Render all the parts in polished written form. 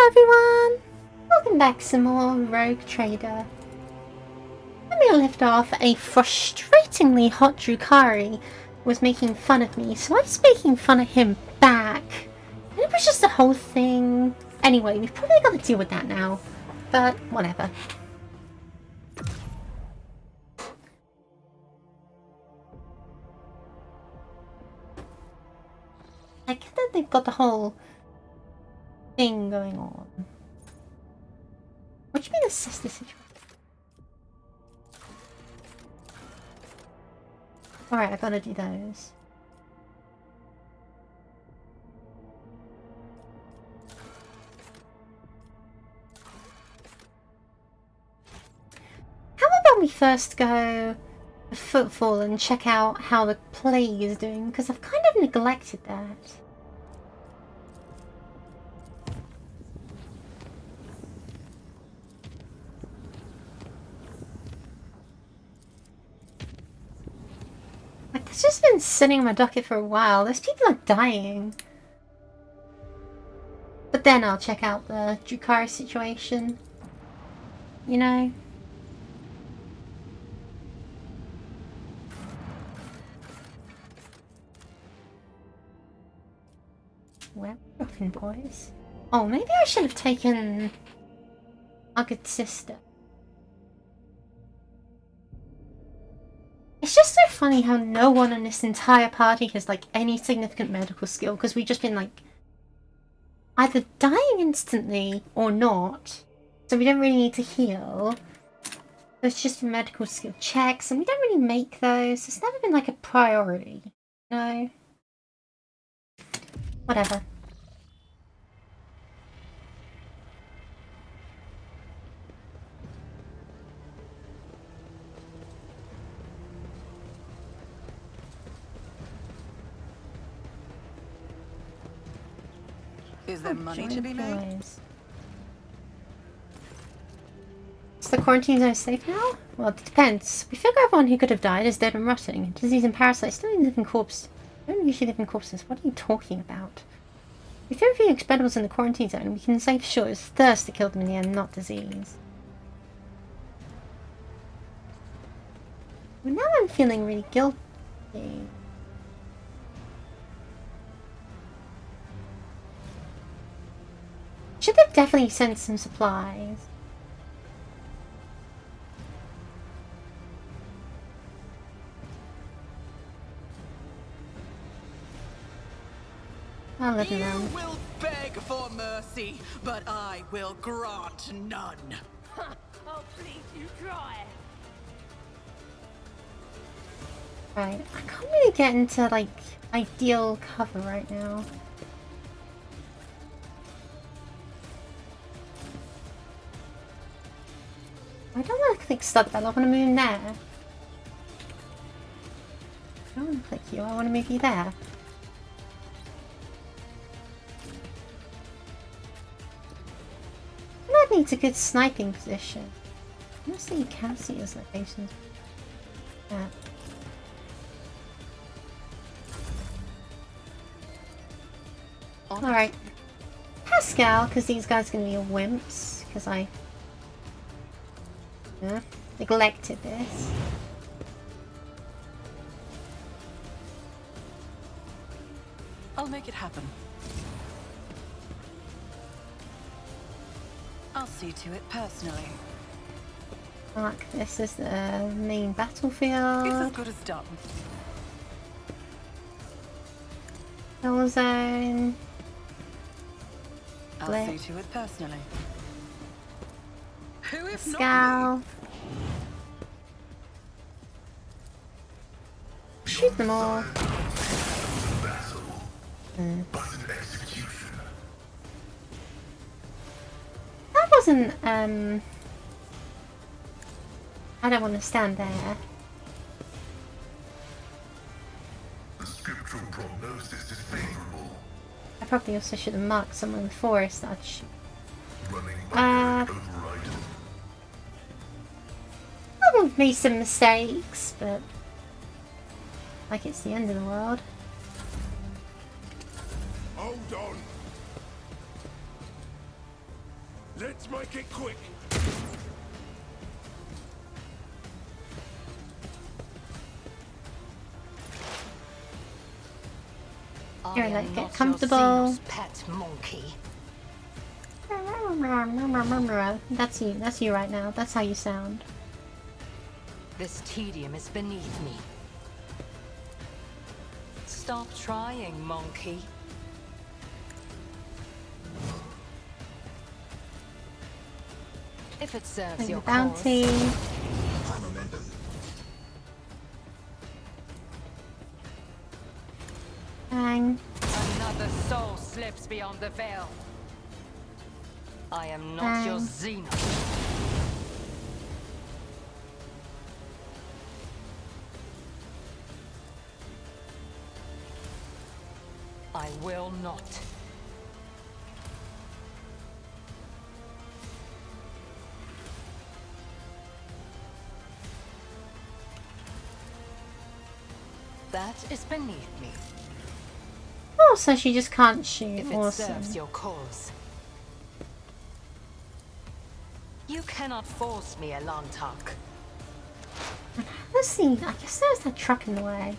Hello everyone! Welcome back to some more Rogue Trader. When we left off, a frustratingly hot Drukhari was making fun of me, so I was making fun of him back. And it was just a whole thing. Anyway, we've probably got to deal with that now. But, whatever. I get that they've got the whole thing going on. What do you mean assess the situation? Alright, I gotta do those. How about we first go to Footfall and check out how the plague is doing, because I've kind of neglected that. Like, it's just been sitting on my docket for a while. Those people are dying. But then I'll check out the Drukhari situation. You know? Where are we boys? Oh, maybe I should have taken our good sister. It's just so funny how no one in this entire party has like any significant medical skill, because we've just been like either dying instantly or not, so we don't really need to heal. It's just medical skill checks, and we don't really make those. It's never been like a priority, you know? Whatever. Is there money to be made? Is the quarantine zone safe now? Well, it depends. We figure everyone who could have died is dead and rotting. Disease and parasites still live in corpses. They don't usually live in corpses. What are you talking about? We threw a few expendables in the quarantine zone, and we can say for sure it was thirst that killed them in the end, not disease. Well, now I'm feeling really guilty. Should have definitely sent some supplies. I'll let them know. You will beg for mercy, but I will grant none. Oh, please, you try. Right, I can't really get into like ideal cover right now. I don't want to click start that. I want to move him there. I don't want to click you. I want to move you there. That needs a good sniping position. Honestly, you can see his locations. Yeah. Alright. Pascal, because these guys are going to be wimps. Because I neglected this. I'll make it happen. I'll see to it personally. Mark, this is the main It's battlefield. as good as done. Kill zone. I'll Blip. see to it personally. Who if not Scowl. Shoot them all. That wasn't, I don't want to stand there. The scriptural prognosis is favorable. I probably also should have marked someone in the forest that I'd shoot. Running override. I've made some mistakes, but like it's the end of the world. Hold on. Let's make it quick. Here, I like, am get not comfortable. your Xenos pet monkey. That's you. That's you right now. That's how you sound. This tedium is beneath me. Stop trying, monkey. If it serves Like the your bounty. cause. Momentum. Bang. Another soul slips beyond the veil. I am not your Xenos. I will not. That is beneath me. Oh, so she just can't shoot. If it Awesome. serves your cause. You cannot force me, Elantak. Let's see. I guess there's that truck in the way.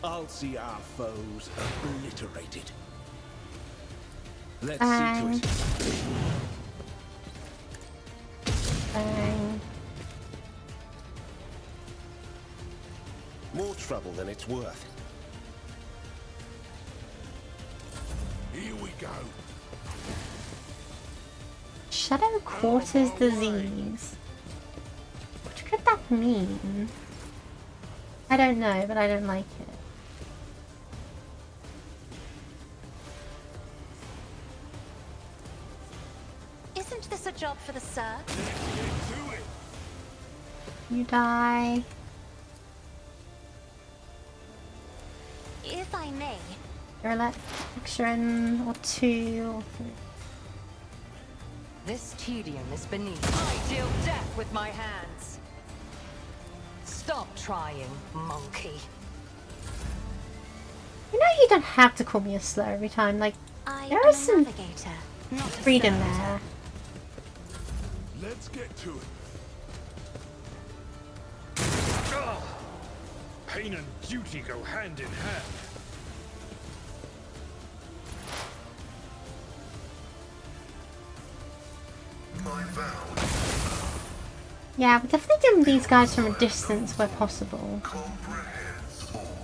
I'll see our foes obliterated. Let's Bang. see to it. Bang. More trouble than it's worth. Here we go. Shadow Quarters disease. What could that mean? I don't know, but I don't like it. Isn't this a job for the sir? Let's get to it. You die. If I may. You're like action or 2 or 3. This tedium is beneath. I deal death with my hands. Stop trying, monkey. You know you don't have to call me a slur every time. Like, I there am is a some navigator, not a freedom servitor. there. Let's get to it. Pain and duty go hand in hand. My vow. Yeah, we're definitely doing these guys from a distance where possible. Comprehends all.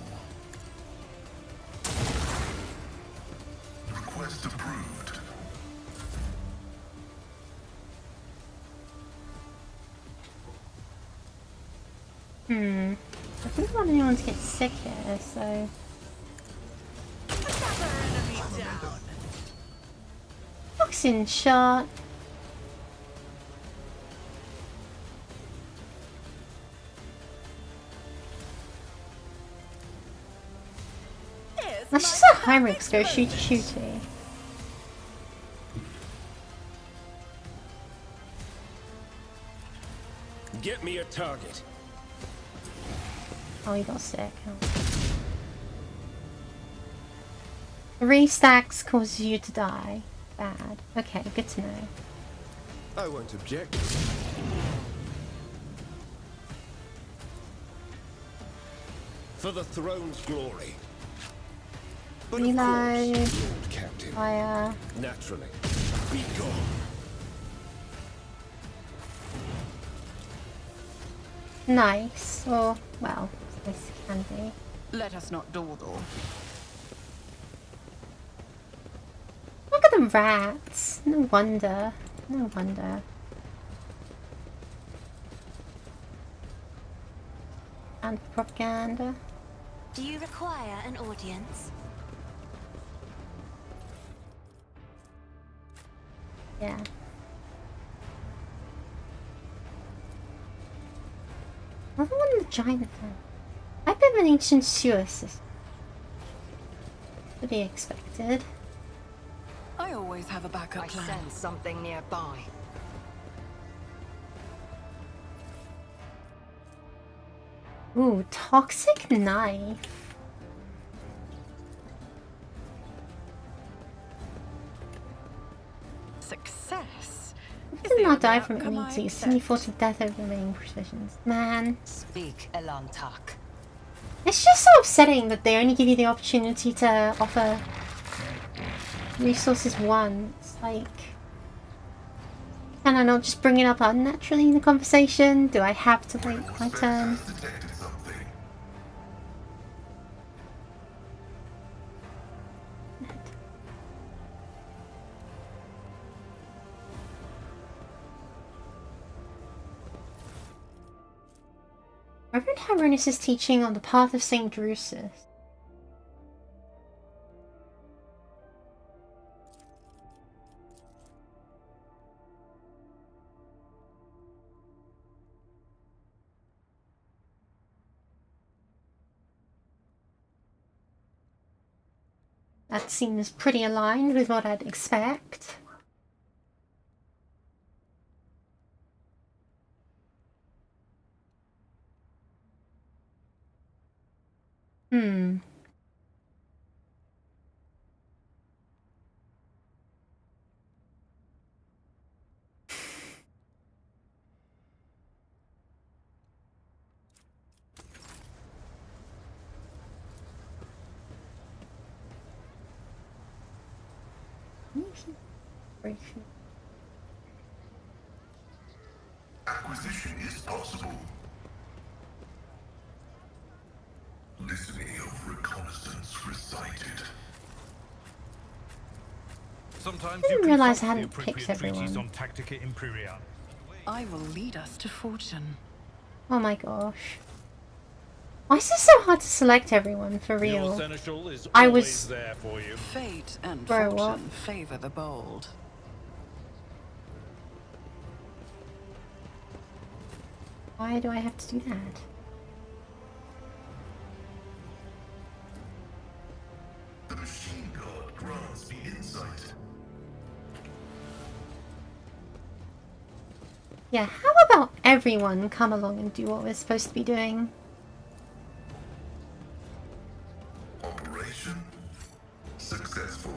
Request approved. I don't want anyone to get sick here, so... Another enemy down. Boxing shot. Here's That's my just a high perfect risk, go shooty moment. shooty. Get me a target. Oh, he got sick. Oh. 3 stacks causes you to die. Bad. Okay, good to know. I won't object. For the throne's glory. But of Reload. course, Lord Captain. Fire. Naturally. Be gone. Nice. Or, well, as nice as it can be. Let us not dawdle. Look at the rats. No wonder. No wonder. And propaganda. Do you require an audience? Yeah. Another one in the giant thing. I built an ancient sewer system. To be expected. I always have a backup I plan. sense something nearby. Ooh, toxic knife. not die the from outcome I immunity. See me accept. fall to death over remaining provisions. Man. Speak, Elantak. It's just so upsetting that they only give you the opportunity to offer resources once. Like, can I not just bring it up unnaturally in the conversation? Do I have to wait my turn? Has detected something. Reverend Hieronymus' teaching on the path of St. Drusus. That seems pretty aligned with what I'd expect. Hmm. Acquisition is possible. Litany of reconnaissance recited. Sometimes I you didn't can realise I fault the hadn't picked appropriate treatise everyone. on Tactica Imperia. I will lead us to fortune. Oh my gosh. Why is it so hard to select everyone for Your real? seneschal is I always was- there for you. Fate and Bro, what? fortune favor the bold. Why do I have to do that? The machine god grants me insight. Yeah, how about everyone come along and do what we're supposed to be doing? Operation successful.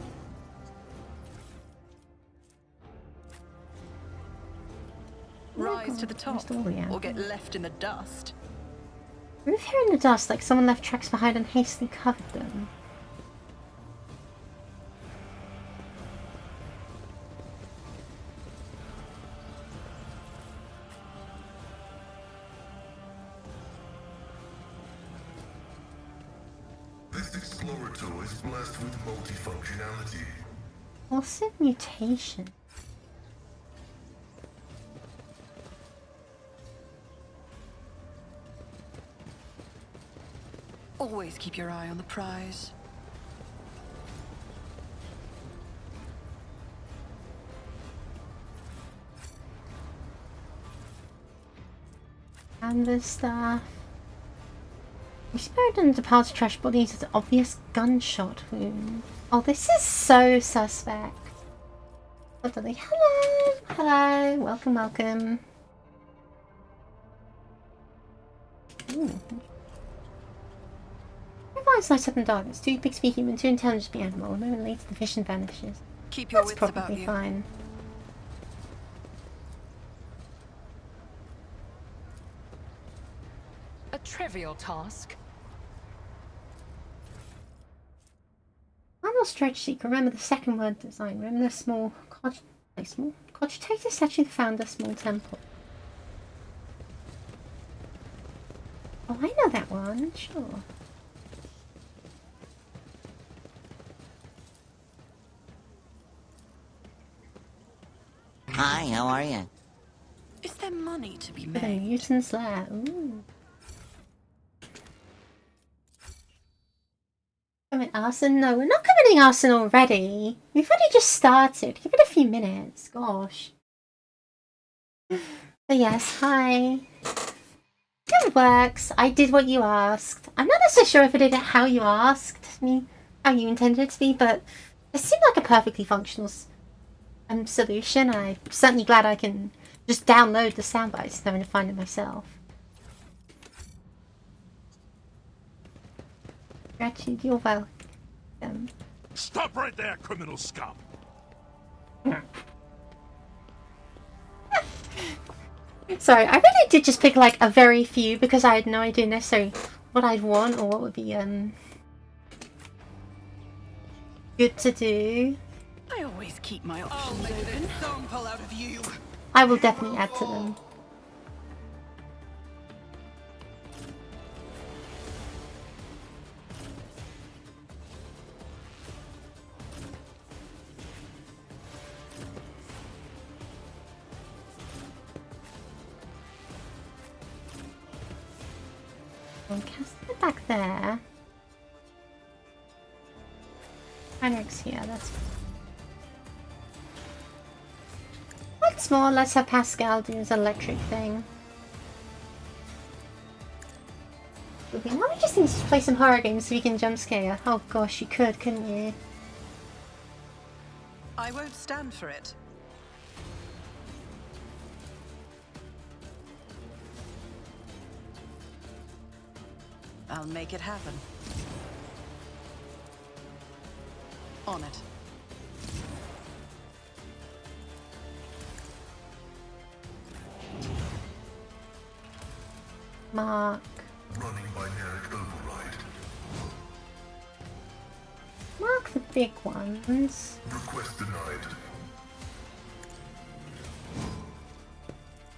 Rise to the top, Where's the or get left in the dust. Roof here in the dust, like someone left tracks behind and hastily covered them. This explorator is blessed with multifunctionality. What's a mutation? Always keep your eye on the prize. Canvas stuff. We spared in the departed trash bodies with an obvious gunshot wound. Oh, this is so suspect. What are they? Hello! Hello! Welcome, welcome. Ooh. Everyone's lights up in darkness. Too big to be human, too intelligent to be animal. A moment later, the vision vanishes. Keep your That's wits about probably you. fine. A trivial task. Final stretch seeker. Remember the second word design. Remember the small cogitator statue that found a small temple. Oh, I know that one. Sure. Hi, how are you? Is there money to be With a made? mutant's lair. Ooh. Commit arson? No, we're not committing arson already. We've only just started. Give it a few minutes. Gosh. But yes, hi. It works. I did what you asked. I'm not necessarily sure if I did it how you asked me, how you intended it to be, but it seemed like a perfectly functional solution. I'm certainly glad I can just download the soundbites instead of having to find it myself. Gratitude, you're welcome. Stop right there, criminal scum! Sorry, I really did just pick like a very few because I had no idea necessarily what I'd want or what would be good to do. I always keep my options open. I'll make an example out of you. I will definitely add to them. I'll cast it back there. Heinrich's here, that's once more, let's have Pascal do his electric thing. Now we just need to play some horror games so we can jump scare. Oh gosh, you could, couldn't you? I won't stand for it. I'll make it happen. On it. Mark. Running binaric override. Mark the big ones. Request denied.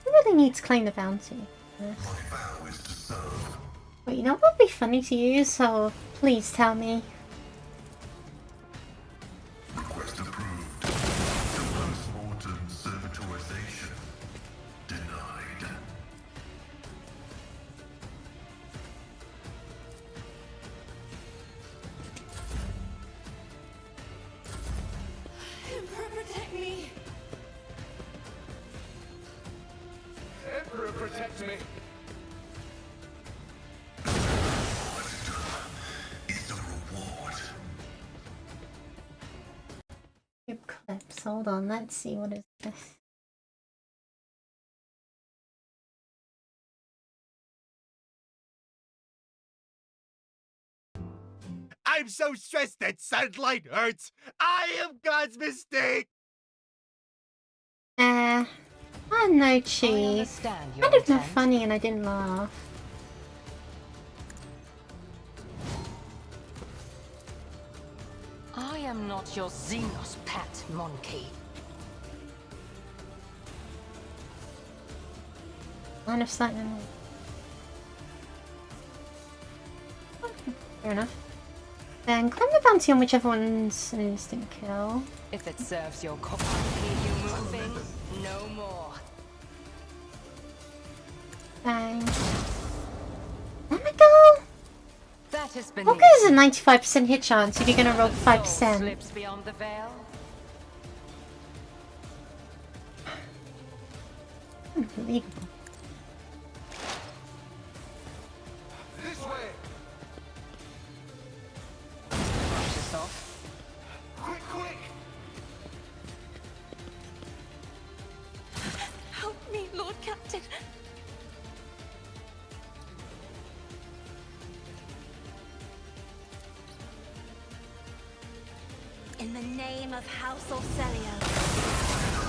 We really need to claim the bounty. My vow is to serve. Wait, you know what would be funny to use? So please tell me. Request approved. Post-mortem servitorization denied. Protect me. Emperor, protect me. Is the reward. Good clips. Hold on, let's see what is this. I'm so stressed that sunlight hurts. I am God's mistake. I no cheese. understand your Kind of not intent. funny and I didn't laugh. I am not your Xenos pet monkey. Line of sight and fair enough. Then claim the bounty on whichever one's an instant kill. If it serves your cause, keep you moving, no more. Bang. There we go! That has been What good is a 95% hit chance if you're gonna roll 5%? slips beyond the veil. Unbelievable. This way. This off. Quick, quick. Help me, Lord Captain. In the name of House Orcelio,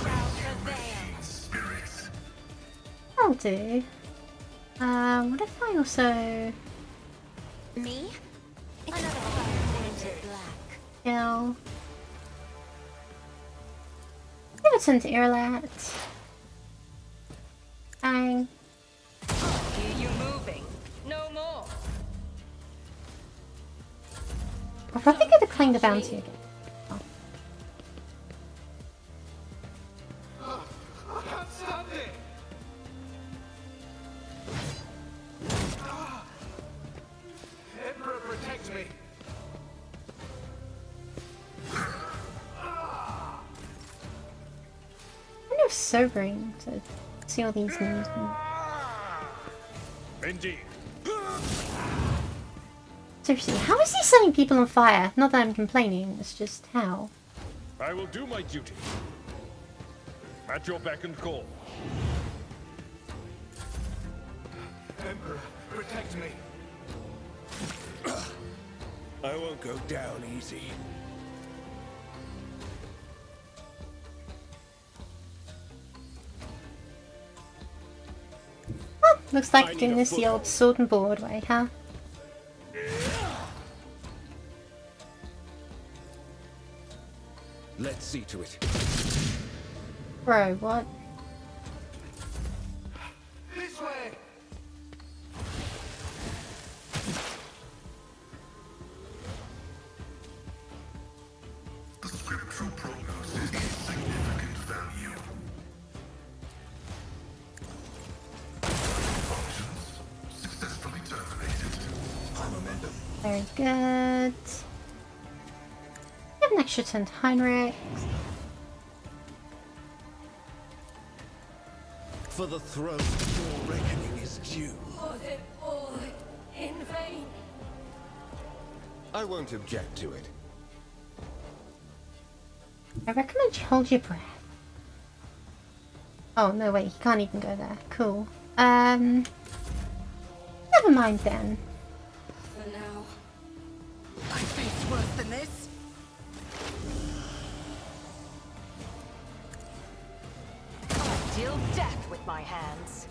shall prevail. Spirits. I'll do. What if I also Me? Another fire painted black. kill? Give it some to Irlat. Bang. Hear you moving, no more. I'll probably get to claim the bounty again. I can't stand it. Emperor, protect me. Kind of sobering to see all these news. Indeed. Seriously, how is he setting people on fire? Not that I'm complaining, it's just how. I will do my duty. At your beck and call. Emperor, protect me. I won't go down easy. Looks I like need doing a this the old foothold. sword and board way, huh? Let's see to it. Bro, what? This way! The scriptural prognosis is significant value. Functions successfully terminated. Momentum. Very good. We have an extra turn to Heinrich. For the throne, your reckoning is due. Was it all in vain? I won't object to it. I recommend you hold your breath. Oh, no, wait, you can't even go there. Cool. Never mind then. For now. I face worse than this. I deal death with my hands.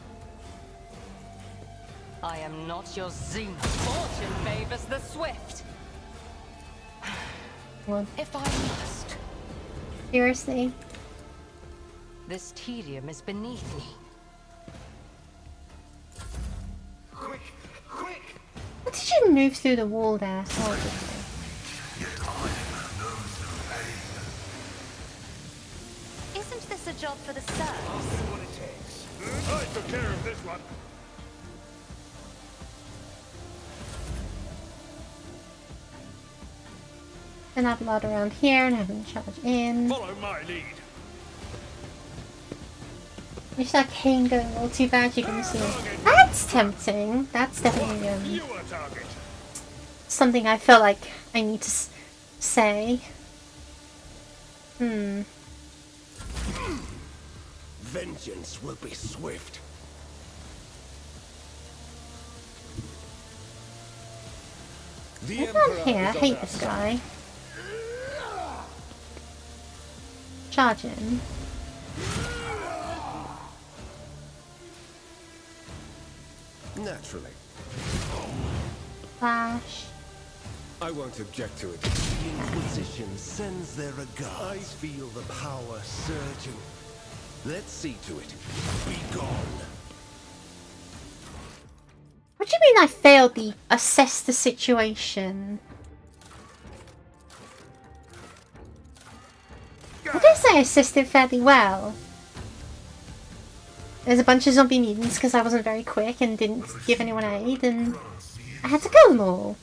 I am not your Xena. Fortune favors the swift. What? If I must, Seriously? this tedium is beneath me. Quick! Quick! What did you move through the wall there? Oh, goodness. Yet time knows no pain. Isn't this a job for the serfs? What it takes. I took care of this one. And have a lot around here and have them charge in. Follow my lead. Wish that cane going all too bad you can see. That's tempting. That's definitely You are target. something I feel like I need to say. Vengeance will be swift. The Get down here. I is on hate our this side. guy. Charge him. Naturally. Flash. I won't object to it. The Inquisition sends their regards. I feel the power surging. Let's see to it. Be gone. What do you mean I failed the assess the situation? I did say I assisted fairly well. There's a bunch of zombie mutants because I wasn't very quick and didn't give anyone aid, and I had to kill them all.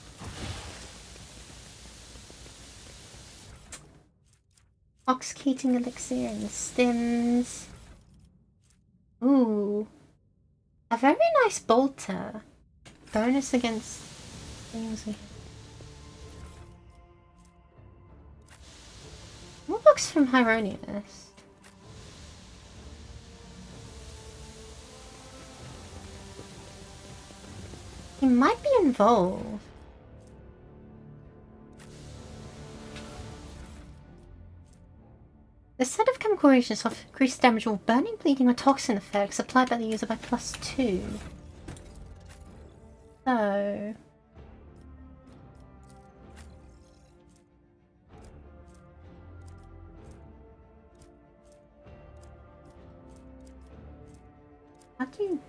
Oxkeating elixir and stims. Ooh. A very nice bolter. Bonus against things. More books from Hieronius. He might be involved. The set of chemical reagents of increased damage or burning, bleeding, or toxin effects applied by the user by +2. So... how do you...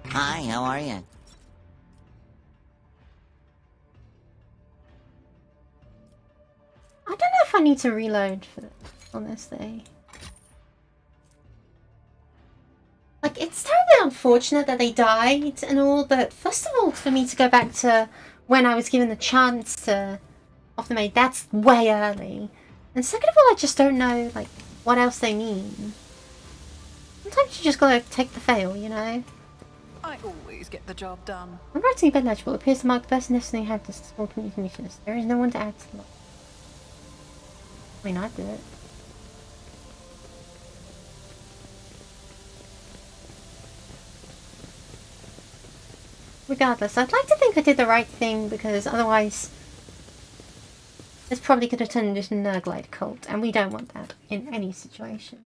Hi, how are you? I don't know if I need to reload for this, honestly. Like, it's terribly unfortunate that they died and all, but first of all, for me to go back to when I was given the chance to off the maid, that's way early. And second of all, I just don't know, like, what else they mean. Sometimes you just gotta take the fail, you know? I always get the job done. I'm writing a bit legible. It appears to mark the person necessarily have this small community missions. There is no one to add to the lot. I mean, I do it. Regardless, I'd like to think I did the right thing, because otherwise this probably could have turned into a Nurglide cult, and we don't want that in any situation.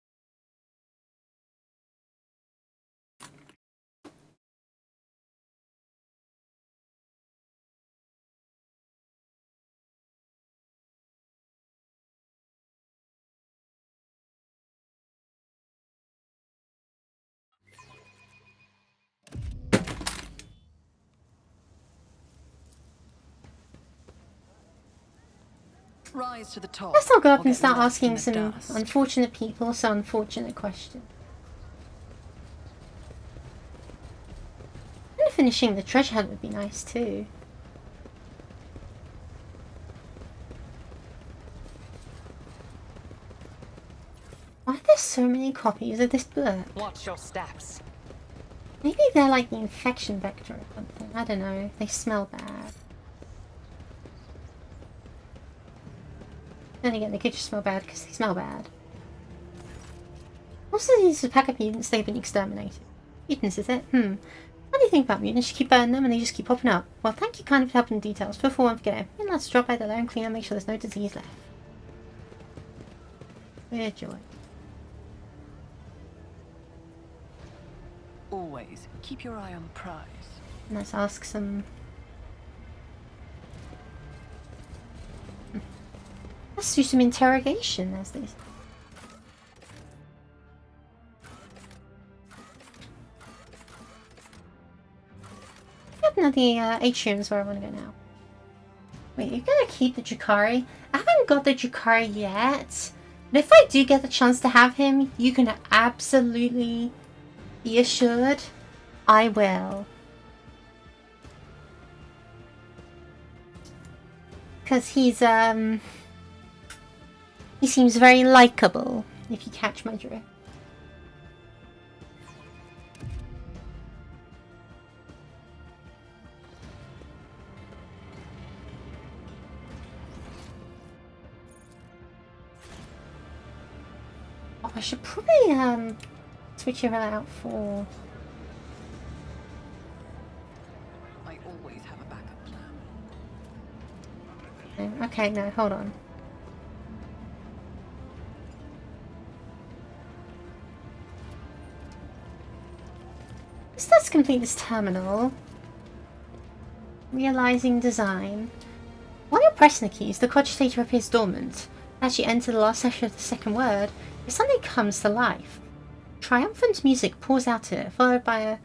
Rise to the top. Let's not go up or and get start lost in asking the some dust. unfortunate people some unfortunate questions. And finishing the treasure hunt would be nice too. Why are there so many copies of this book? Watch your steps. Maybe they're like the infection vector or something. I don't know. They smell bad. Then again, they could just smell bad because they smell bad. Also, these alpaca mutants, they've been exterminated. Mutants, is it? What do you think about mutants? You keep burning them and they just keep popping up. Well, thank you kind of for helping the details. For one, forget it. And let's drop by the lone cleaner and make sure there's no disease left. Weird joy. Always keep your eye on the prize. And let's ask some... Let's do some interrogation, as they say. Yep, now the atrium is where I want to go now. Wait, you're gonna keep the Drukhari? I haven't got the Drukhari yet. But if I do get the chance to have him, you can absolutely be assured I will. Because he's, he seems very likable, if you catch my drift. Oh, I should probably, switch her out for... I always have a backup plan. Okay, no, hold on. Let's complete this terminal. Realizing design. While you're pressing the keys, the cogitator appears dormant. As you enter the last section of the second word, it suddenly comes to life. Triumphant music pours out to it, followed by a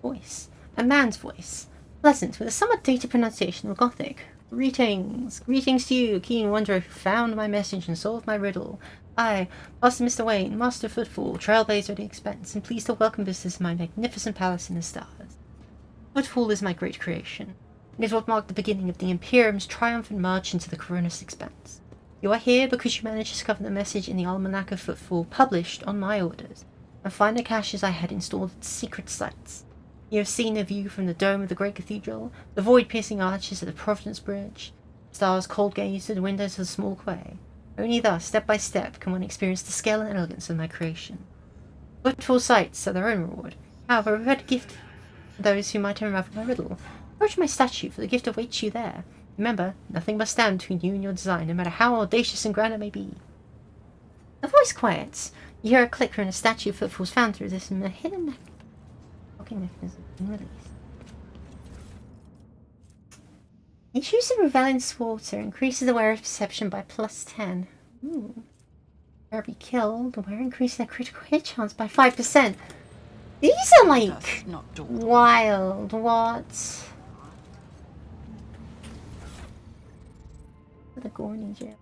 voice. A man's voice. Pleasant, with a somewhat dated pronunciation of Gothic. Greetings. Greetings to you, keen wanderer who found my message and solved my riddle. I, Master Mr. Wayne, Master Footfall, trailblazer at the expense, and pleased to welcome visitors to my magnificent palace in the stars. Footfall is my great creation. It is what marked the beginning of the Imperium's triumphant march into the Coronis expanse. You are here because you managed to discover the message in the Almanac of Footfall published on my orders, and find the caches I had installed at secret sites. You have seen the view from the dome of the great cathedral, the void-piercing arches of the Providence Bridge, stars cold gaze through the windows of the small quay. Only thus, step by step, can one experience the scale and elegance of my creation. Footfall sights are their own reward. However, I've had a gift for those who might unravel my riddle. Approach my statue, for the gift awaits you there. Remember, nothing must stand between you and your design, no matter how audacious and grand it may be. The voice quiets. You hear a clicker and a statue of Footfall's found through this hidden locking mechanism and release. Each use of Revelling Slaughter increases the wearer's perception by +10. Ooh. Wearer be killed, the wearer increases their critical hit chance by 5%. These are like wild. What? The Gorny jail.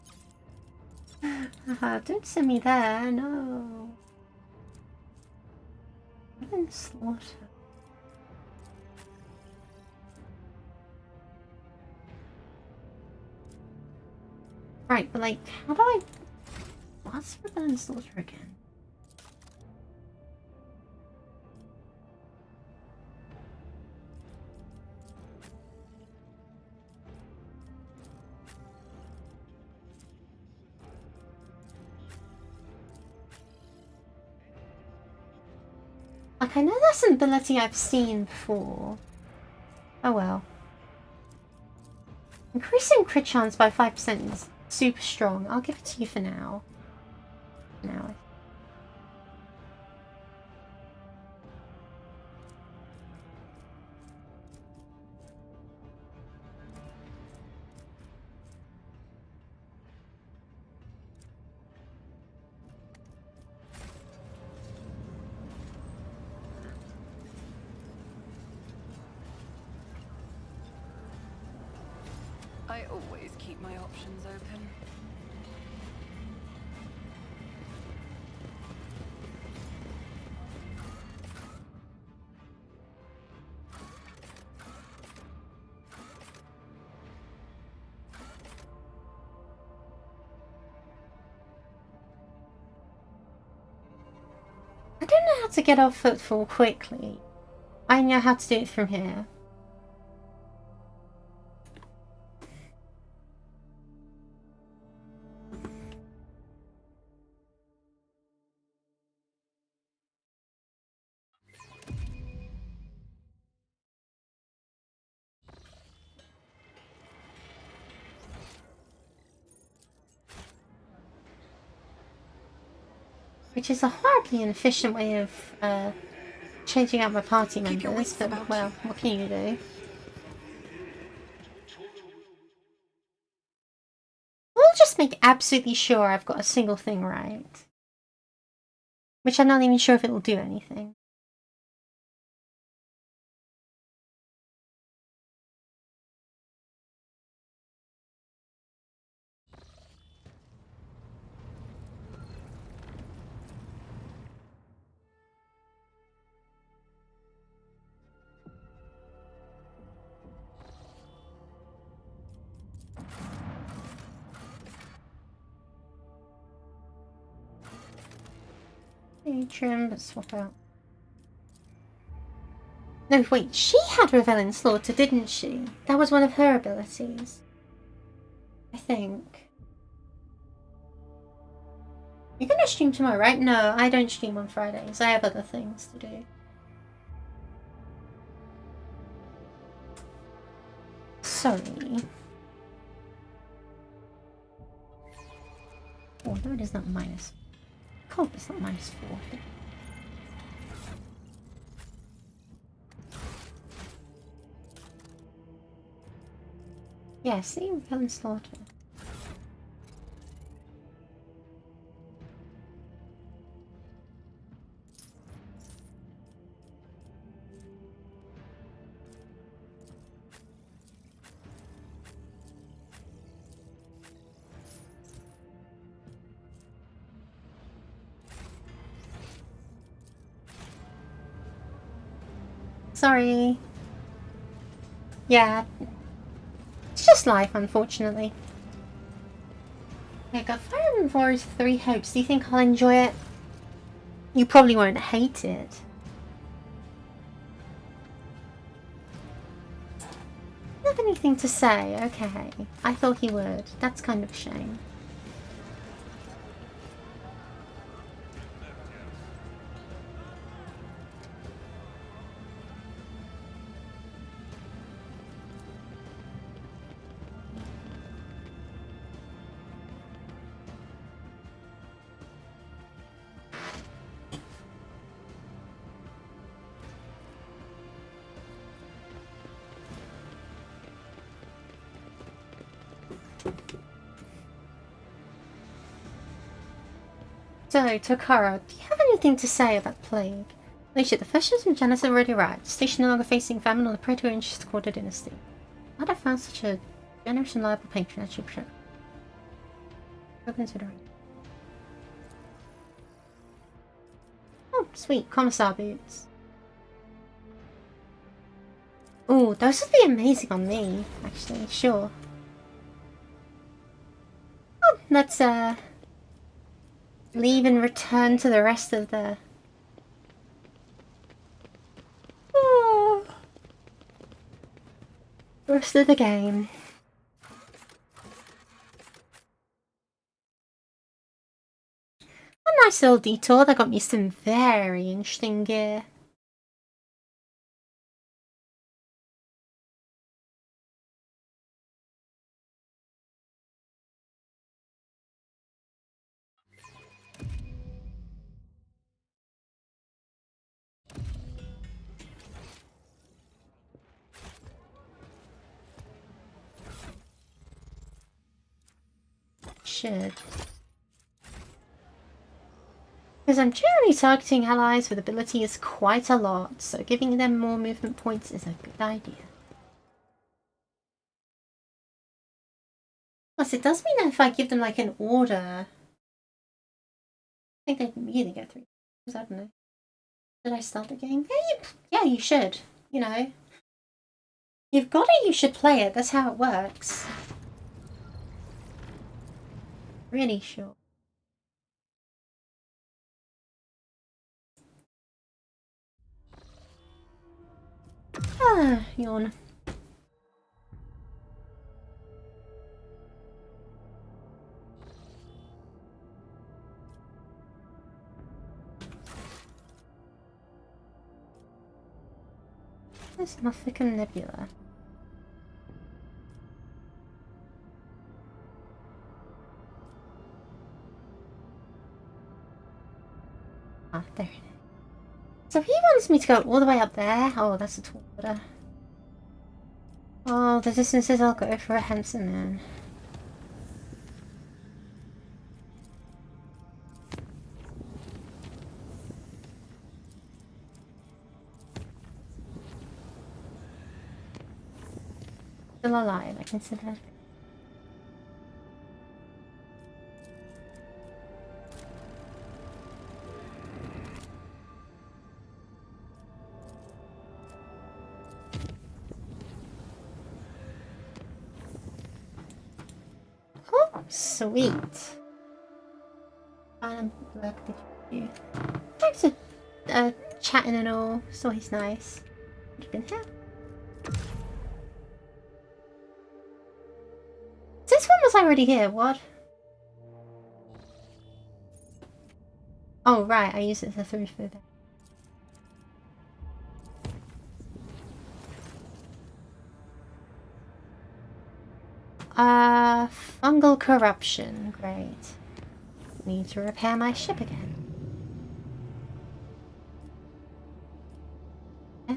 Don't send me there, no. Revelling Slaughter. Right, but like, how do I... What's Revelling Slaughter again? Like, I know that's an ability I've seen before. Oh well. Increasing crit chance by 5% is super strong. I'll give it to you for now. Now. I always keep my options open. I don't know how to get off footfall quickly. I know how to do it from here. Which is a horribly inefficient way of changing out my party members, but well, what can you do? We'll just make absolutely sure I've got a single thing right. Which I'm not even sure if it will do anything. Trim, but swap out. No, wait, she had Revelin Slaughter, didn't she? That was one of her abilities. I think. You're gonna stream tomorrow, right? No, I don't stream on Fridays. I have other things to do. Sorry. Oh, no, it is not minus. Cold is not minus 4. Yeah, see, Repellent Slaughter. Sorry. Yeah. It's just life, unfortunately. I got Fire Emblem Warriors 3 Hopes. Do you think I'll enjoy it? You probably won't hate it. Not anything to say, okay. I thought he would. That's kind of a shame. So, Drukhari, do you have anything to say about plague? Alicia, the first ships from Janus have already arrived. Station no longer facing famine or the Praetorian quarter dynasty. I'd have found such a generous and reliable patron as you should. Considering. Oh, sweet, commissar boots. Ooh, those would be amazing on me, actually, sure. Oh, let's leave and return to the rest of the... rest of the game. A nice little detour that got me some very interesting gear. should. Because I'm generally targeting allies with abilities quite a lot, so giving them more movement points is a good idea. Plus, it does mean that if I give them like an order, I think they'd immediately go through. Because I don't know. Did I start the game? Yeah, you should. You know. You've got it, you should play it. That's how it works. Really sure. Ah, yawn. Where's Muthicum Nebula? Ah, there it is. So if he wants me to go all the way up there, oh, that's a tall order. Oh, the distances I'll go for a handsome man. Still alive, I consider. Oh, sweet. Look, did you? Thanks for chatting and all. So he's nice. You've been here. This one was already here, what? Oh, right, I use it as a through food. Fungal corruption, great. Need to repair my ship again. Eh?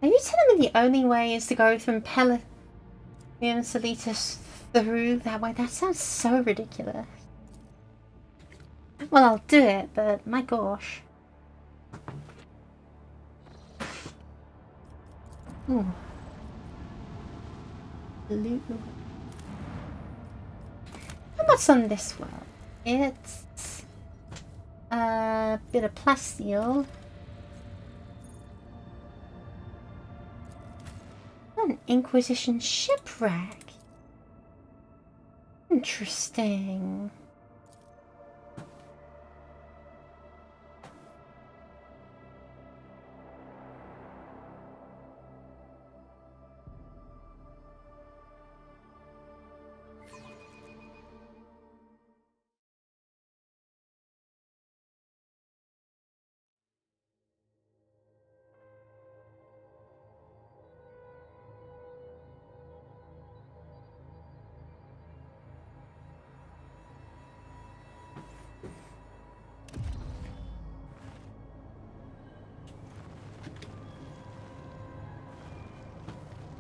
Are you telling me the only way is to go from Salitas through that way? That sounds so ridiculous. Well, I'll do it, but my gosh. Ooh. Loot. What's on this world? It's a bit of plasteel. An Inquisition shipwreck. Interesting.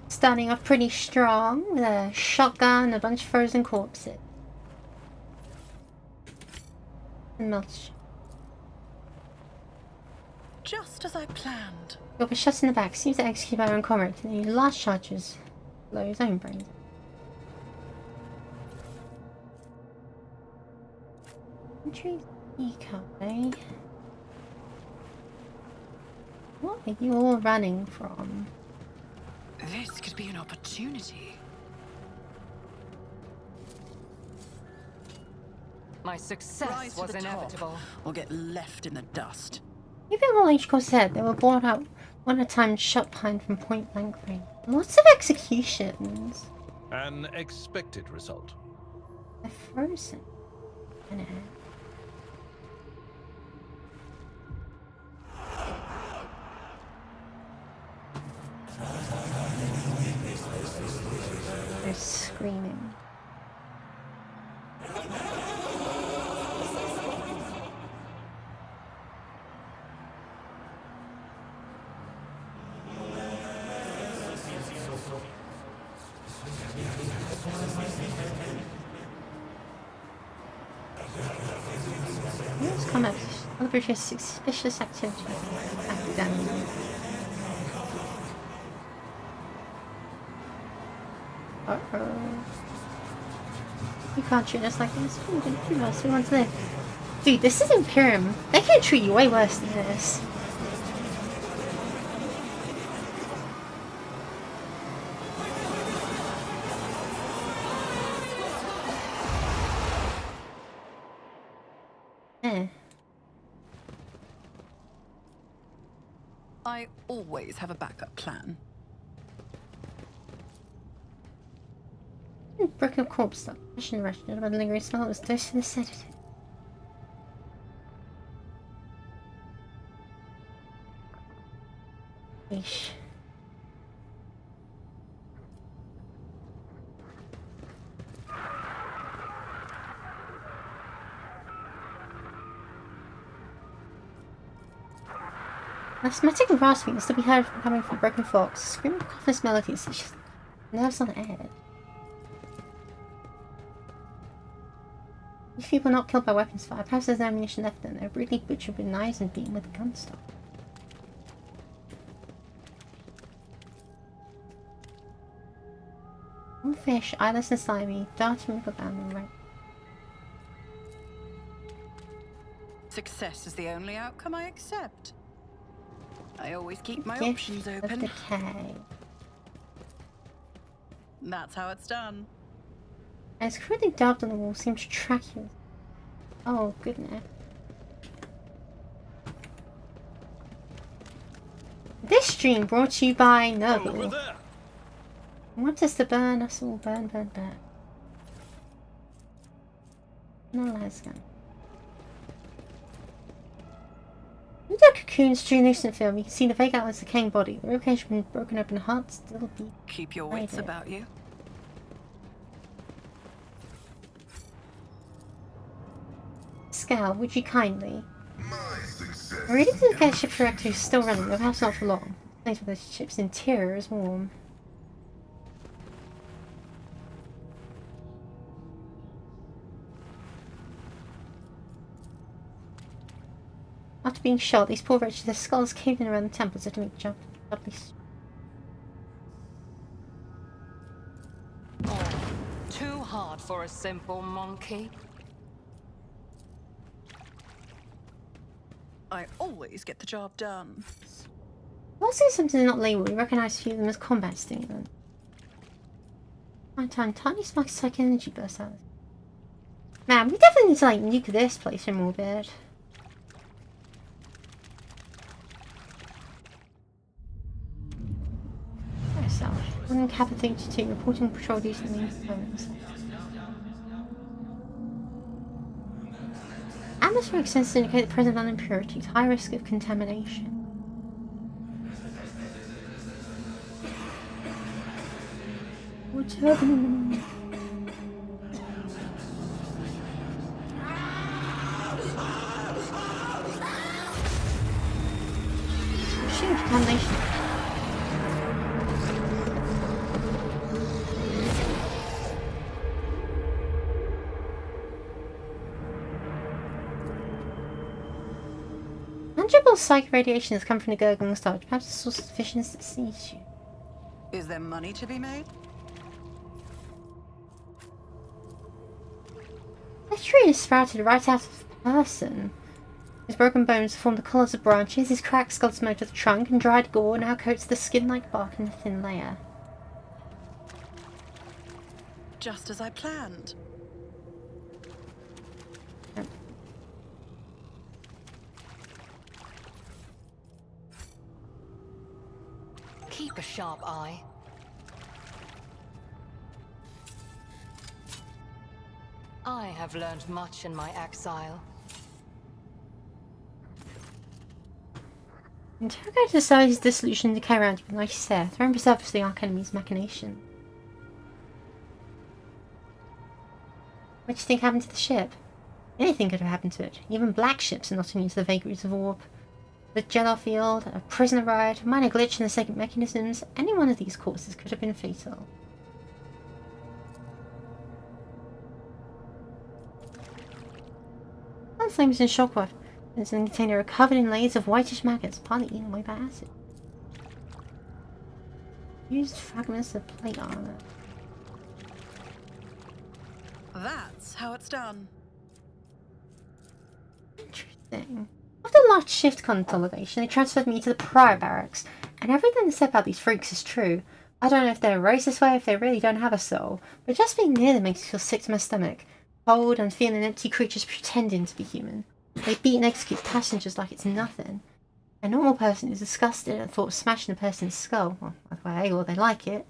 Starting off pretty strong with a shotgun and a bunch of frozen corpses. And melt. Just as I planned. Got the shots in the back, seems to execute my own comrade, and use large charges below his own brains. Entry eco, eh? What are you all running from? This could be an opportunity. My success Rise to was the inevitable. top, or get left in the dust. Even while each course said they were brought out one at a time, shot behind from point blank range. Lots of executions. An expected result. They're frozen. I know. They're screaming. British suspicious activity. Accidentally. Uh-oh. You can't treat us like this. We didn't treat us. We want to live. Dude, this is Imperium. They can treat you way worse than this. I always have a backup plan. Broken corpse stuff. Passion rush. Not about the lingering smell. It was dosed in a sedative. Yeesh. The asthmatic rasping is to be heard coming from Broken Fox. Screaming coughless melodies. It's just nerves on edge. These people are not killed by weapons fire. Perhaps there's no ammunition left in them. They're brutally butchered with knives and beaten with a gun stock. One fish, eyeless and slimy, darting ripple down the right. Success is the only outcome I accept. I always keep my Gift options of open. decay. That's how it's done. And it's crudely daubed on the wall seems to track you. Oh goodness. This stream brought to you by Nurgle. What is the burn? Us all burn, burn, burn. No lasgun. In the cocoon's true lucent film, you can see the vague outlines of the decaying body. The ribcage from broken open heart still beat. Keep your wits Right. about you. Scowl, would you kindly? My success. I really think the ship's reactor is still running, though perhaps not for long. The place where the ship's interior is warm. After being shot, these poor wretches, their skulls caved in around the temples to make jump. Too hard for a simple monkey. I always get the job done. I'll say something not labeled. We recognise a few of them as combat stimulants. Tiny sparks psychic energy bursts out. Man, we definitely need to like nuke this place for more bit. Yourself. One Kappa 32 reporting patrol duty in the phones. Atmospheric sensors indicate the presence of impurities, high risk of contamination. What's happening? Shoot, contamination. Tangible psychic radiation has come from the gurgling star. Perhaps a source of visions that sees you. Is there money to be made? That tree is sprouted right out of the person. His broken bones form the collars of branches, his cracked skull smote to the trunk, and dried gore now coats the skin like bark in a thin layer. Just as I planned. Keep a sharp eye. I have learned much in my exile. Interrogate decides dissolution and decay around you, like you said, throwing preserve for the Ark enemy's machination. What do you think happened to the ship? Anything could have happened to it. Even black ships are not immune to the vagaries of warp. The Jeddah field, a prisoner ride, a minor glitch in the second mechanisms, any one of these courses could have been fatal. Flames and shockwave. It's in a container covered in layers of whitish maggots, partly eaten away by acid. Used fragments of plate armor. That's how it's done. Interesting. After the last shift consolidation, they transferred me to the prior barracks, and everything they said about these freaks is true. I don't know if they're raised this way, if they really don't have a soul, but just being near them makes me feel sick to my stomach. Cold and feeling empty creatures pretending to be human. They beat and execute passengers like it's nothing. A normal person is disgusted at the thought of smashing a person's skull. Well, either way, or they like it.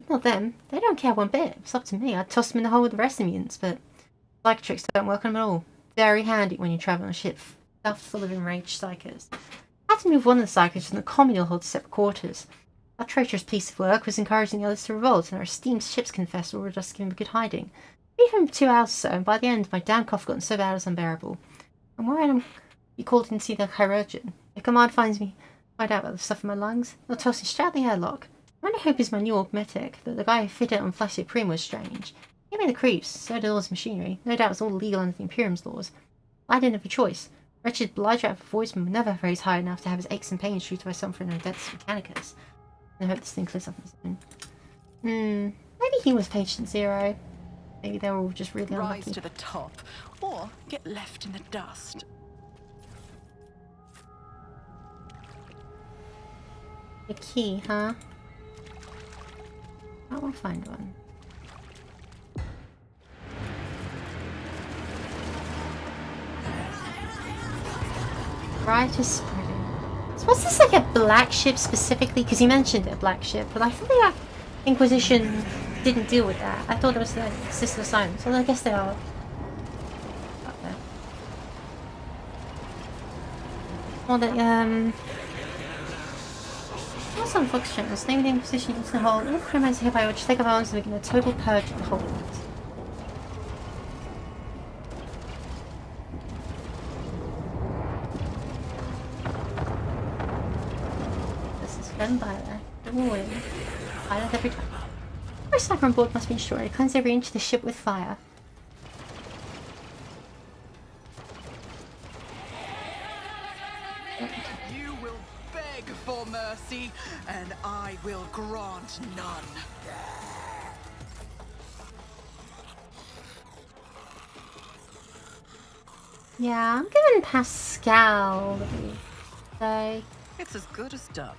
Not them. They don't care one bit. It's up to me. I'd toss them in the hole with the rest of the mutants, but psychiatrics don't work on them at all. Very handy when you travel on a ship stuffed full of enraged psychos. I had to move one of the psychos from the communal hold to separate quarters. That traitorous piece of work was encouraging the others to revolt, and our esteemed ship's confessor were just giving a good hiding. We gave him 2 hours or so, and by the end, my damn cough gotten so bad it was unbearable. I'm worried I'm be called in to see the chirurgeon. If command finds me, find out about the stuff in my lungs, they'll toss me straight out the airlock. My only hope is my new augmetic, but the guy who fitted it on Flash Supreme was strange. He gave me the creeps, so did all his machinery. No doubt it's all legal under the Imperium's laws. I didn't have a choice. Wretched Blighter of a voiceman would never raise high enough to have his aches and pains treated by someone for an Odets Mechanicus. I hope this thing clears up on its own. Maybe he was patient zero. Maybe they were all just really unlucky. Rise to the top, or get left in the dust. A key, huh? How do I find one? Riot is spreading. So was this like a black ship specifically? Because he mentioned it, a black ship, but I feel like Inquisition didn't deal with that. I thought it was the Sister Assignment, so I guess they are up there. Well, also on Fox channels, naming the Inquisition into the hold, all criminals hereby would take up arms and begin a total purge of the hold. This is done by the win. Pilot every time. Every sniper on board must be destroyed. Cleanse every inch of the ship with fire. You will beg for mercy, and I will grant none. Yeah, I'm giving Pascal the brief. So, It's as good as done.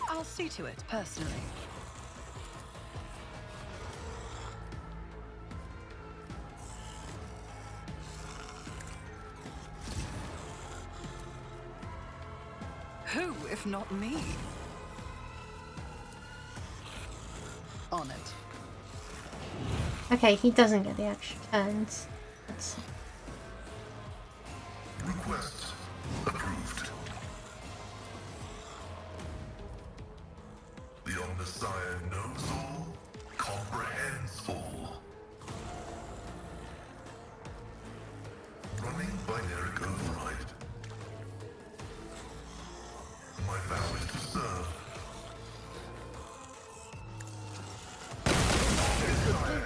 I'll see to it personally. Who, if not me? On it. okay, he doesn't get the extra turns. Let's see. Request approved. The Omnissiah knows all, comprehends all. Running binaric override. My vow is to serve.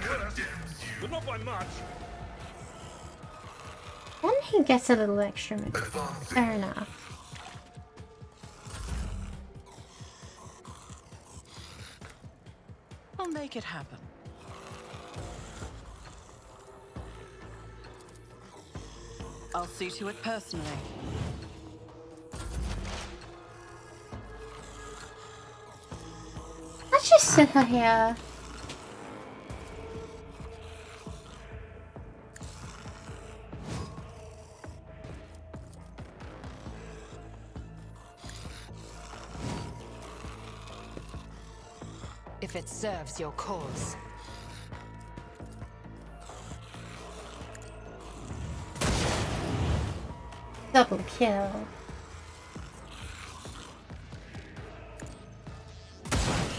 Condemns you. But not by much. Then he gets a little extra move. Advancing. Fair enough. I'll make it happen. I'll see to it personally. Let's just sit her here. If it serves your cause. Double kill.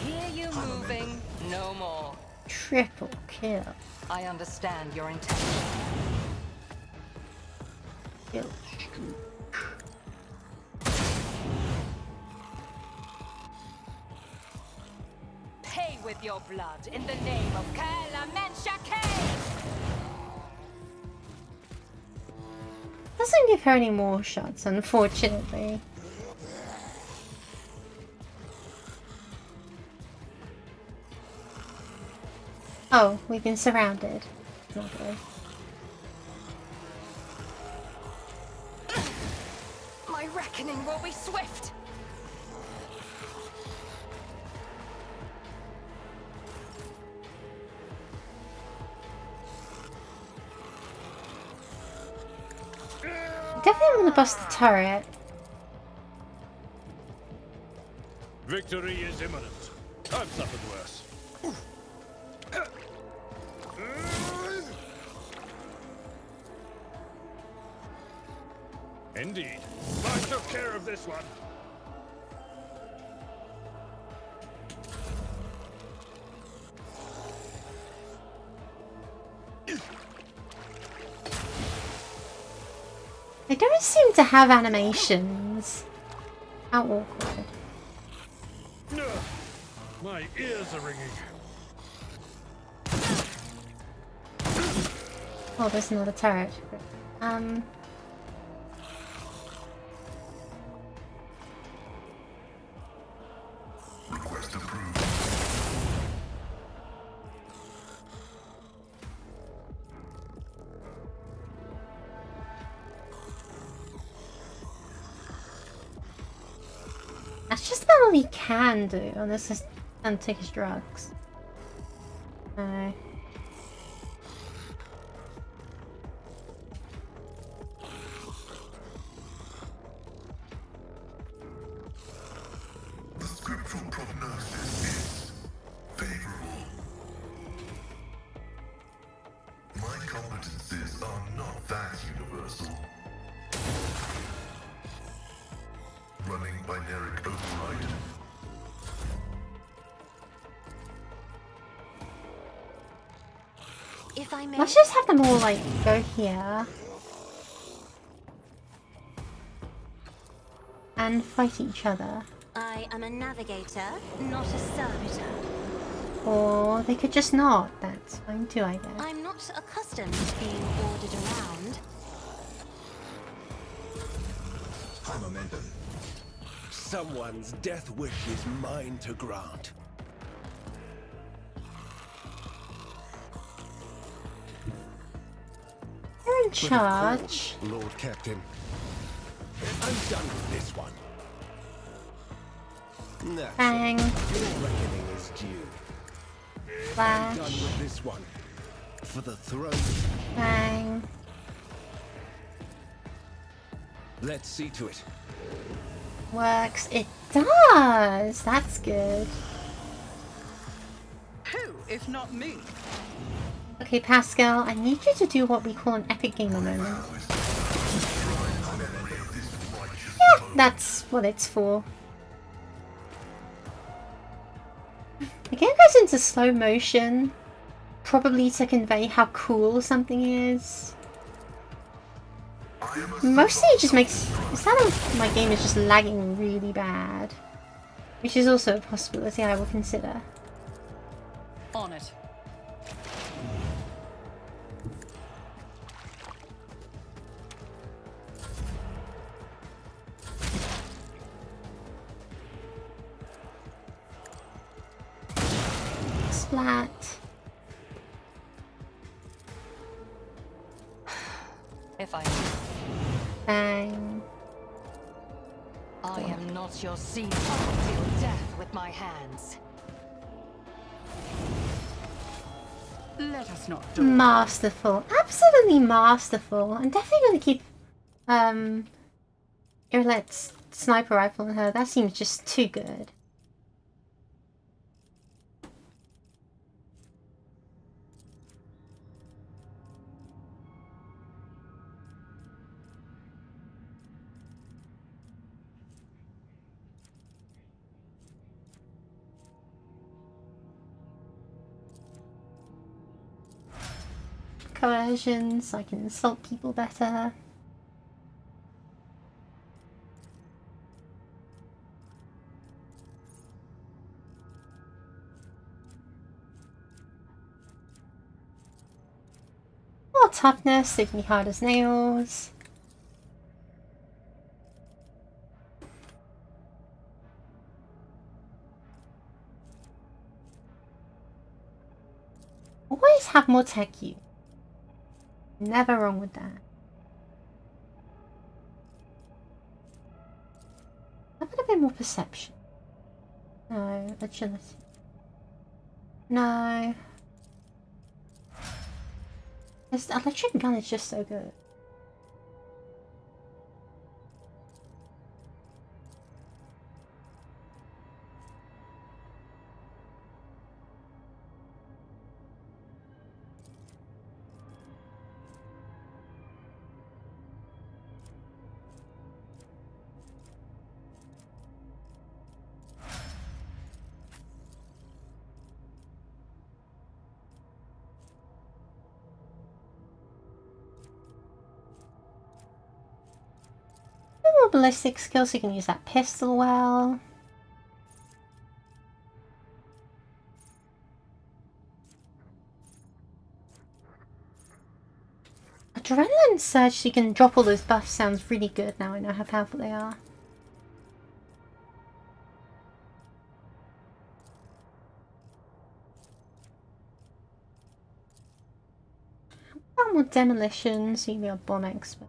Hear you moving, no more. Triple kill. I understand your intention. Kill. Pay with your blood in the name of Kala Menshake! Doesn't give her any more shots, unfortunately. Oh, we've been surrounded. Lovely. My reckoning will be swift. Definitely want to bust the turret. Victory is imminent. I've suffered worse. Indeed. I took care of this one. They don't seem to have animations. How awkward. My ears are ringing. Oh, there's another turret. Request approved. That's just about all he can do, unless he can take his drugs. No. The scriptural prognosis is favorable. My competencies are not that universal. Running binaric override. If I may. Let's just have them all, like, go here. And fight each other. I am a navigator, not a servitor. Or they could just not. That's fine too, I guess. I'm not accustomed to being ordered around. High momentum. Someone's death wish is mine to grant. They're in charge. Lord Captain. I'm done with this one. That's Bang. Your reckoning is due. I'm done Flash. with this one. For the throne. Bang. Let's see to it. Works. It does. That's good. Who, if not me? Okay, Pascal, I need you to do what we call an epic gamer moment. Yeah, that's what it's for. The game goes into slow motion, probably to convey how cool something is. Mostly it just makes it sound like my game is just lagging really bad, which is also a possibility I will consider. On it. Splat. If I Bang. I am not your seed. I deal death with my hands. Let us not do Masterful. Absolutely masterful. I'm definitely going to keep Irlet's sniper rifle on her. That seems just too good. Coercion, so I can insult people better. More toughness, suits me hard as nails. Always have more tech you. Never wrong with that. How about a bit more perception? No, agility. No. This electric gun is just so good. More ballistic skills, so you can use that pistol well. Adrenaline surge, so you can drop all those buffs, sounds really good now I know how powerful they are. More demolition, so you can be a bomb expert.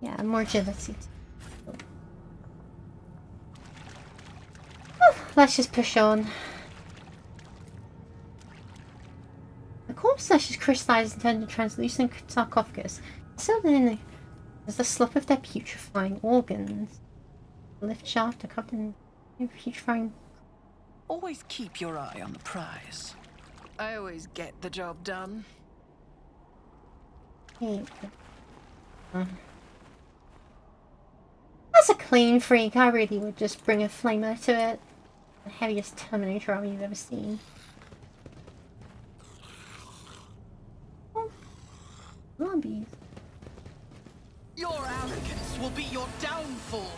Yeah, more agility. Oh, let's just push on. The corpse flesh is crystallized and turned into translucent sarcophagus. Still in there's the slop of their putrefying organs. The lift shaft are covered in putrefying. Always keep your eye on the prize. I always get the job done. As a clean freak, I really would just bring a flamer to it. The heaviest Terminator army you've ever seen. Oh, zombies. Your arrogance will be your downfall.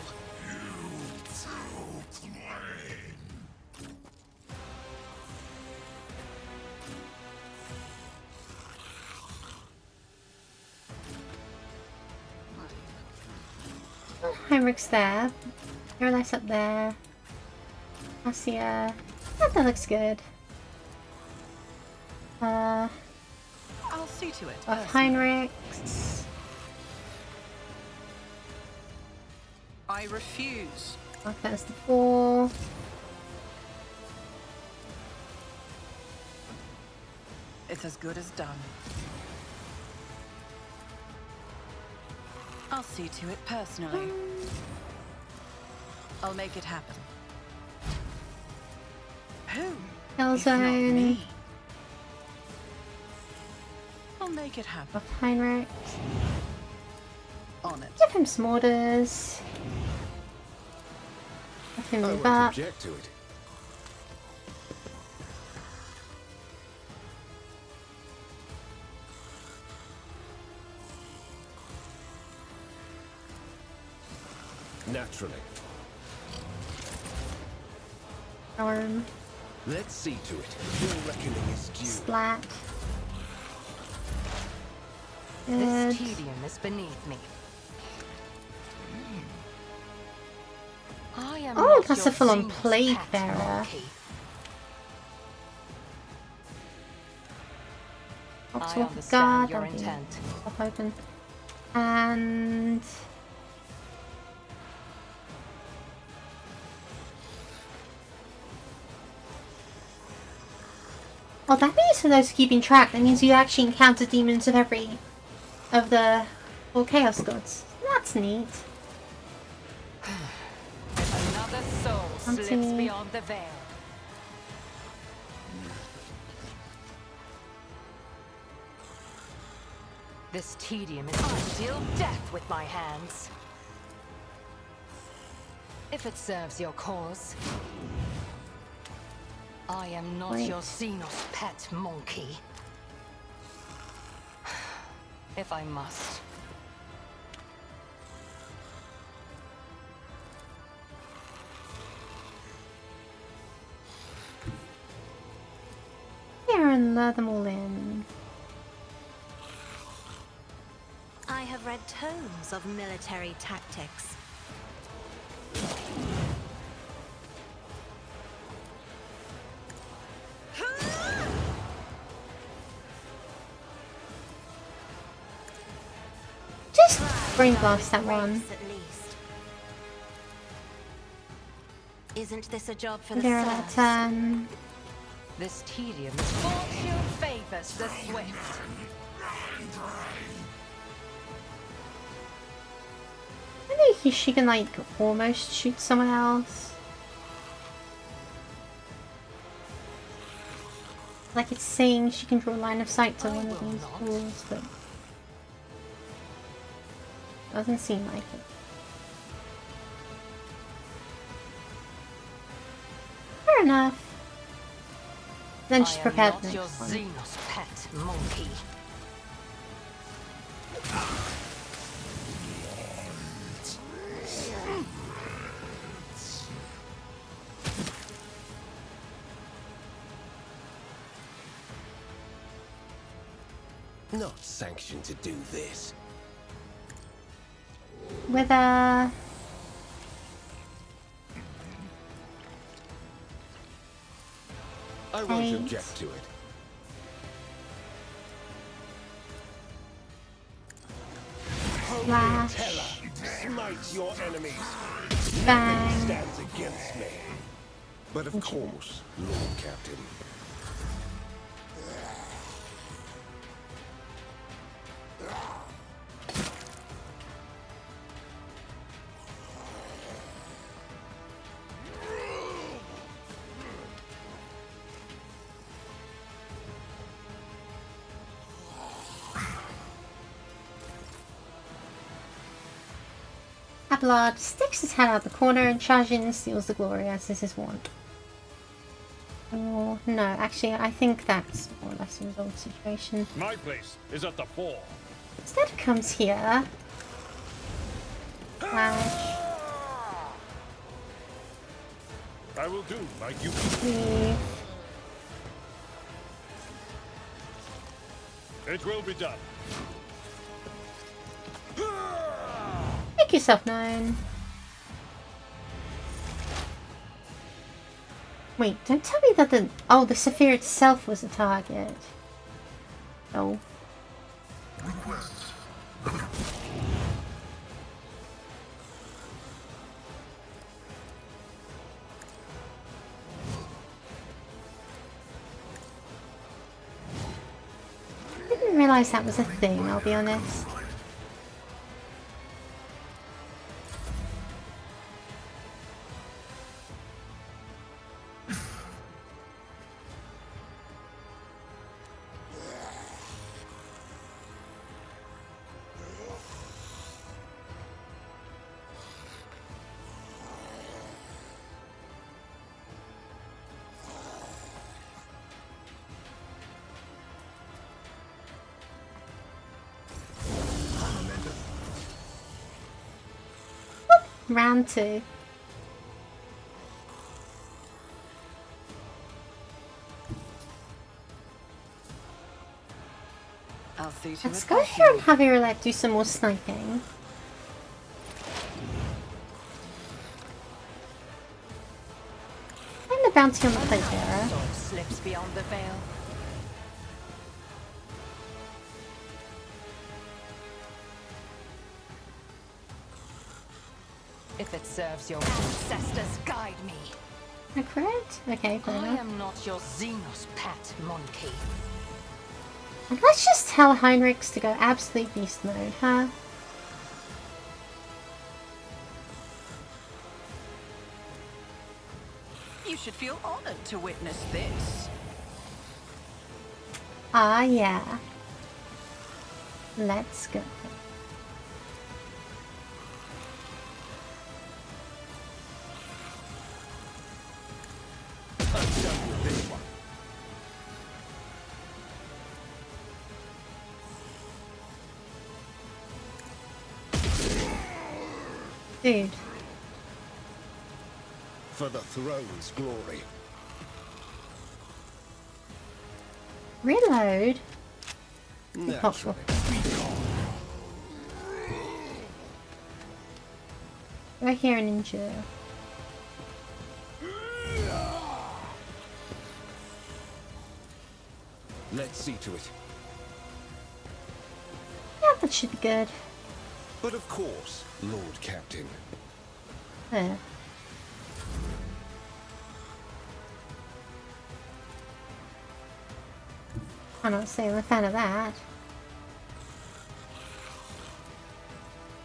Heinrich's there. Paradise up there. Asia. That looks good. I'll see to it. Of Heinrich's. I refuse. Oh, that's the 4. It's as good as done. I'll see to it personally. I'll make it happen. Who? If not Hellzone. me. I'll make it happen. Of Heinrich. On it. Give him some orders. Let him I move won't up. object to it. Naturally. Arm. Let's see to it. Your reckoning is due. Splat. Good. This tedium is beneath me. I am Oh, not that's your a full-on Xenos plague pet bearer. monkey. Box I off understand guard. your That'll be intent. pop open. And well, that means for those keeping track, that means you actually encounter demons of every of the 4 Chaos Gods. That's neat. Another soul slips Auntie. beyond the veil. This tedium is I deal death with my hands. If it serves your cause. I am not Wait. your Xenos pet monkey. If I must. Here and lure them all in. inspired tomes of military tactics. Just brain blast that one. At least. Isn't this a job for the There first? at This tedium is fortune favors the swift. I think she can like almost shoot someone else. Like it's saying she can draw line of sight to one of these walls, but doesn't seem like it. Fair enough. Then she's prepared for the Your next one. Xenos pet monkey. Not sanctioned to do this. With I won't Right. object to it. Slash, Smite your enemies. bang. Stands against me. But of course, Lord Captain. Abelard sticks his head out the corner and charges in and steals the glory as is his wont. Oh, no, actually, I think that's more or less a resolved situation. My place is at the fore. Instead comes here. Slash, I will do like you. leave. It will be done. Make yourself known. Wait, don't tell me that the Saphir itself was a target. Oh. Requests. I didn't realize that was a thing, I'll be honest. Round 2. I'll see to Let's it go that here and you- have Irelette do some more sniping. And the bounty on the plate bearer. Sword slips beyond the veil. If it serves your ancestors, guide me. A crit? Okay, fair I enough. am not your Xenos pet monkey. And let's just tell Heinrichs to go absolute beast mode, huh? You should feel honored to witness this. Ah, yeah. Let's go. I'm done with this one. Dude. For the throne's glory. Reload? Naturally. Impossible. Go here and endure. Let's see to it. Yeah, that should be good. But of course, Lord Captain. There. I'm not saying I'm a fan of that.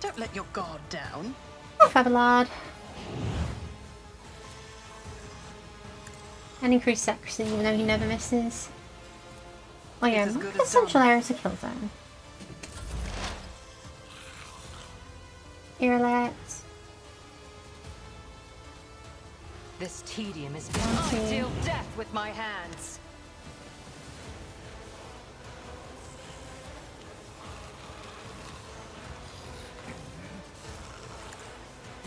Don't let your guard down. Oh, Fabulard. And increased accuracy, even though he never misses. Oh yeah, It's as good the as central done. area is a kill zone. Irrelet. This tedium is Thank I you. deal death with my hands.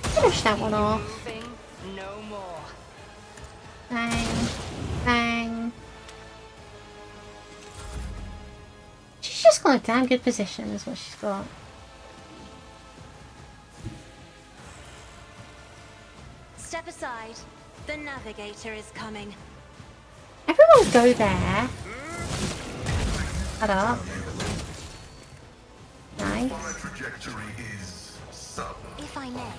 Finish that one off. Moving no more. Bang. Bang. She's just got a damn good position, is what she's got. Step aside. The navigator is coming. Everyone go there. Shut up. Nice. My trajectory is suboptimal. If I may.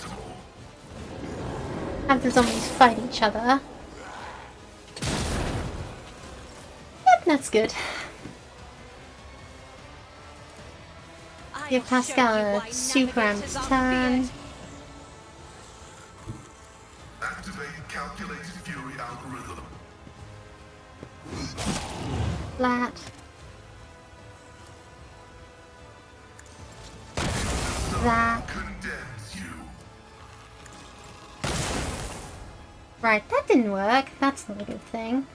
Have the zombies fight each other. Yep, that's good. I'll Give show Pascal you a why super navigators amped are turn. feared. Activate calculated fury algorithm. Flat. That. Condemns you. Right, that didn't work. That's not a good thing.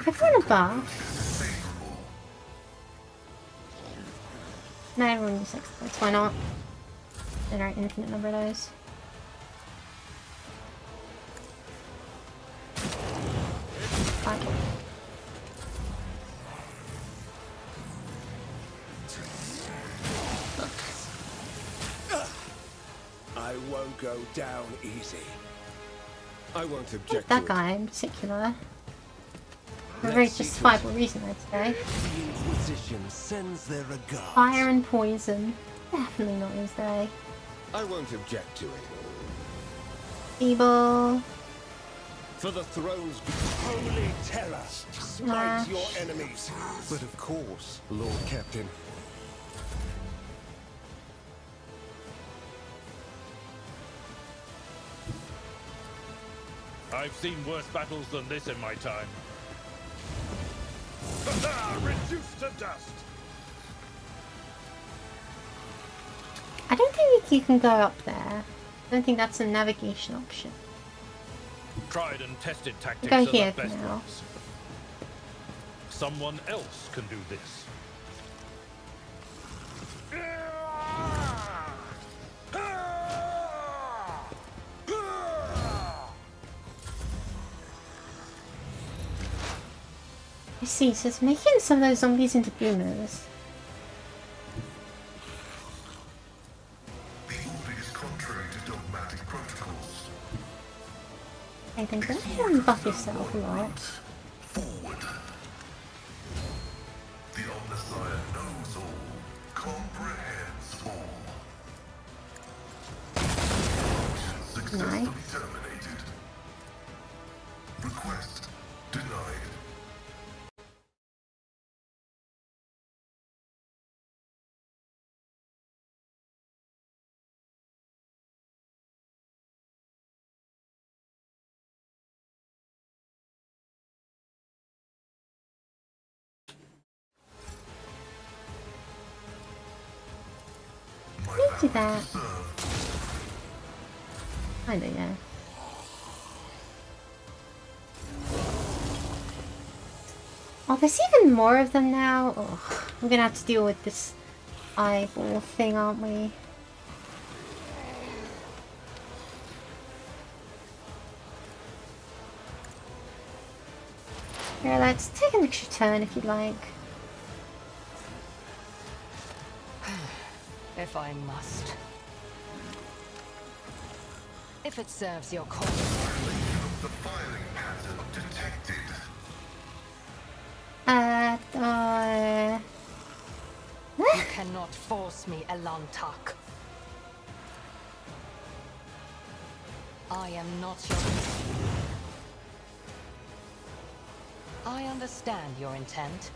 Everyone above. No, everyone uses exploits. Why not? Generate infinite number of those. Fine. I won't go down easy. I won't I object think to that it. guy in particular. For a Let's very see to justifiable it. reason, I'd say. The Inquisition sends their regards. Fire and poison. Definitely not his day. I won't object to it. Feeble. For the throne's holy terror, smite your enemies. But of course, Lord Captain. I've seen worse battles than this in my time. Reduced to dust! I don't think you can go up there. I don't think that's a navigation option. Tried and tested tactics Go are here the for best now. ones. Someone else can do this. I see, so it's making some of those zombies into boomers. The order is contrary to dogmatic protocols. I think you can buff yourself a lot. Forward. The Omnissiah knows all, comprehends all. Mission successfully Nice. terminated. Request denied. Let's do that. Kinda, yeah. Oh, there's even more of them now. Oh, we're gonna have to deal with this eyeball thing, aren't we? Here, let's take an extra turn if you'd like. If I must. If it serves your cause. The firing pattern detected. You cannot force me, Elantak. I am not your... I understand your intent.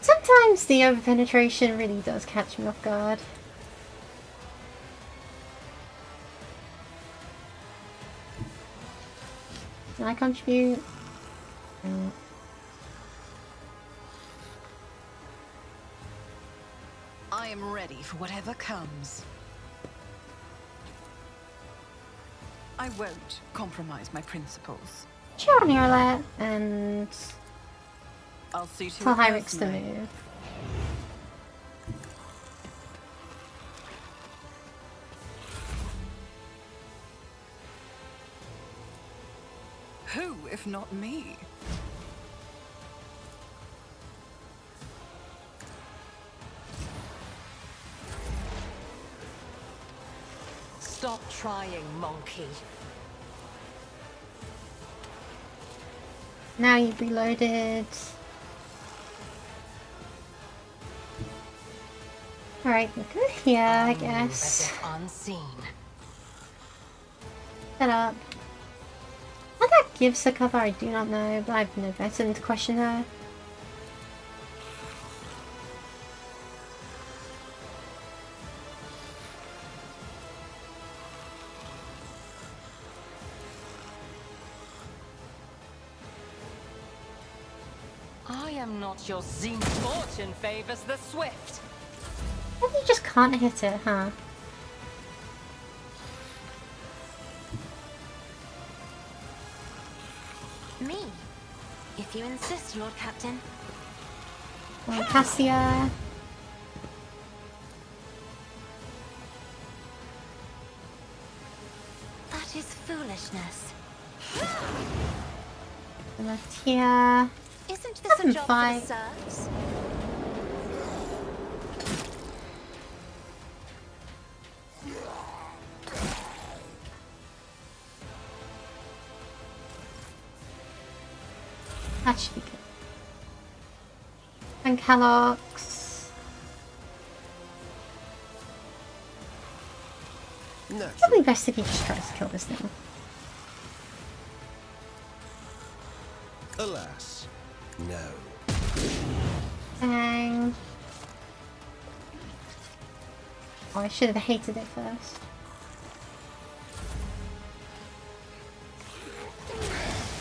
Sometimes the over-penetration really does catch me off guard. Can I contribute? No. I am ready for whatever comes. I won't compromise my principles. Sure, Nearlet, and I'll see to tell it Hyrix to personally. move. Who, if not me? Stop trying, monkey. Now you've reloaded. Alright, we're good here, I Move as guess. if unseen. Set up. What that gives her cover, I do not know, but I've no better than to question her. I am not your Zine. Fortune favors the swift. Maybe you just can't hit it, huh? Me? If you insist, Lord Captain. Well, Cassia. That is foolishness. Left here. Isn't this a Doesn't job fight. for the serfs? That should be good. And Kellogg's. Naturally. Probably best if he just tries to kill this thing. Alas, no. Bang. Oh, I should have hated it first.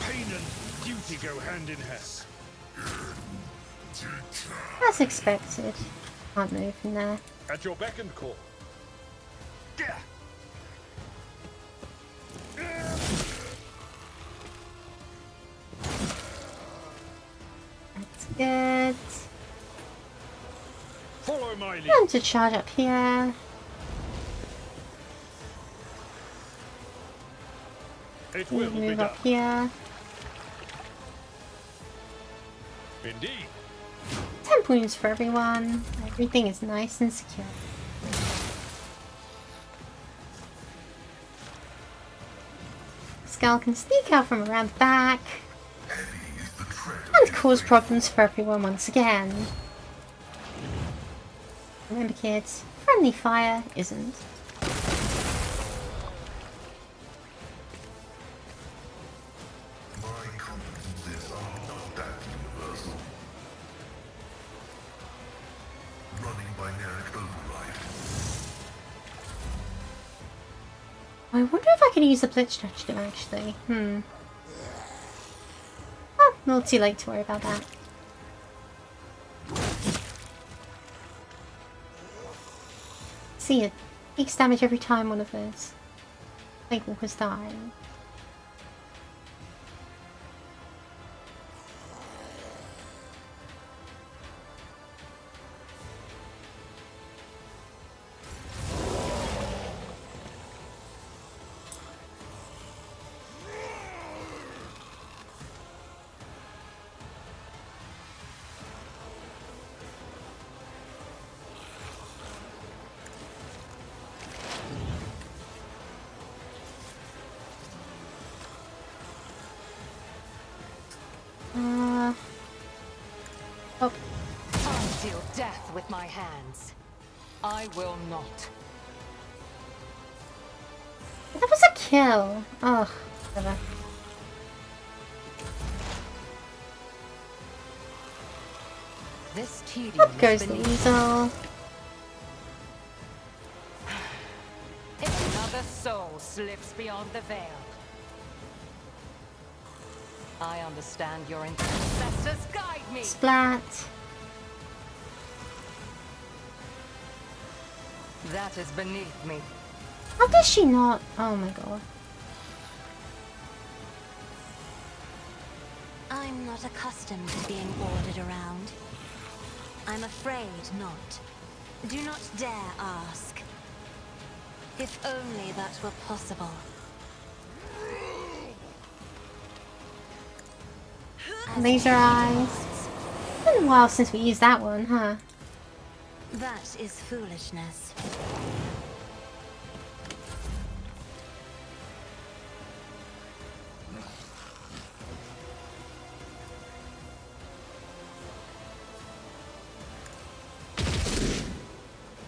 Pain and duty go hand in hand. As expected. Can't move from there. At your beck and call. That's good. Follow my lead. Time to charge up here. It will be Move done. up here. Indeed. 10 points for everyone. Everything is nice and secure. Skull can sneak out from around the back and cause problems for everyone once again. Remember kids, friendly fire isn't. My competences are not that universal. Running by Narek override. I wonder if I could use the blitz stratagem actually. Oh, a little too late to worry about that. See, it takes damage every time one of those Nightwalkers die. Oh, I deal death with my hands. I will not. that was a kill. Oh, whatever. This tedium Up is goes the beneath- weasel. If another soul slips beyond the veil. I understand your ancestors guide me. Splat. That is beneath me. How does she not? Oh my god. I'm not accustomed to being ordered around. I'm afraid not. Do not dare ask. If only that were possible. Laser eyes. It's been a while since we used that one, huh? That is foolishness.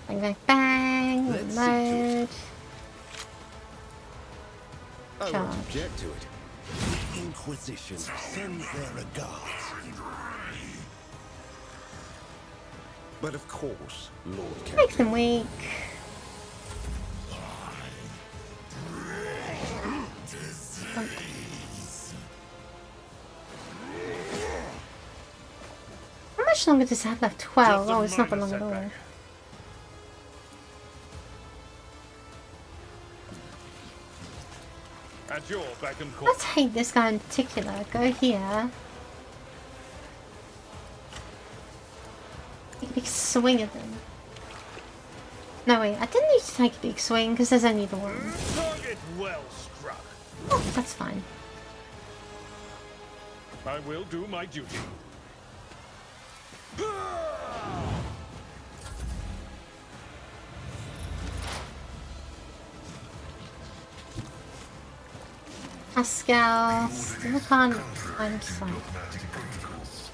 Bang, bang, bang. Let's see to Load. I won't Charge. object to it. The Inquisition sends their regards. But of course, Lord Make Captain. them weak. How much longer does it have left? 12. Just a Oh, it's not that minor long at all. setback. At your beck and call. Let's hate this guy in particular. Go here. Take a big swing at them. No, wait. I didn't need to take a big swing because there's only the one. Target well struck. Oh, that's fine. I will do my duty. Pascal. Still can't find sight. Dogmatic protocols.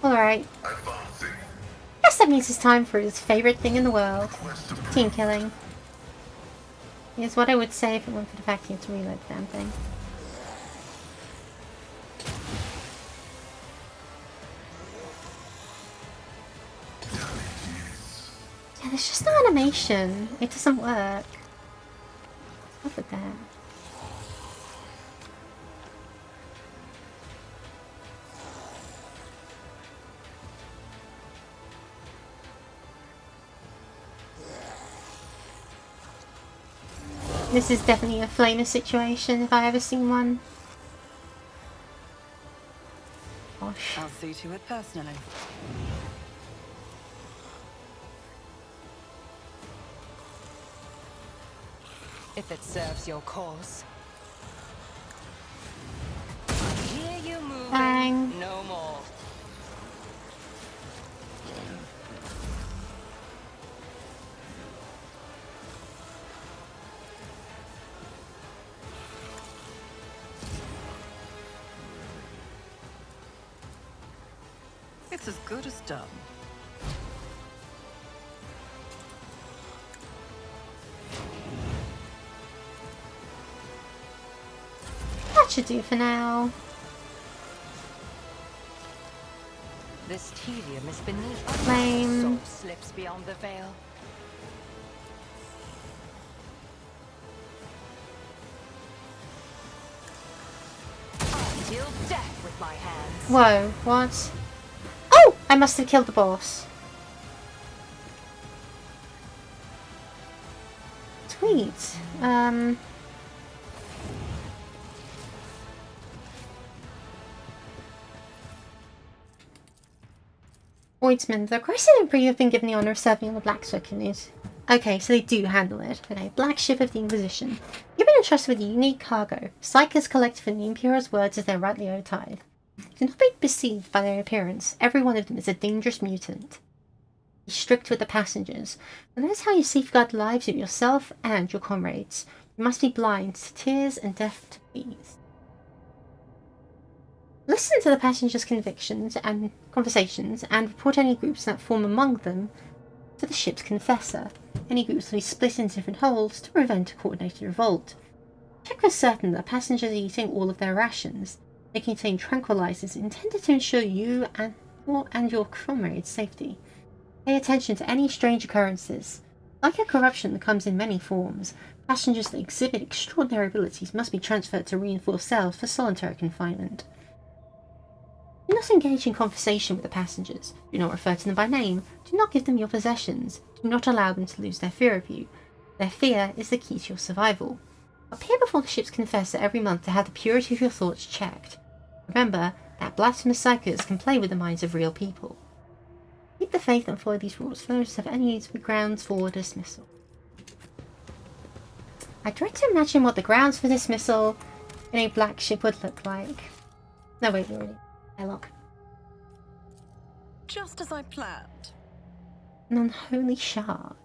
Alright. Advancing. Guess that means it's time for his favourite thing in the world. Team killing. Is what I would say if it weren't for the fact he had to reload the damn thing. Yeah, there's just no animation. It doesn't work. What's with that? This is definitely a flamer situation if I ever seen one. Gosh. I'll see to it personally. If it serves your cause. I hear you moving. Bang. No more. It's as good as done. That should do for now. This tedium is beneath us. Flame. Soul slips beyond the veil. I deal death with my hands. Whoa, what? Oh! I must have killed the boss. Sweet. Ointman. The Crescent and Bree have been given the honour of serving on the Black Circuit. Okay, so they do handle it. Okay, Black Ship of the Inquisition. You've been entrusted with a unique cargo. Psychers collected from the Imperial's words as their rightly owed tithe. Do not be deceived by their appearance. Every one of them is a dangerous mutant. Be strict with the passengers. And that is how you safeguard the lives of yourself and your comrades. You must be blind to tears and deaf to please. Listen to the passengers' convictions and conversations and report any groups that form among them to the ship's confessor. Any groups will be split into different holds to prevent a coordinated revolt. Check for certain that passengers are eating all of their rations. They contain tranquilizers intended to ensure you and your comrades' safety. Pay attention to any strange occurrences. Like a corruption that comes in many forms, passengers that exhibit extraordinary abilities must be transferred to reinforced cells for solitary confinement. Do not engage in conversation with the passengers. Do not refer to them by name. Do not give them your possessions. Do not allow them to lose their fear of you. Their fear is the key to your survival. Appear before the ship's confessor every month to have the purity of your thoughts checked. Remember that blasphemous psychers can play with the minds of real people. Keep the faith and follow these rules. Failures have any grounds for dismissal. I dread to imagine what the grounds for dismissal in a black ship would look like. No, wait, already. Look. Just as I planned. An unholy shard.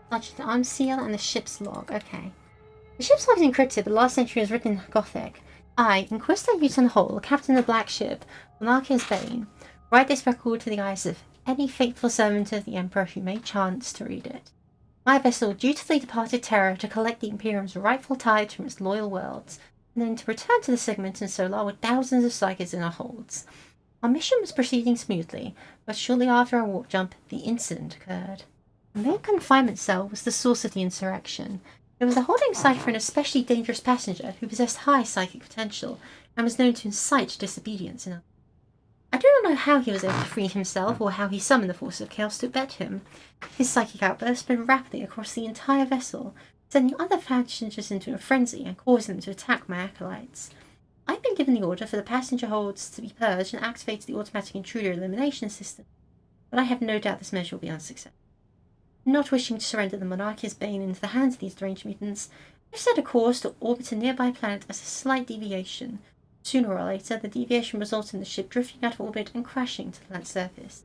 Such the arm seal and the ship's log. Okay. The ship's log is encrypted, but last entry was written in Gothic. I, Inquisitor Newton Hall, captain of the Black Ship, Monarchia's Bane, write this record to the eyes of any faithful servant of the Emperor who may chance to read it. My vessel dutifully departed Terra to collect the Imperium's rightful tithe from its loyal worlds, and then to return to the Segment and Solar with thousands of psychics in our holds. Our mission was proceeding smoothly, but shortly after our warp jump, the incident occurred. The main confinement cell was the source of the insurrection. It was the holding site for an especially dangerous passenger who possessed high psychic potential and was known to incite disobedience in others. I do not know how he was able to free himself or how he summoned the forces of chaos to abet him. His psychic outburst spread rapidly across the entire vessel, sending other passengers into a frenzy and causing them to attack my acolytes. I had been given the order for the passenger holds to be purged and activated the automatic intruder elimination system, but I have no doubt this measure will be unsuccessful. Not wishing to surrender the Monarchia's Bane into the hands of these deranged mutants, I set a course to orbit a nearby planet as a slight deviation. Sooner or later, the deviation resulted in the ship drifting out of orbit and crashing to the planet's surface.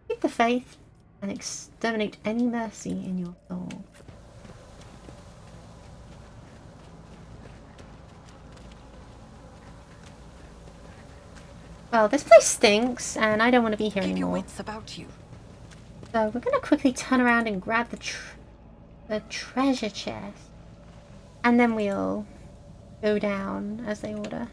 Keep the faith and exterminate any mercy in your soul. Well, this place stinks, and I don't want to be here Keep your anymore. wits about you. So we're going to quickly turn around and grab the treasure chest. And then we'll go down as they order.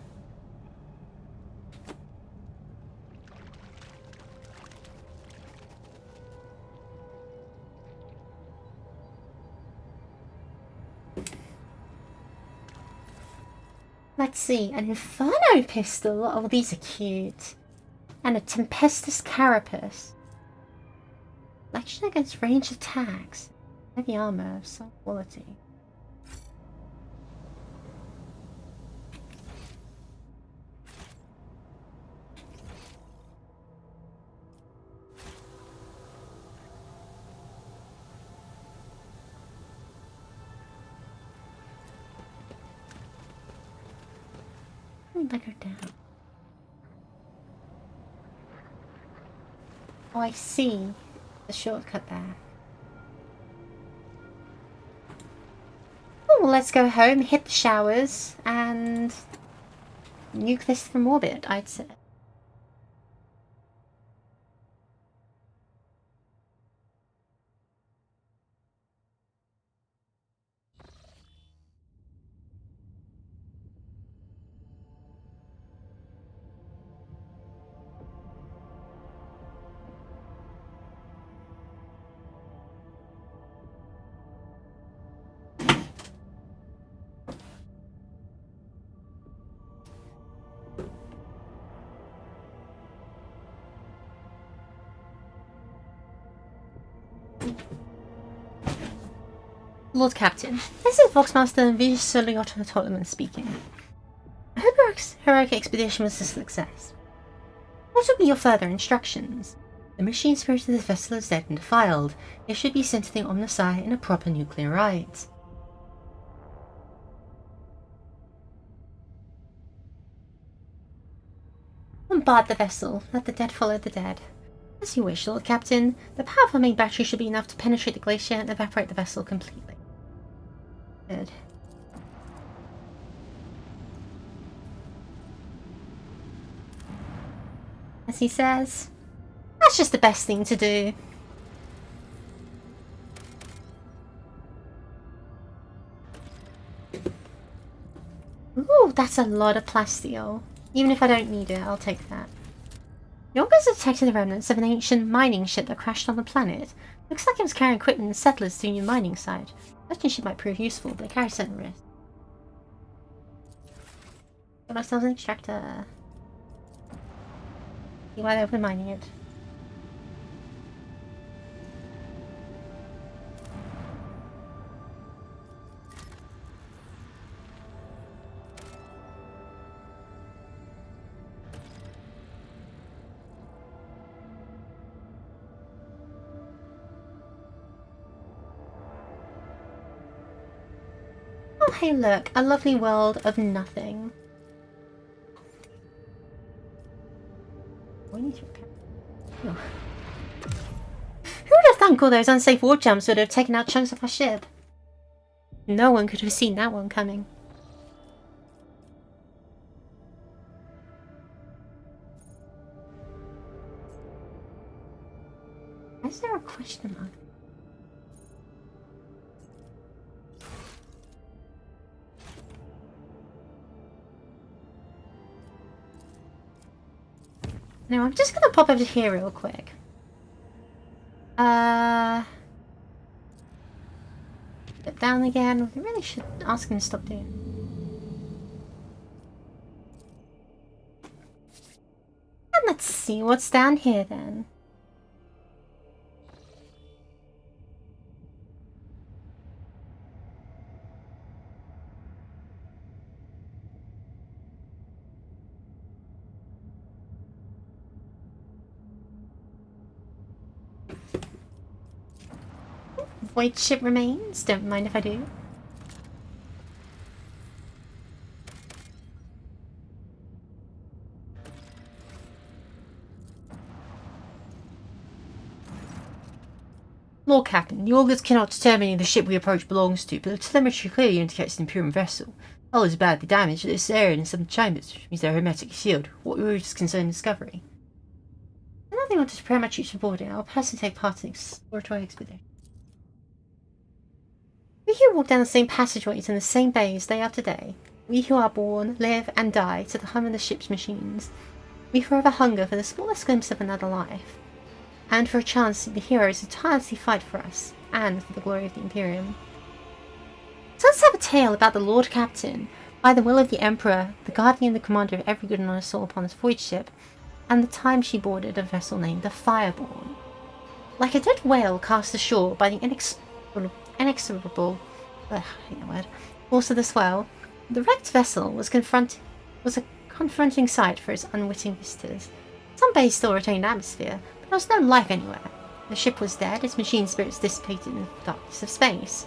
Let's see, an Inferno pistol. Oh, these are cute. And a Tempestus Carapace. Action against ranged attacks. Heavy armor of some quality. Let her down. Oh, I see the shortcut there. Oh, well, let's go home, hit the showers, and nuke this from orbit, I'd say. Lord Captain, this is Voxmaster Vishaliot Tottenham speaking. I hope your heroic expedition was a success. What will be your further instructions? The machine spirit of this vessel is dead and defiled. It should be sent to the Omnisci in a proper nuclear rite. Bombard the vessel. Let the dead follow the dead. As you wish, Lord Captain. The powerful main battery should be enough to penetrate the glacier and evaporate the vessel completely. Good. As he says, that's just the best thing to do. Ooh, that's a lot of plasteel. Even if I don't need it, I'll take that. The Augurs detected the remnants of an ancient mining ship that crashed on the planet. Looks like it was carrying equipment and settlers to a new mining site. Such a ship might prove useful, but it carries certain risks. Got ourselves an extractor. See why they're open mining it. Oh, hey look, a lovely world of nothing. We need to repair. Oh. Who would have thunk all those unsafe warp jumps would have taken out chunks of our ship? No one could have seen that one coming. Why is there a question mark? Now I'm just gonna pop over here real quick. Get down again. We really should ask him to stop doing. And let's see what's down here then. Void ship remains. Don't mind if I do. Lord Captain, the Augurs cannot determine who the ship we approach belongs to, but the telemetry clearly indicates an Imperial vessel. Hull is badly damaged at this area in some chambers, which means they're hermetically sealed. What we just concern discovery. I don't think I want to prepare my troops for boarding. I'll personally take part in the exploratory expedition. We who walk down the same passageways in the same bays day after day, we who are born, live, and die to the hum of the ship's machines, we forever hunger for the smallest glimpse of another life, and for a chance to see the heroes who tirelessly fight for us, and for the glory of the Imperium. So let's have a tale about the Lord Captain, by the will of the Emperor, the guardian and the commander of every good and honest soul upon this voyage ship, and the time she boarded a vessel named the Fireborn. Like a dead whale cast ashore by the inexorable force of the swell, the wrecked vessel was a confronting sight for its unwitting visitors. Some bays still retained atmosphere, but there was no life anywhere. The ship was dead, its machine spirits dissipated in the darkness of space.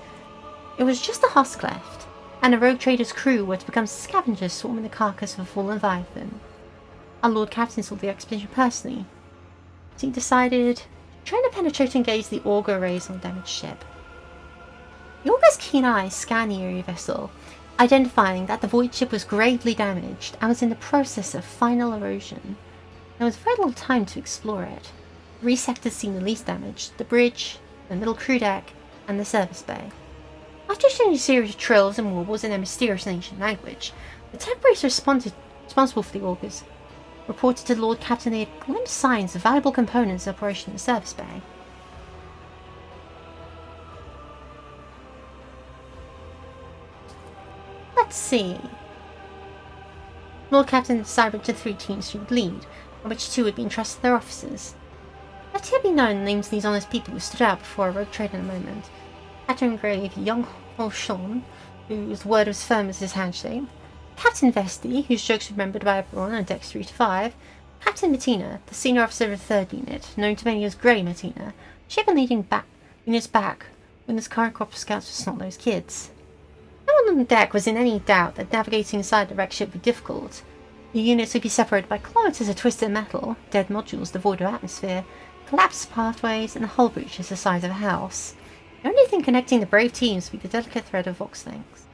It was just a husk left, and a rogue trader's crew were to become scavengers swarming the carcass of a fallen Leviathan. Our Lord Captain saw the expedition personally, so he decided to try to penetrate and engage the auger arrays on the damaged ship. The auger's keen eyes scanned the eerie vessel, identifying that the void ship was gravely damaged and was in the process of final erosion. There was very little time to explore it. 3 sectors seemed the least damaged: the bridge, the middle crew deck, and the service bay. After exchanging a series of trills and warbles in their mysterious and ancient language, the temporaries responsible for the augers reported to the Lord Captain they had glimpsed signs of valuable components in operation in the service bay. Let's see. Lord Captain decided to 3 teams should lead, on which 2 had been entrusted to their officers. Let here be known the names of these honest people who stood out before a rogue trader in a moment. Captain Grave, young Holshon, whose word was firm as his handshake. Captain Vesti, whose jokes were remembered by everyone on decks 3 to 5. Captain Matina, the senior officer of the 3rd Unit, known to many as Grey Matina. She had been leading units back when this current crop of scouts was not those kids. No one on the deck was in any doubt that navigating inside the wrecked ship would be difficult. The units would be separated by kilometers of twisted metal, dead modules devoid of atmosphere, collapsed pathways, and hull breaches the size of a house. The only thing connecting the brave teams would be the delicate thread of Vox links.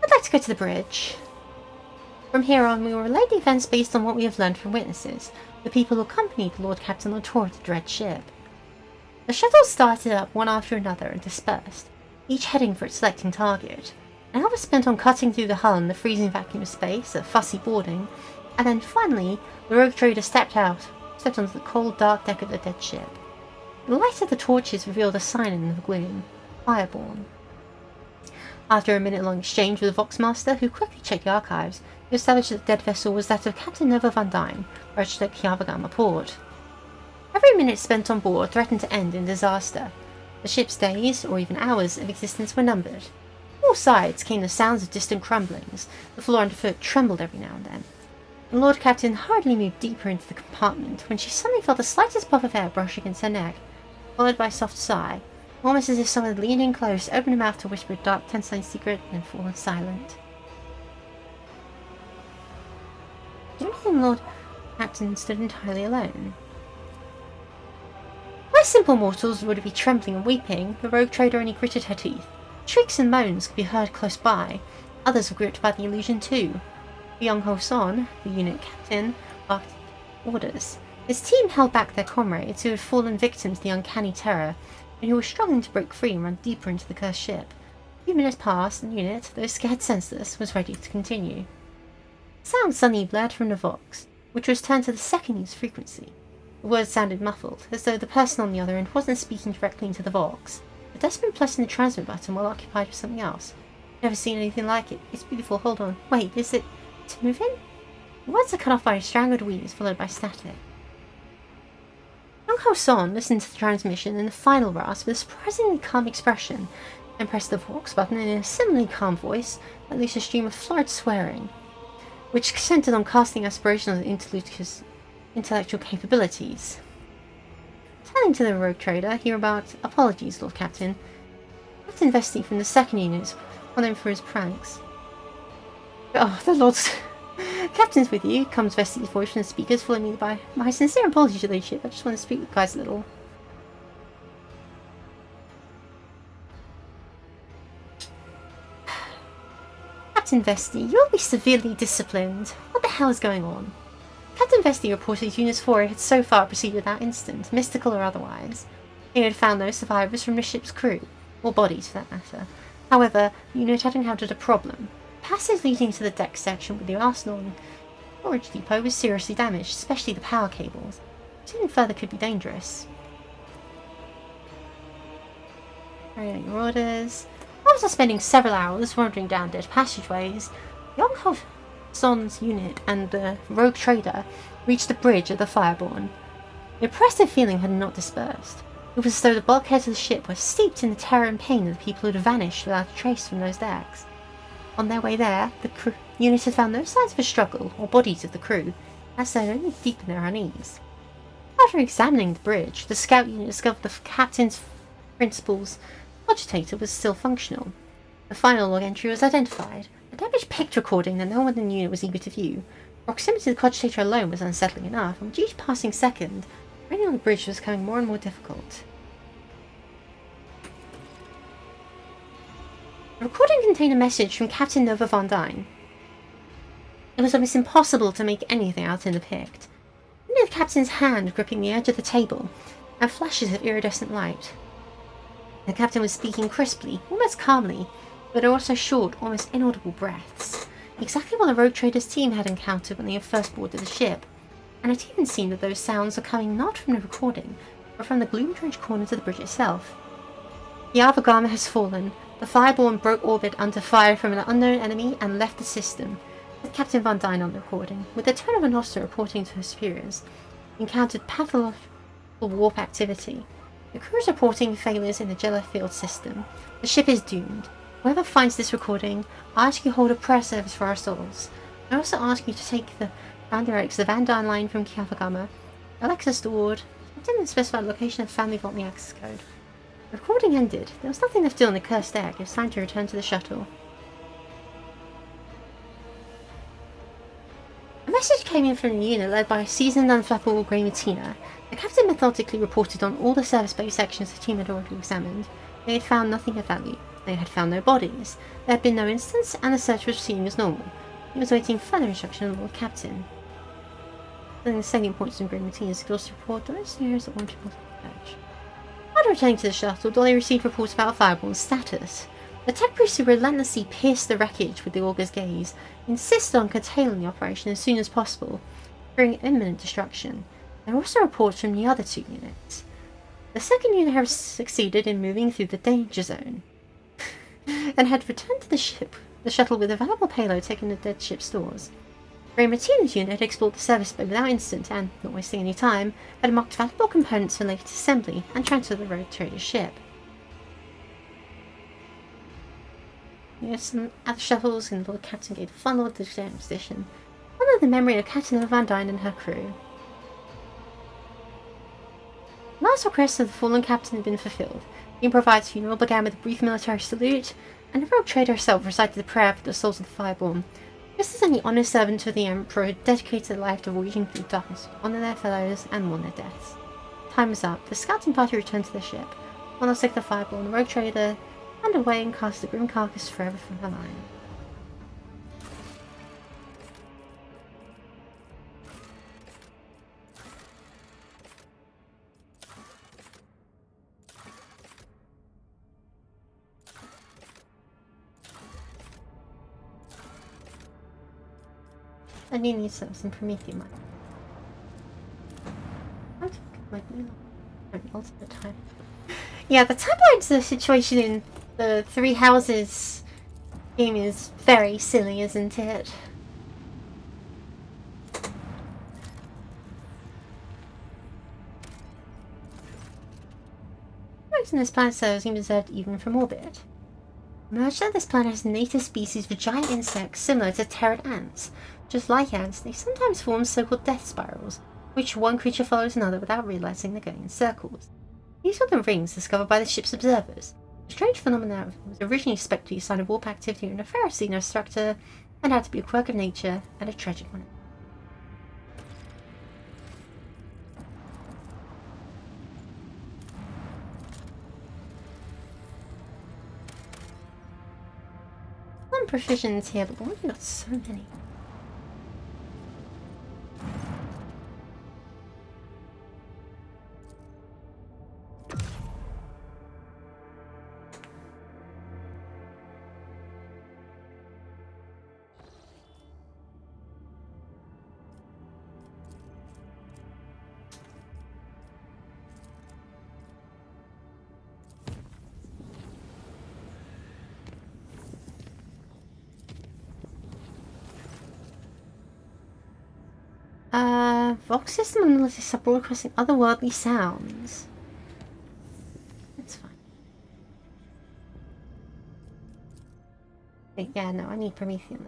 I'd like to go to the bridge. From here on, we will relate the events based on what we have learned from witnesses, the people who accompanied the Lord Captain on the tour of the dread ship. The shuttles started up one after another and dispersed, each heading for its selecting target. An hour was spent on cutting through the hull in the freezing vacuum of space, at fussy boarding, and then finally, the rogue trader stepped onto the cold, dark deck of the dead ship. The light of the torches revealed a sign in the gloom: Fireborn. After a minute-long exchange with the Voxmaster, who quickly checked the archives, he established that the dead vessel was that of Captain Nova Van Dyne, registered at Kiavagama port. Every minute spent on board threatened to end in disaster. The ship's days, or even hours, of existence were numbered. From all sides came the sounds of distant crumblings. The floor underfoot trembled every now and then. The Lord Captain hardly moved deeper into the compartment when she suddenly felt the slightest puff of air brush against her neck, followed by a soft sigh, almost as if someone had leaned in close, opened her mouth to whisper a dark, tense-line secret, and then fallen silent. Do you think the Lord Captain stood entirely alone? Where simple mortals would be trembling and weeping, the rogue trader only gritted her teeth. Shrieks and moans could be heard close by. Others were gripped by the illusion too. Young Ho-son, the unit captain, barked orders. His team held back their comrades who had fallen victim to the uncanny terror, and who were struggling to break free and run deeper into the cursed ship. A few minutes passed, and the unit, though scared senseless, was ready to continue. Sound suddenly blared from the Vox, which was turned to the second used frequency. The words sounded muffled, as though the person on the other end wasn't speaking directly into the Vox. The desperate pressing the transmit button while occupied with something else. Never seen anything like it. It's beautiful. Hold on. Wait, is it moving? The words are cut off by strangled wheeze, followed by static. Young Ho-son listened to the transmission in the final rasp with a surprisingly calm expression, and pressed the Vox button in a similarly calm voice that loosed a stream of florid swearing, which centered on casting aspiration on the interlocutor's intellectual capabilities. Turning to the rogue trader, he remarked, "Apologies, Lord Captain. Captain Vesti from the second unit on him for his pranks." "Oh, the Lord's Captain's with you," comes Vesti's voice from the speakers, following me by my sincere apologies to the ship. I just want to speak with you guys a little. Captain Vesti, you'll be severely disciplined. What the hell is going on? Captain Vesti reported Unit 4 had so far proceeded without incident, mystical or otherwise. He had found no survivors from the ship's crew, or bodies for that matter. However, the unit had encountered a problem. The passage leading to the deck section with the arsenal and storage depot was seriously damaged, especially the power cables. Proceeding further could be dangerous. Carrying out your orders. After spending several hours wandering down dead passageways, Young Ho-son's unit and the rogue trader reached the bridge of the Fireborn. The oppressive feeling had not dispersed. It was as though the bulkheads of the ship were steeped in the terror and pain of the people who had vanished without a trace from those decks. On their way there, the unit had found no signs of a struggle or bodies of the crew, as they had only deepened their unease. After examining the bridge, the scout unit discovered the captain's principal's cogitator was still functional. The final log entry was identified, a damaged picked recording that no one in the unit was eager to view. Proximity to the cogitator alone was unsettling enough, and with each passing second, running on the bridge was becoming more and more difficult. The recording contained a message from Captain Nova Van Dyne. It was almost impossible to make anything out in the pict. Only the captain's hand gripping the edge of the table, and flashes of iridescent light. The captain was speaking crisply, almost calmly, but there were also short, almost inaudible breaths, exactly what the rogue trader's team had encountered when they had first boarded the ship, and it even seemed that those sounds were coming not from the recording, but from the gloom-drenched corners of the bridge itself. The Avagama has fallen. The Fireborn broke orbit under fire from an unknown enemy and left the system, with Captain Van Dyne on the recording, with the tone of an officer reporting to her superiors. Encountered pathological warp activity. The crew is reporting failures in the Jellyfield system. The ship is doomed. Whoever finds this recording, I ask you to hold a prayer service for our souls. I also ask you to take the ground directs the Van Dyne line from Kiavagama. Alexa stored. I didn't specify the location of family vault in the access code. The recording ended. There was nothing left to do on the cursed deck. It was time to return to the shuttle. A message came in from the unit led by a seasoned, unflappable Grey Matina. The captain methodically reported on all the service bay sections the team had already examined. They had found nothing of value. They had found no bodies. There had been no incidents, and the search was proceeding as normal. He was waiting further instruction of the Lord Captain. Then the salient points in Green Martina's exhaustive report, those areas that wanted was search. After returning to the shuttle, Dolly received reports about Fireball's status. The tech priest who relentlessly pierced the wreckage with the augur's gaze insisted on curtailing the operation as soon as possible, fearing imminent destruction. There were also reports from the other two units. The second unit had succeeded in moving through the danger zone and had returned to the shuttle with a valuable payload taken to dead ship stores. Ray Martina's unit had explored the service bay without incident and, not wasting any time, had marked valuable components for later assembly and transferred the rogue trader's ship. Yes, at the shuttles, and the Lord Captain gave the funnel of the expedition, honored the memory of Captain Van Dyne and her crew. The last request of the fallen captain had been fulfilled. The improvised funeral began with a brief military salute, and the rogue trader herself recited the prayer for the souls of the Fireborn, just as any honest servant of the Emperor had dedicated their life to voyaging through darkness to honour their fellows and mourn their deaths. Time was up. The scouting party returned to their ship. On the sick of the Fireborn, the rogue trader turned away and cast the grim carcass forever from her mind. I do need some Promethean money. I think it might be most of the time. Yeah, the timelines situation in the Three Houses game is very silly, isn't it? In this planet serves seem observed even from orbit. Emerged that this planet has native species of giant insects similar to terran ants. Just like ants, they sometimes form so-called death spirals, which one creature follows another without realizing they're going in circles. These were the rings discovered by the ship's observers. A strange phenomenon was originally suspected to be a sign of warp activity in a Ferrocino structure, and had to be a quirk of nature and a tragic one. Some provisions here, but we've got so many. Vox system analysis are broadcasting otherworldly sounds. That's fine. Wait, yeah, no, I need Promethean.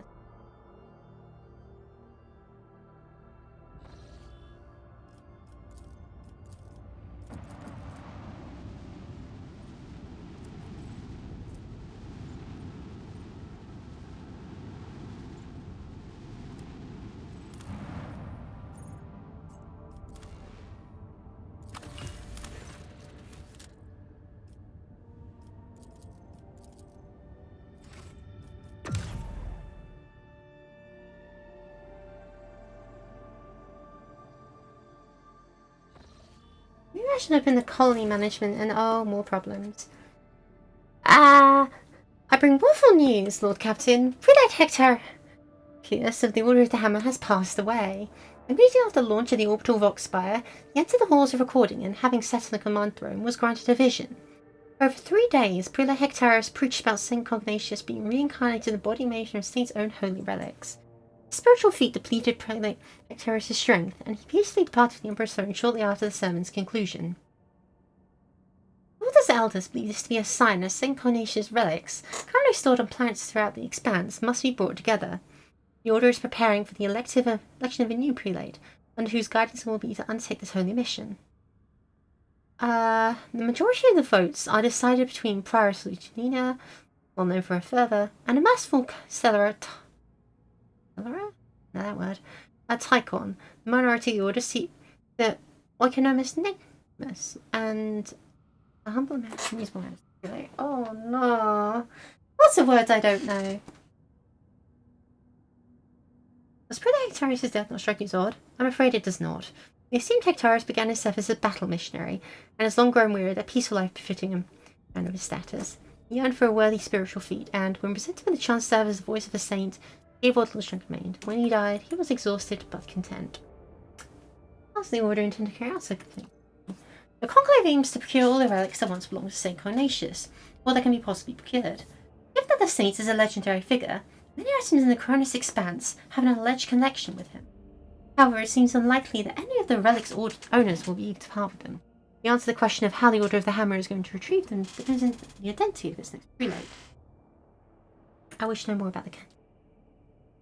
I should open the colony management and oh, more problems. I bring woeful news, Lord Captain. Prelate Hector Pierce of the Order of the Hammer has passed away. Immediately after the launch of the orbital Vox Spire, he entered the halls of recording and, having sat on the command throne, was granted a vision. For over 3 days, Prelate Hector preached about Saint Cognatius being reincarnated in the body made from Saint's own holy relics. His spiritual feat depleted Prelate Hector's strength, and he peacefully departed the Emperor's throne shortly after the sermon's conclusion. Order's elders believe this to be a sign that Saint Cognatius' relics, currently stored on planets throughout the expanse, must be brought together. The Order is preparing for the election of a new prelate, under whose guidance it will be to undertake this holy mission. The majority of the votes are decided between Prioress Lucinina, well known for her fervour, and a masterful Tychon. The minority of the Order see that Oikonomus Nigmus and a humble man can use more hands. Like, oh no. Lots of words I don't know. Does Prelate Hectarius' death not strike you as odd? I'm afraid it does not. The esteemed Hectarius began his service as a battle missionary, and has long grown weary of a peaceful life befitting him and of his status. He yearned for a worthy spiritual feat, and when presented with the chance to serve as the voice of a saint, he gave what little strength remained. When he died, he was exhausted but content. How's the order intend to carry out such a thing? The Conclave aims to procure all the relics that once belonged to Saint Cognatius, or that can be possibly procured. Given that the saint is a legendary figure, many items in the Cronus Expanse have an alleged connection with him. However, it seems unlikely that any of the relics' owners will be eager to part with them. The answer to the question of how the Order of the Hammer is going to retrieve them depends on the identity of this next prelate. I wish to know more about the canon.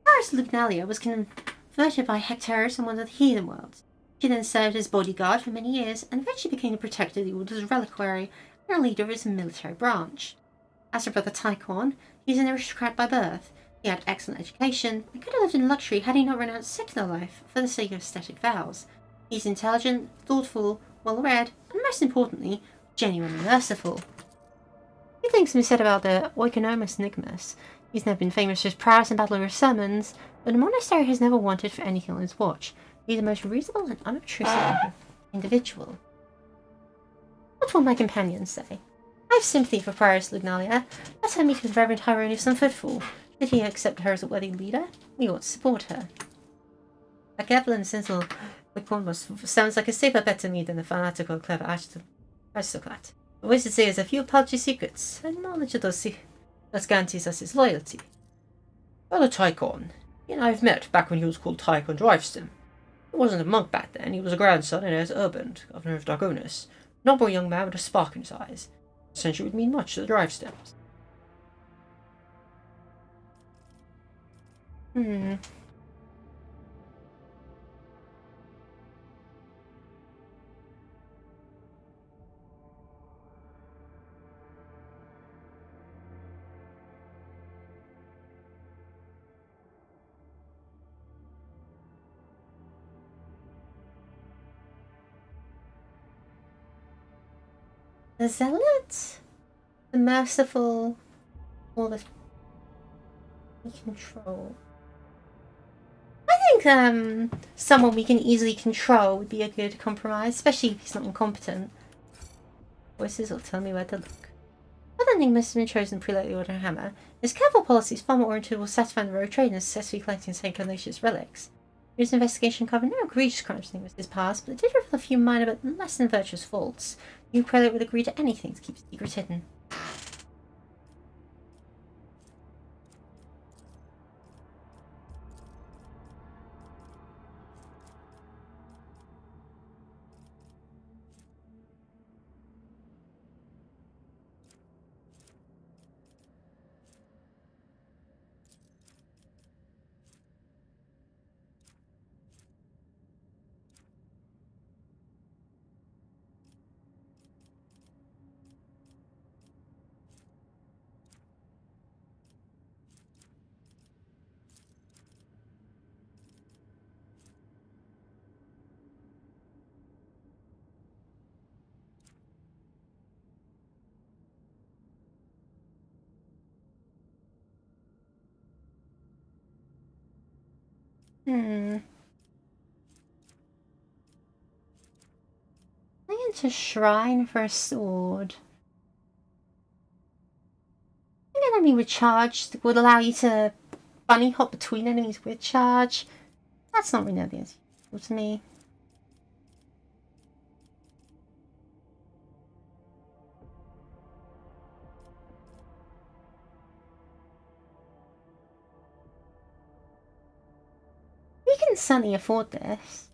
Paris Lugnalia was converted by Hectarius on one of the heathen worlds. She then served as bodyguard for many years, and eventually became the protector of the Order's reliquary and a leader of its military branch. As her brother Tychon, he is an aristocrat by birth. He had excellent education, and could have lived in luxury had he not renounced secular life for the sake of ascetic vows. He is intelligent, thoughtful, well-read, and most importantly, genuinely merciful. Few things can be said about the Oikonomus Nigmus. He's never been famous for his prowess in battle or his sermons, but the monastery has never wanted for anything on his watch. He's the most reasonable and unobtrusive individual. What will my companions say? I have sympathy for Prioress Lugnalia. Let her meet with Reverend Hieronymus on footfall. Did he accept her as a worthy leader? We ought to support her. Like Evelyn Sinsel, the Cornwall sounds like a safer bet to me than the fanatical, clever aristocrat. The wizard says a few paltry secrets, and knowledge of those guarantees us his loyalty. Brother Tychon, he and I have met back when he was called Tychon Driveston. He wasn't a monk back then, he was a grandson and heir to Urban, governor of Dargonus. A noble young man with a spark in his eyes. Essentially would mean much to the Drivestons. The Zealot? The Merciful? Or the Control? I think someone we can easily control would be a good compromise, especially if he's not incompetent. Voices will tell me where to look. Other Enigmas has been chosen to prelate the Order of Hammer. His careful policy is far more oriented towards satisfying the rogue trade and successfully collecting St. Cognatius relics. His investigation covered no egregious crimes in his past, but it did reveal a few minor but less than virtuous faults. You prelate would agree to anything to keep his secret hidden. I get a shrine for a sword. I think enemy with charge would allow you to bunny hop between enemies with charge. That's not really obvious to me. We can certainly afford this.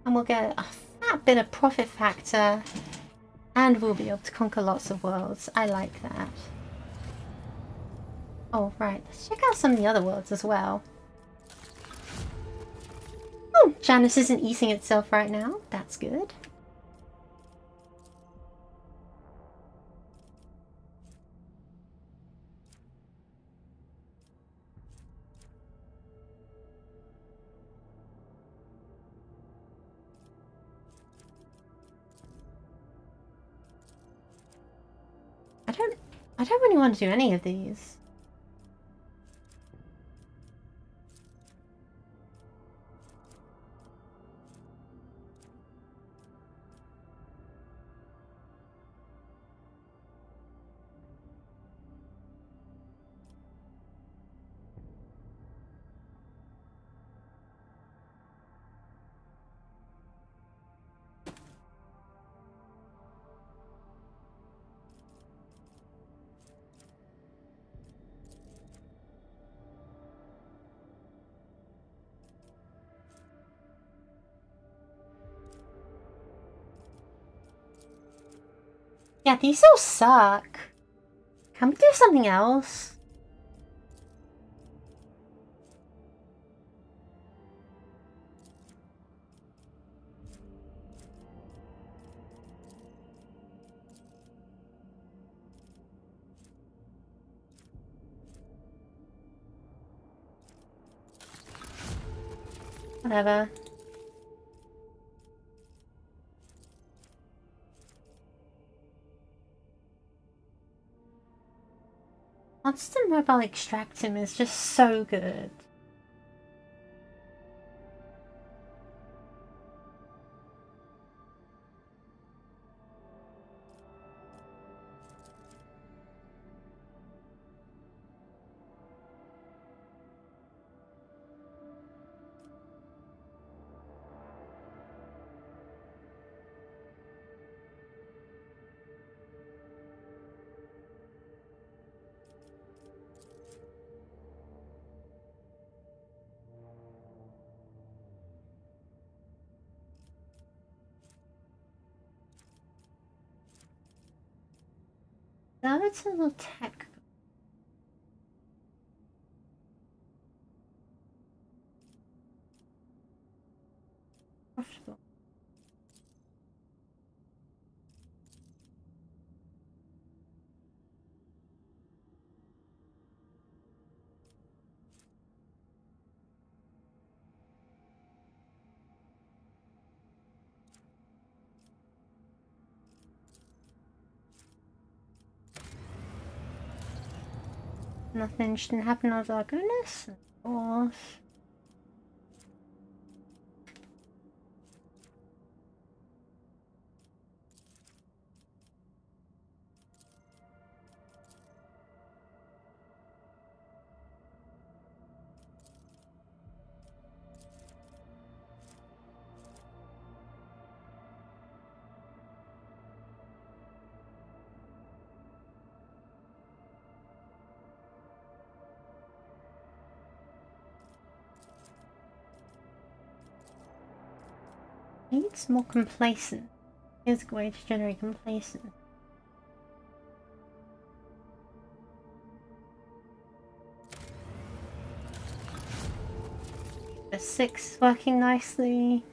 And we'll get a fat bit of profit factor. And we'll be able to conquer lots of worlds. I like that. Oh, right. Let's check out some of the other worlds as well. Oh, Janus isn't eating itself right now. That's good. I don't really want to do any of these. Yeah, these all suck. Can we do something else? Whatever. Constant mobile extractum is just so good. Now it's a little tech. Profitable. Nothing shouldn't happen. I was like, goodness, of course. It's more complacent. Here's a way to generate complacent. The 6 is working nicely.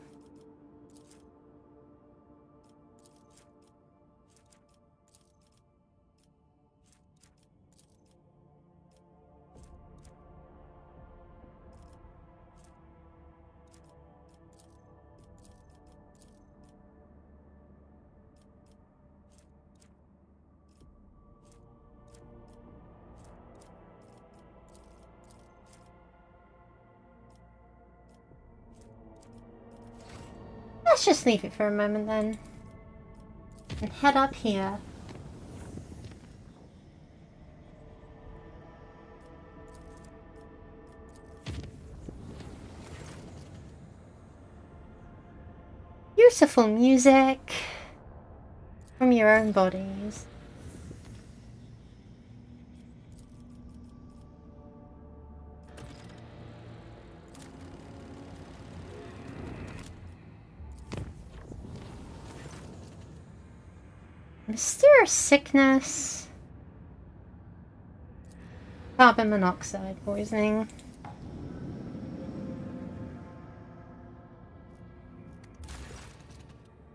Let's just leave it for a moment then. And head up here. Beautiful music from your own bodies. Mysterious sickness. Carbon monoxide poisoning.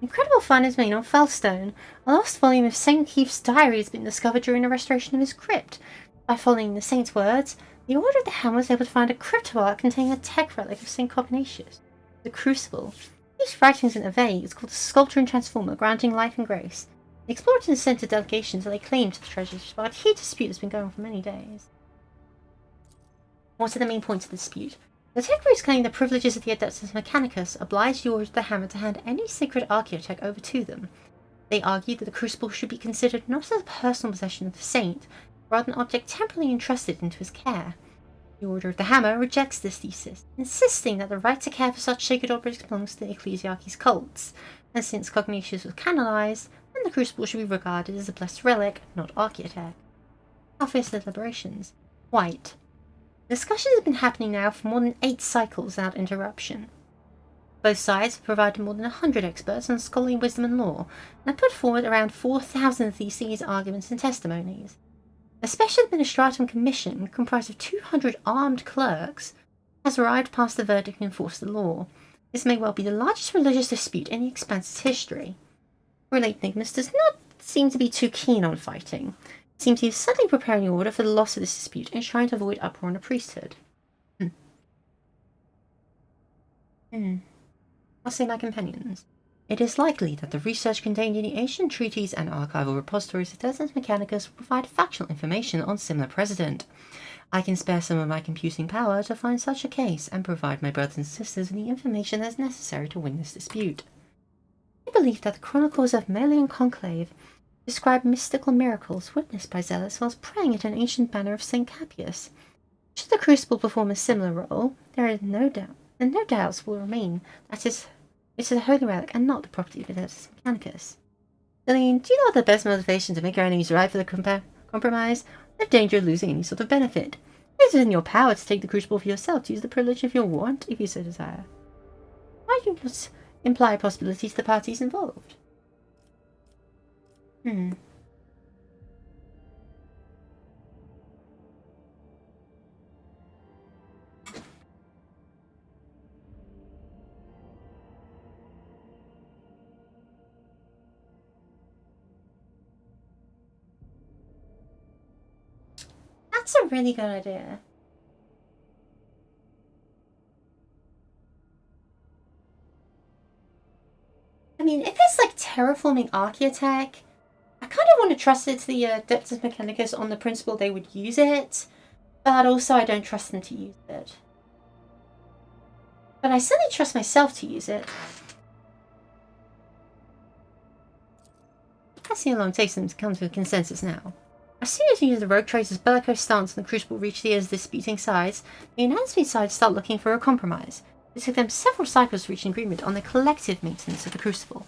Incredible find has been on Fellstone. A lost volume of St. Keith's diary has been discovered during the restoration of his crypt. By following the saint's words, the Order of the Helm was able to find a cryptoark containing a tech relic of St. Cognatius, the Crucible. These writings in the vague is called the Sculptor and Transformer, granting life and grace. The explorers sent a delegation to lay claim to the treasures, but a heated dispute has been going on for many days. What are the main points of the dispute? The tech groups claim the privileges of the Adeptus Mechanicus oblige the Order of the Hammer to hand any sacred archaeotech over to them. They argue that the crucible should be considered not as a personal possession of the saint, but rather an object temporarily entrusted into his care. The Order of the Hammer rejects this thesis, insisting that the right to care for such sacred objects belongs to the Ecclesiarchy's cults, and since Cognitius was canonized, then the crucible should be regarded as a blessed relic, not archaeotech. How face the deliberations? White. Discussions have been happening now for more than 8 cycles without interruption. Both sides have provided more than 100 experts on scholarly wisdom and law, and have put forward around 4,000 theses, arguments, and testimonies. A special administratum commission, comprised of 200 armed clerks, has arrived past the verdict and enforced the law. This may well be the largest religious dispute in the expanse's history. Relate Nigmus does not seem to be too keen on fighting. It seems he is suddenly preparing the order for the loss of this dispute and is trying to avoid uproar in the priesthood. What say my companions? It is likely that the research contained in the ancient treaties and archival repositories of Adeptus Mechanicus will provide factual information on similar precedent. I can spare some of my computing power to find such a case and provide my brothers and sisters with the information that is necessary to win this dispute. I believe that the chronicles of Melian Conclave describe mystical miracles witnessed by zealots whilst praying at an ancient banner of St. Capius. Should the crucible perform a similar role, there is no doubt, and no doubts will remain that it is a holy relic and not the property of Adeptus Mechanicus. Lillian, do you know what the best motivation to make our enemies right for the compromise? They have danger of losing any sort of benefit. It is in your power to take the crucible for yourself, to use the privilege of your warrant, if you so desire. Why do you not imply possibilities to the parties involved? That's a really good idea. I mean, if it's like terraforming archaeotech, I kind of want to trust it to the Adeptus Mechanicus on the principle they would use it, but also I don't trust them to use it. But I certainly trust myself to use it. Let's see how long it takes them to come to a consensus now. As soon as you use the Rogue Tracer's bellicose stance and the crucible reach the ears of disputing sides, the United sides start looking for a compromise. It took them several cycles to reach an agreement on the collective maintenance of the crucible.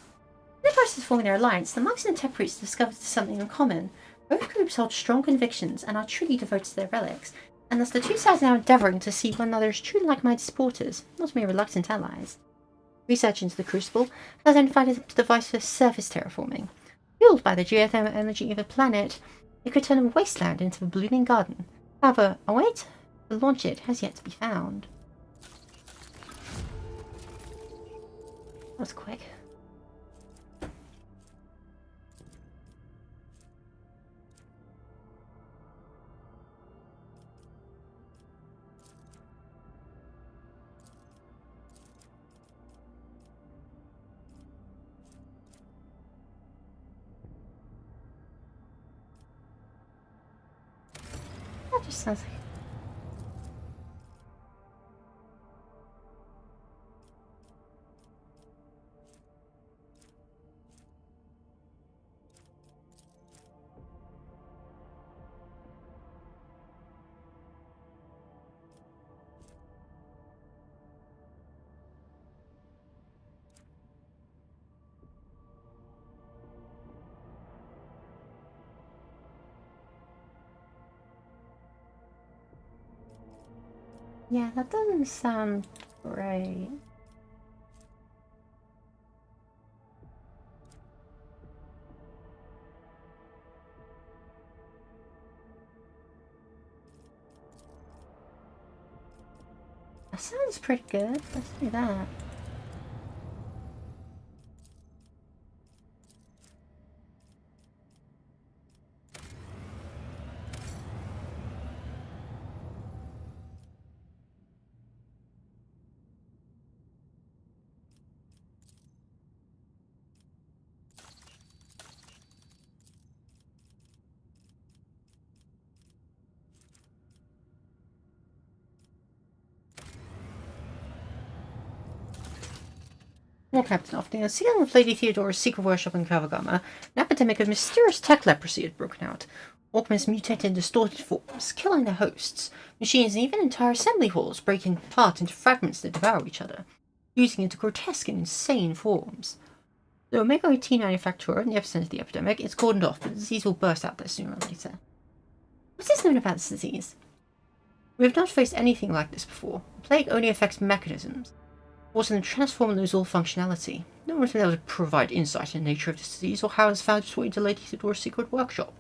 In the process of forming their alliance, the monks and the Templars discovered something in common. Both groups hold strong convictions and are truly devoted to their relics, and thus the two sides are now endeavouring to see one another as true like-minded supporters, not mere reluctant allies. Research into the crucible has identified a device for surface terraforming. Fueled by the geothermal energy of a planet, it could turn a wasteland into a blooming garden. However, a way to launch it has yet to be found. That was quick. That just sounds like... Yeah, that doesn't sound great. That sounds pretty good. Let's do that. War Captain, after the unsealing of Lady Theodora's secret workshop in Kavagama, an epidemic of mysterious tech leprosy had broken out. Orcmans mutated in distorted forms, killing their hosts. Machines and even entire assembly halls breaking apart into fragments that devour each other, fusing into grotesque and insane forms. The Omega 18 manufacturer in the epicenter of the epidemic is cordoned off, but the disease will burst out there sooner or later. What is known about this disease? We have not faced anything like this before. The plague only affects mechanisms, forcing them to transform and lose all functionality. No one has been able to provide insight into the nature of this disease or how it has found its way into Lady Theodora's secret workshop.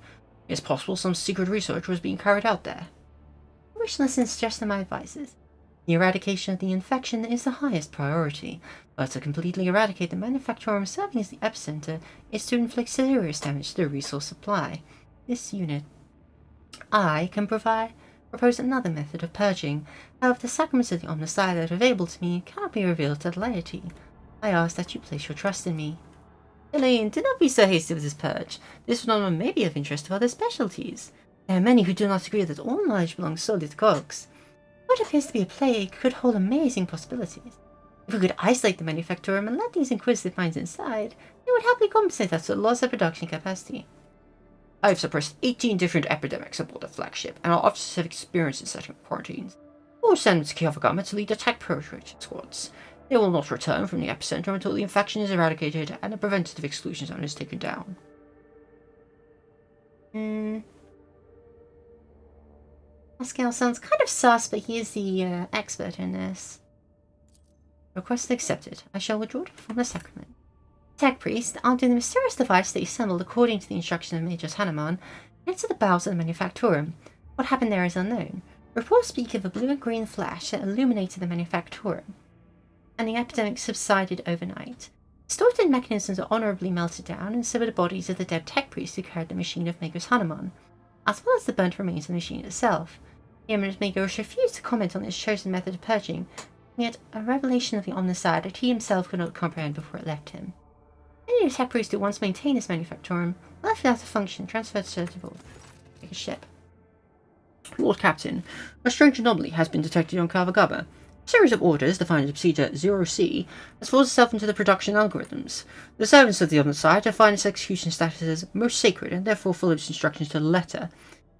It is possible some secret research was being carried out there. I wish to listen and suggest my advices. The eradication of the infection is the highest priority, but to completely eradicate the manufactorum serving as the epicenter is to inflict serious damage to the resource supply. This unit. I can propose another method of purging. However, the sacraments of the Omnissiah that are available to me cannot be revealed to the laity. I ask that you place your trust in me. Elaine, do not be so hasty with this purge. This phenomenon may be of interest to other specialties. There are many who do not agree that all knowledge belongs solely to cogs. What appears to be a plague could hold amazing possibilities. If we could isolate the manufactorum and let these inquisitive minds inside, it would help me compensate us for the loss of production capacity. I have suppressed 18 different epidemics aboard the flagship, and our officers have experience in setting up quarantines. We'll send them to Kiyofagama to lead attack purgation squads. They will not return from the epicenter until the infection is eradicated and a preventative exclusion zone is taken down. Pascal sounds kind of sus, but he is the expert in this. Request accepted. I shall withdraw from the sacrament. Tech Priest, armed with the mysterious device they assembled according to the instruction of Major Hanuman, head to the bowels of the manufactorum. What happened there is unknown. Reports speak of a blue and green flash that illuminated the manufactorum, and the epidemic subsided overnight. Distorted mechanisms are honorably melted down, and so were the bodies of the dead Tech Priest who carried the machine of Magus Hanuman, as well as the burnt remains of the machine itself. The eminent Magus refused to comment on his chosen method of purging, yet a revelation of the Omnissiah that he himself could not comprehend before it left him. Any of the Tech Priests who once maintained this manufactorum, left without a function, transferred to Sertivol. Take a ship. Lord Captain, a strange anomaly has been detected on Kavagaba. A series of orders, defined as Procedure 0C, has forced itself into the production algorithms. The servants of the Omnissiah define its execution status as most sacred and therefore follow its instructions to the letter.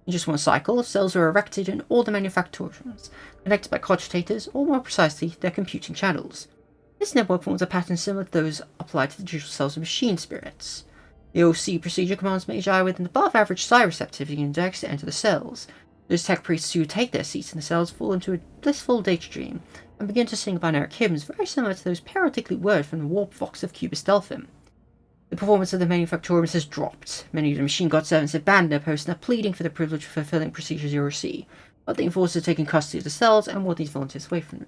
In just one cycle, cells are erected in all the manufactorums, connected by cogitators, or more precisely, their computing channels. This network forms a pattern similar to those applied to the digital cells of machine spirits. The OC procedure commands Magi with an above-average psi receptivity index to enter the cells. Those Tech Priests who take their seats in the cells fall into a blissful daydream and begin to sing binaric hymns very similar to those periodically worded from the warp vox of Cubist Delphim. The performance of the manufactorums has dropped. Many of the machine god servants have abandoned their posts and are pleading for the privilege of fulfilling Procedure 0C, but the enforcers are taking custody of the cells and want these volunteers away from them.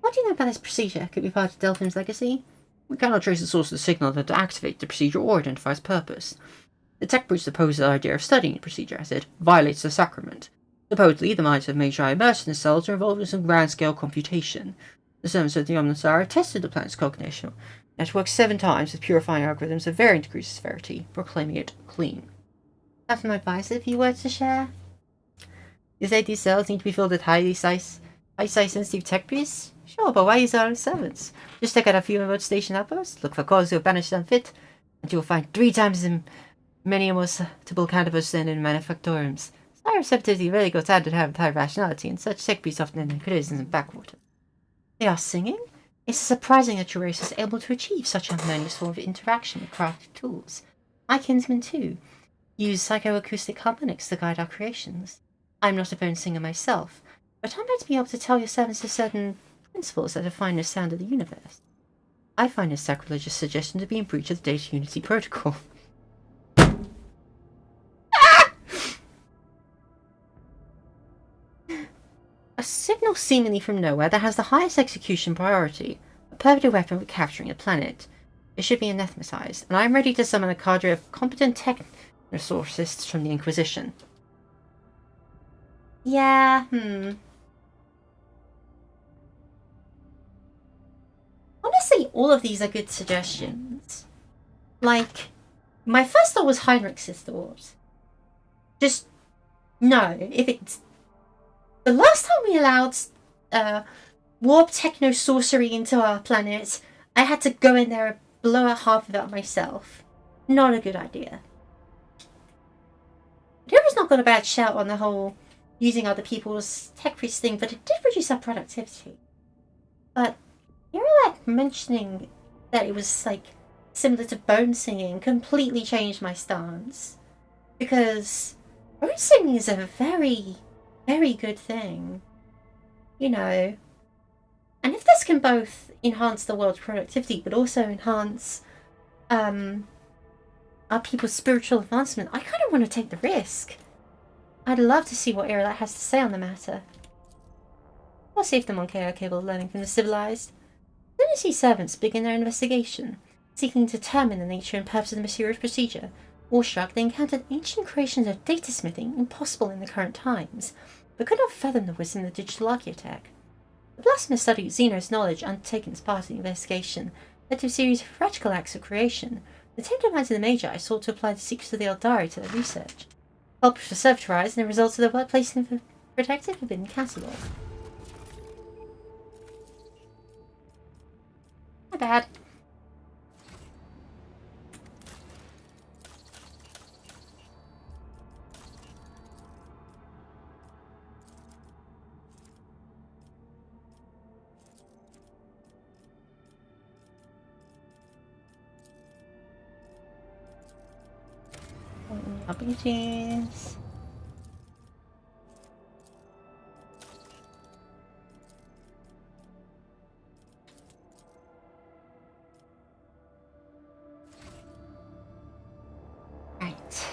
What do you know about this procedure? Could be part of Delphim's legacy? We cannot trace the source of the signal that to activate the procedure or identify its purpose. The Tech Priest opposes the idea of studying the procedure as it violates the sacrament. Supposedly, the minds of Magi immersed in the cells are involved in some grand-scale computation. The servants of the Omnissiah tested the planet's cognition network 7 times with purifying algorithms of varying degrees of severity, proclaiming it clean. Have some advice if you were to share? You say these cells need to be filled with highly sensitive Tech Priests? Sure, but why use our own servants? Just check out a few remote station outposts, look for cause who are banished unfit, and you will find 3 times as many more suitable candidates than in manufactorums. Psi receptivity really goes hand in hand with high rationality, and such Tech Priests often end in criticism and backwater. They are singing? It's surprising that your race is able to achieve such a harmonious form of interaction with crafted tools. My kinsmen, too, use psychoacoustic harmonics to guide our creations. I'm not a bone singer myself, but I might be able to tell your servants of certain principles that define the sound of the universe. I find this sacrilegious suggestion to be in breach of the Data Unity Protocol. A signal seemingly from nowhere that has the highest execution priority, a perfect weapon for capturing a planet. It should be anathematized, and I am ready to summon a cadre of competent technosourcists from the Inquisition. Yeah, Honestly, all of these are good suggestions. Like, my first thought was Heinrich's Sister Wars. Just, no, if it's... The last time we allowed warp techno-sorcery into our planet I had to go in there and blow out half of it myself. Not a good idea. Deborah's not got a bad shout on the whole using other people's tech for thing, but it did reduce our productivity. But you're like mentioning that it was like similar to bone singing completely changed my stance. Because bone singing is a very, very good thing. You know. And if this can both enhance the world's productivity, but also enhance our people's spiritual advancement, I kind of want to take the risk. I'd love to see what Ireland has to say on the matter. We'll see if the Monkey are capable of learning from the civilized. Divinity servants begin their investigation, seeking to determine the nature and purpose of the mysterious procedure. Awestruck, they encountered ancient creations of data smithing impossible in the current times, but could not fathom the wisdom of digital architect. The blasphemous study of Xeno's knowledge undertaken as part of the investigation led to a series of practical acts of creation. The tender minds of the Magi sought to apply the secrets of the Eldari to their research. Culprits were served and the results of their work placed in the protected forbidden catalogue. My bad. Abilities. Right.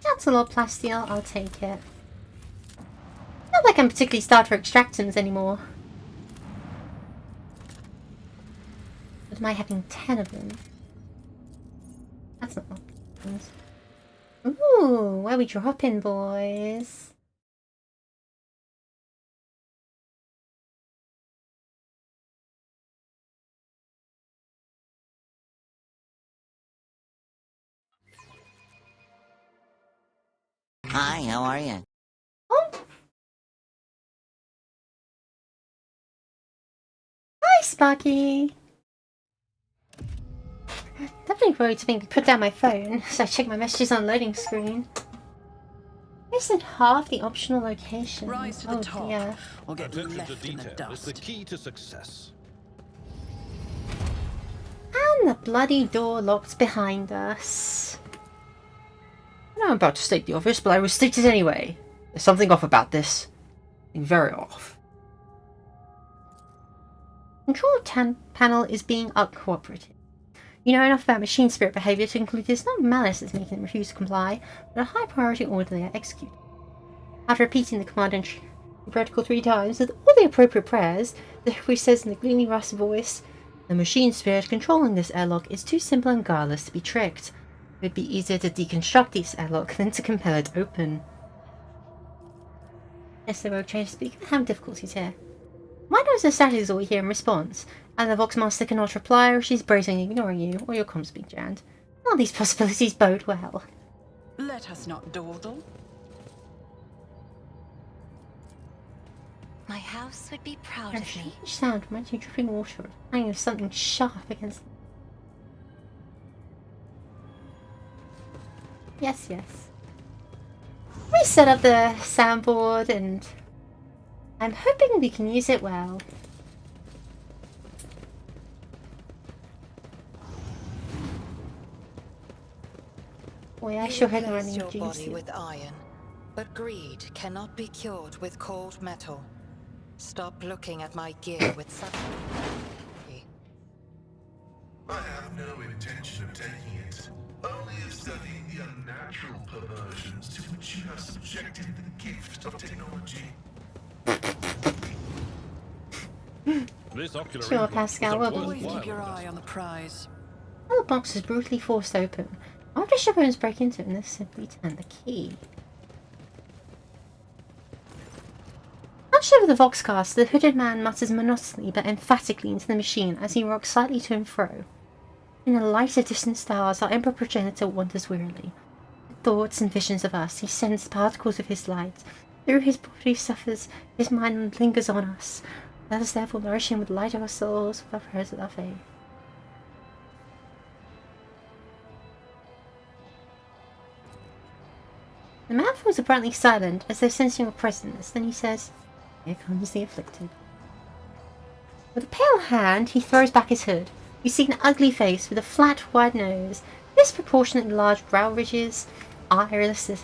That's a lot of plasteel, I'll take it. Not like I'm particularly starved for extractums anymore. But am I having 10 of them? That's not what happens. Ooh, where we dropping, boys? Hi, how are you? Oh! Hi, Sparky! Definitely worried to make me put down my phone, so I check my messages on loading screen. Less than half the optional location. Rise to the top, dear. or get Attention left to in the detail is the dust. key to success. And the bloody door locked behind us. I know I'm about to state the obvious, but I will state it anyway. There's something off about this. Something very off. Control panel is being uncooperative. You know enough about machine spirit behavior to conclude it's not malice that's making them refuse to comply, but a high priority order they are executing. After repeating the command in protocol 3 times with all the appropriate prayers, the priest says in a gloomy, raspy voice, "The machine spirit controlling this airlock is too simple and guileless to be tricked. It would be easier to deconstruct this airlock than to compel it open." Yes, the rogue trader speak. I'm having difficulties here. Why knows the static is all we hear in response? Either the Voxmaster cannot reply, or she's brazenly ignoring you, or your comms being jammed. All these possibilities bode well. Let us not dawdle. My house would be proud A of me. strange sound reminds you of dripping water, hanging of something sharp against. Yes, yes. We set up the soundboard, and I'm hoping we can use it well. Boy, I sure hope there are any your body juicy. with iron, but greed cannot be cured with cold metal. Stop looking at my gear with such. I have no intention of taking it. only of studying the unnatural perversions to which you have subjected the gift of technology. This ocular Sure, implant Pascal, is we'll a be- Always worthwhile keep your eye investment. on the prize. The box is brutally forced open. After Chaperones break into it and they simply turn the key. Hunched over the Voxcast, the hooded man mutters monotonously but emphatically into the machine as he rocks slightly to and fro. In the light of distant stars, our Emperor Progenitor wanders wearily. With thoughts and visions of us, he sends particles of his light. Through his body suffers, his mind lingers on us. Let us therefore nourish him with the light of our souls, with our prayers and our faith. The man feels abruptly silent, as though sensing your presence. Then he says, "Here comes the afflicted." With a pale hand, he throws back his hood. You see an ugly face with a flat, wide nose, disproportionately large brow ridges, irisless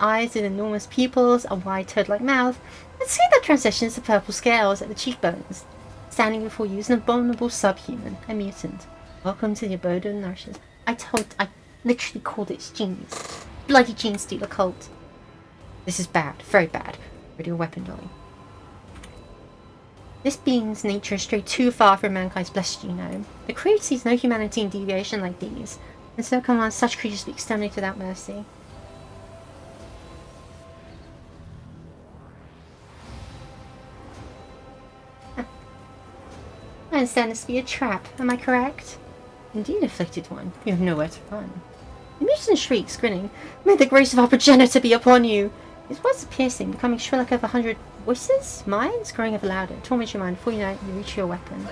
eyes with enormous pupils, a wide toad-like mouth, and see that transitions to purple scales at the cheekbones. Standing before you is an abominable subhuman, a mutant. Welcome to the abode of nourishers. I literally called it genius. Bloody gene stealer cult. This is bad, very bad. Radio weapon dolly. This being's nature is strayed too far from mankind's blessed genome. The creed sees no humanity in deviation like these, and so commands such creatures to be exterminated without mercy. I understand this to be a trap, am I correct? Indeed, afflicted one. You have nowhere to run. The mutant shrieks, grinning. May the grace of our progenitor be upon you! His voice is piercing, becoming shrill like over 100 voices, minds, growing ever louder. Torment your mind before you know it, you reach your weapon.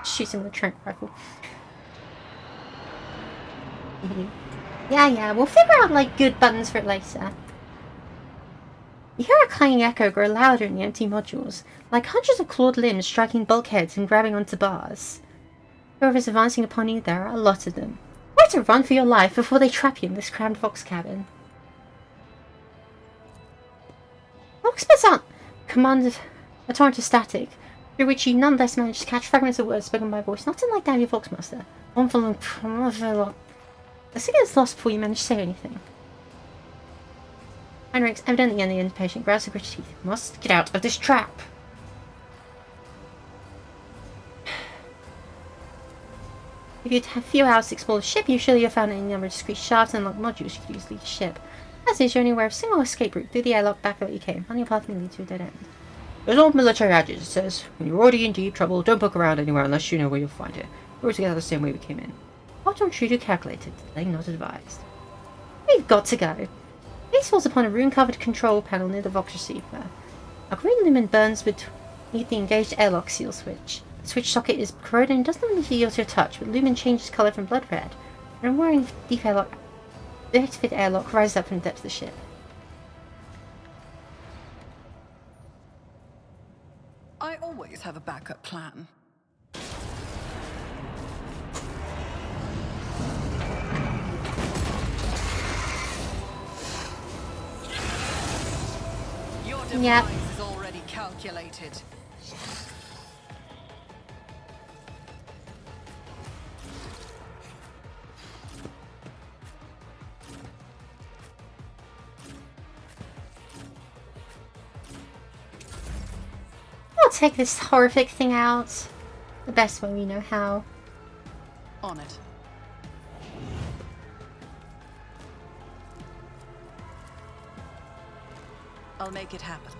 Shoots him with a trank rifle. Yeah, we'll figure out, like, good buttons for it later. You hear a clanging echo grow louder in the empty modules, like hundreds of clawed limbs striking bulkheads and grabbing onto bars. Whoever's advancing upon you, there are a lot of them. Where to run for your life before they trap you in this crammed Vox cabin. Vox spits out a torrent of static, through which you nonetheless manage to catch fragments of words spoken by voice, not unlike that of your Voxmaster. One for long. The signal is lost before you manage to say anything. Heinrich's evidently getting impatient, growls of gritted teeth. Must get out of this trap! If you'd have a few hours to explore the ship, you surely have found any number of discrete shafts and unlocked modules you could use to leave the ship. As is, you're only aware of a single escape route through the airlock back where you came. On your path may lead to a dead end. There's old military adage that says, when you're already in deep trouble, don't poke around anywhere unless you know where you'll find it. We're together the same way we came in. Hot on true to calculated, delay not advised. We've got to go. Gaze falls upon a rune-covered control panel near the Vox receiver. A green lumen burns beneath the engaged airlock seal switch. The switch socket is corroded and does not immediately yield to your touch, but lumen changes colour from blood red. An unwary defective airlock rises up from the depths of the ship. I always have a backup plan. Your Yep. demise is already calculated. We'll take this horrific thing out the best way we know how. On it. I'll make it happen.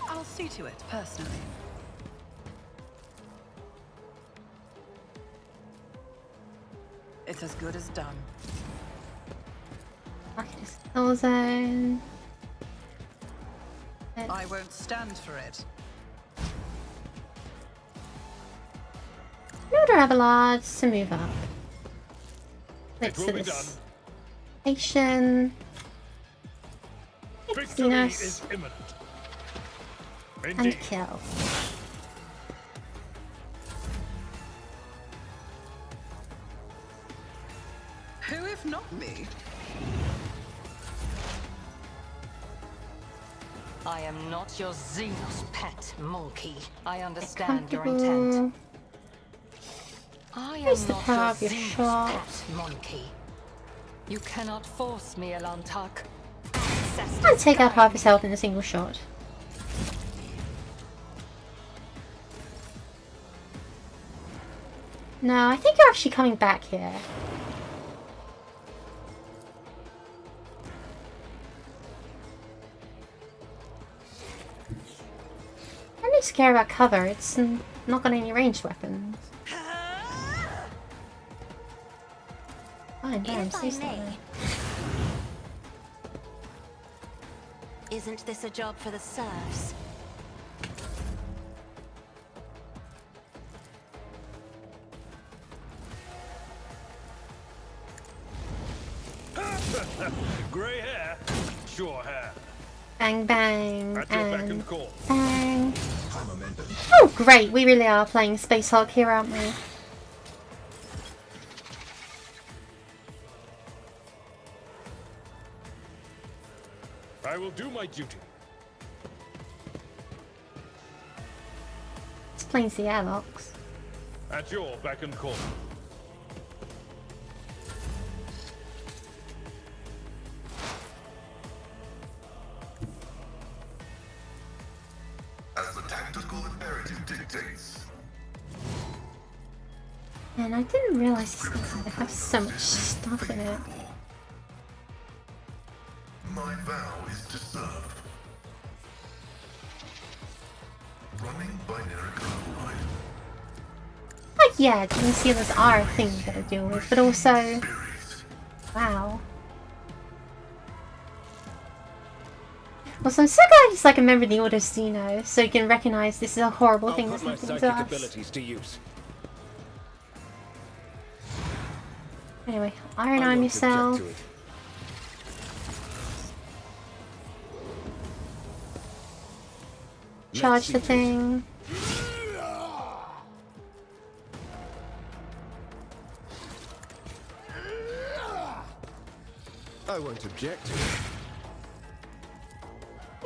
I'll see to it personally. It's as good as done. Market kill zone. I won't stand for it. Order Abelards to move up. Let's It do will be this. done. Station. Victory Venus. is imminent. And Indeed. kill. not me. I am not your Xenos pet, monkey. I understand your intent. I am Where's the not power your of your Xenos shot? pet, monkey. You cannot force me, Elantak. I'll take out half his health in a single shot. No, I think you're actually coming back here. I'm not scared about cover, it's not got any ranged weapons. Fine, damn, stay still there. Isn't this a job for the serfs? Grey hair, sure hair. Bang bang, At your beck and and call. bang. Oh great, we really are playing Space Hulk here, aren't we? I will do my duty. It's plain the airlocks. At your beck and call. As the tactical imperative dictates. And I didn't realize this game would have so much stuff in it. My vow is to serve. Running binary override. Like, yeah, concealers are a thing you gotta deal with, but also... Wow. Also, I'm so glad he's like a member of the Order Xeno, so you can recognize this is a horrible thing that's happening to us. abilities to use. Anyway, iron arm yourself. Charge the thing. I won't object to it.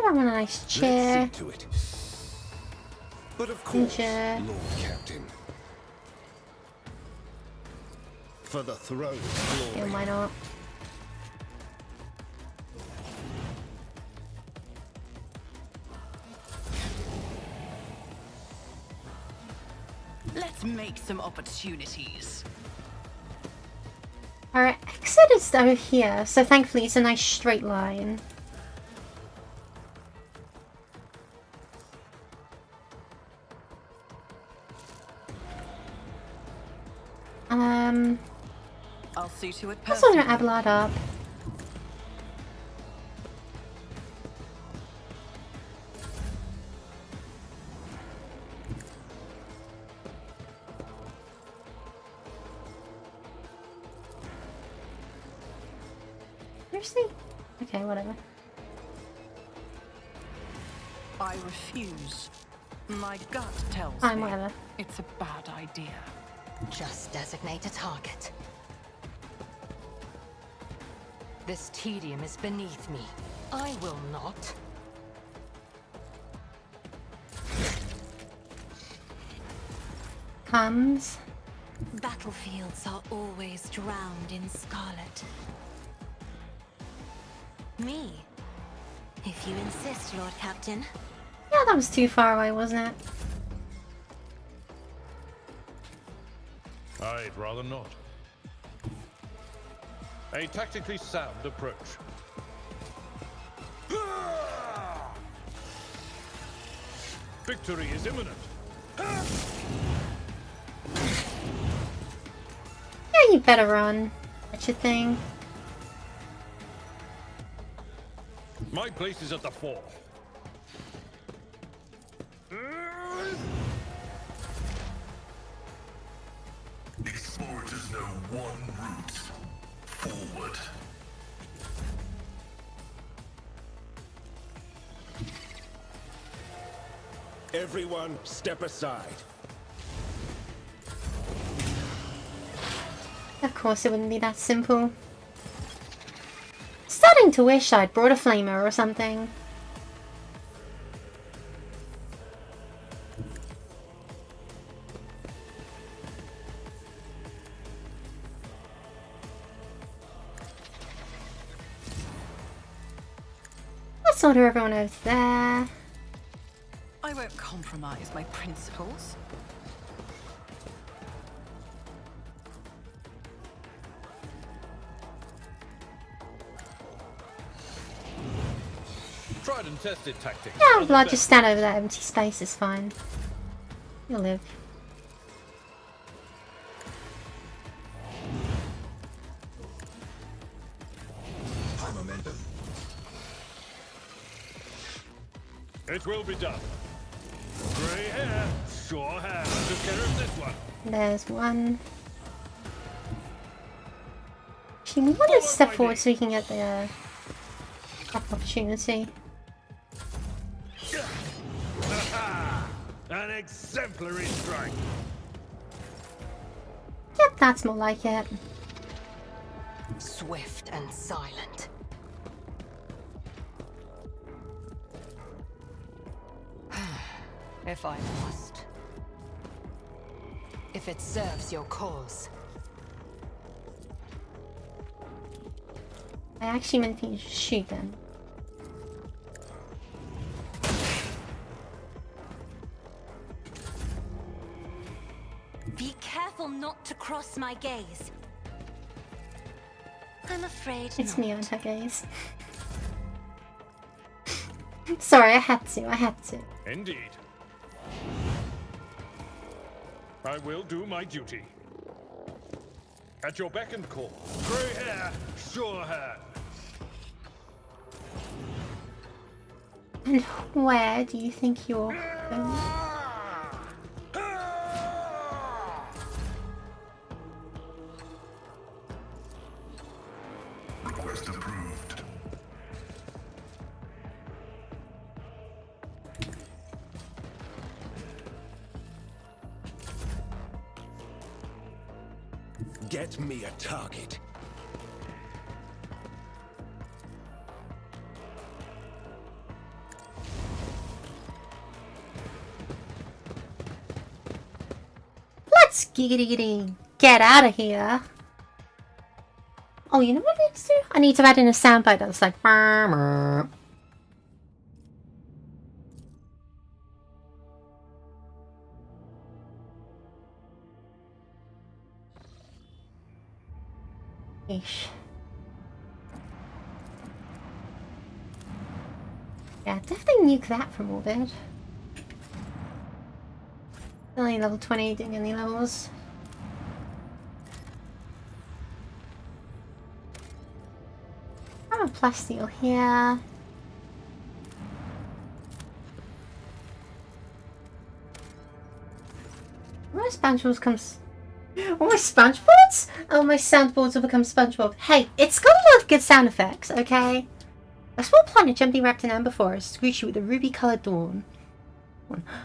I want a nice chair. Let's see to it. But of course, Chair. Lord Captain. For the throne of Yeah, glory. why not? Let's make some opportunities. Our exit is over here, so thankfully it's a nice straight line. I'll see to it That's not personally. gonna Abelard up. Seriously? Okay, whatever. I refuse. My gut tells Fine, me whatever. it's a bad idea. Just designate a target. This tedium is beneath me. I will not. Comes. Battlefields are always drowned in scarlet. Me, if you insist, Lord Captain. Yeah, that was too far away, wasn't it? I'd rather not. A tactically sound approach. Victory is imminent. Yeah, you better run. That's your thing. My place is at the fore. Explorers know one route. Forward. Everyone, step aside. Of course it wouldn't be that simple. starting to wish I'd brought a flamer or something. Let's order everyone over there. I won't compromise my principles. Tried and tested tactics. Yeah, well, I'll just stand over that empty space, it's fine. You'll live. High momentum. It will be done. Grey hair, sure have. Took care of this one. There's one. Actually, we want to step forward so we can get the opportunity. An exemplary strike. Yep, that's more like it. Swift and silent. If I must. If it serves your cause. I actually meant to shoot them. Be careful not to cross my gaze. I'm afraid It's not. me on her gaze. Sorry, I had to. Indeed. I will do my duty. At your beck and call. Grey hair, sure hand. And where do you think you're going? Request approved. Get me a target. Let's giggity get out of here. Oh, you know what I need to do? I need to add in a soundbite that's like murmur. Ish. Yeah, definitely nuke that from orbit. Only level 20, doing any levels. I have a plasteel here. My SpongeBob comes. Oh, my SpongeBoards? Oh, my soundboards will become SpongeBob. Hey, it's got a lot of good sound effects, okay? A small planet jumping wrapped in amber forest greets you with a ruby-coloured dawn.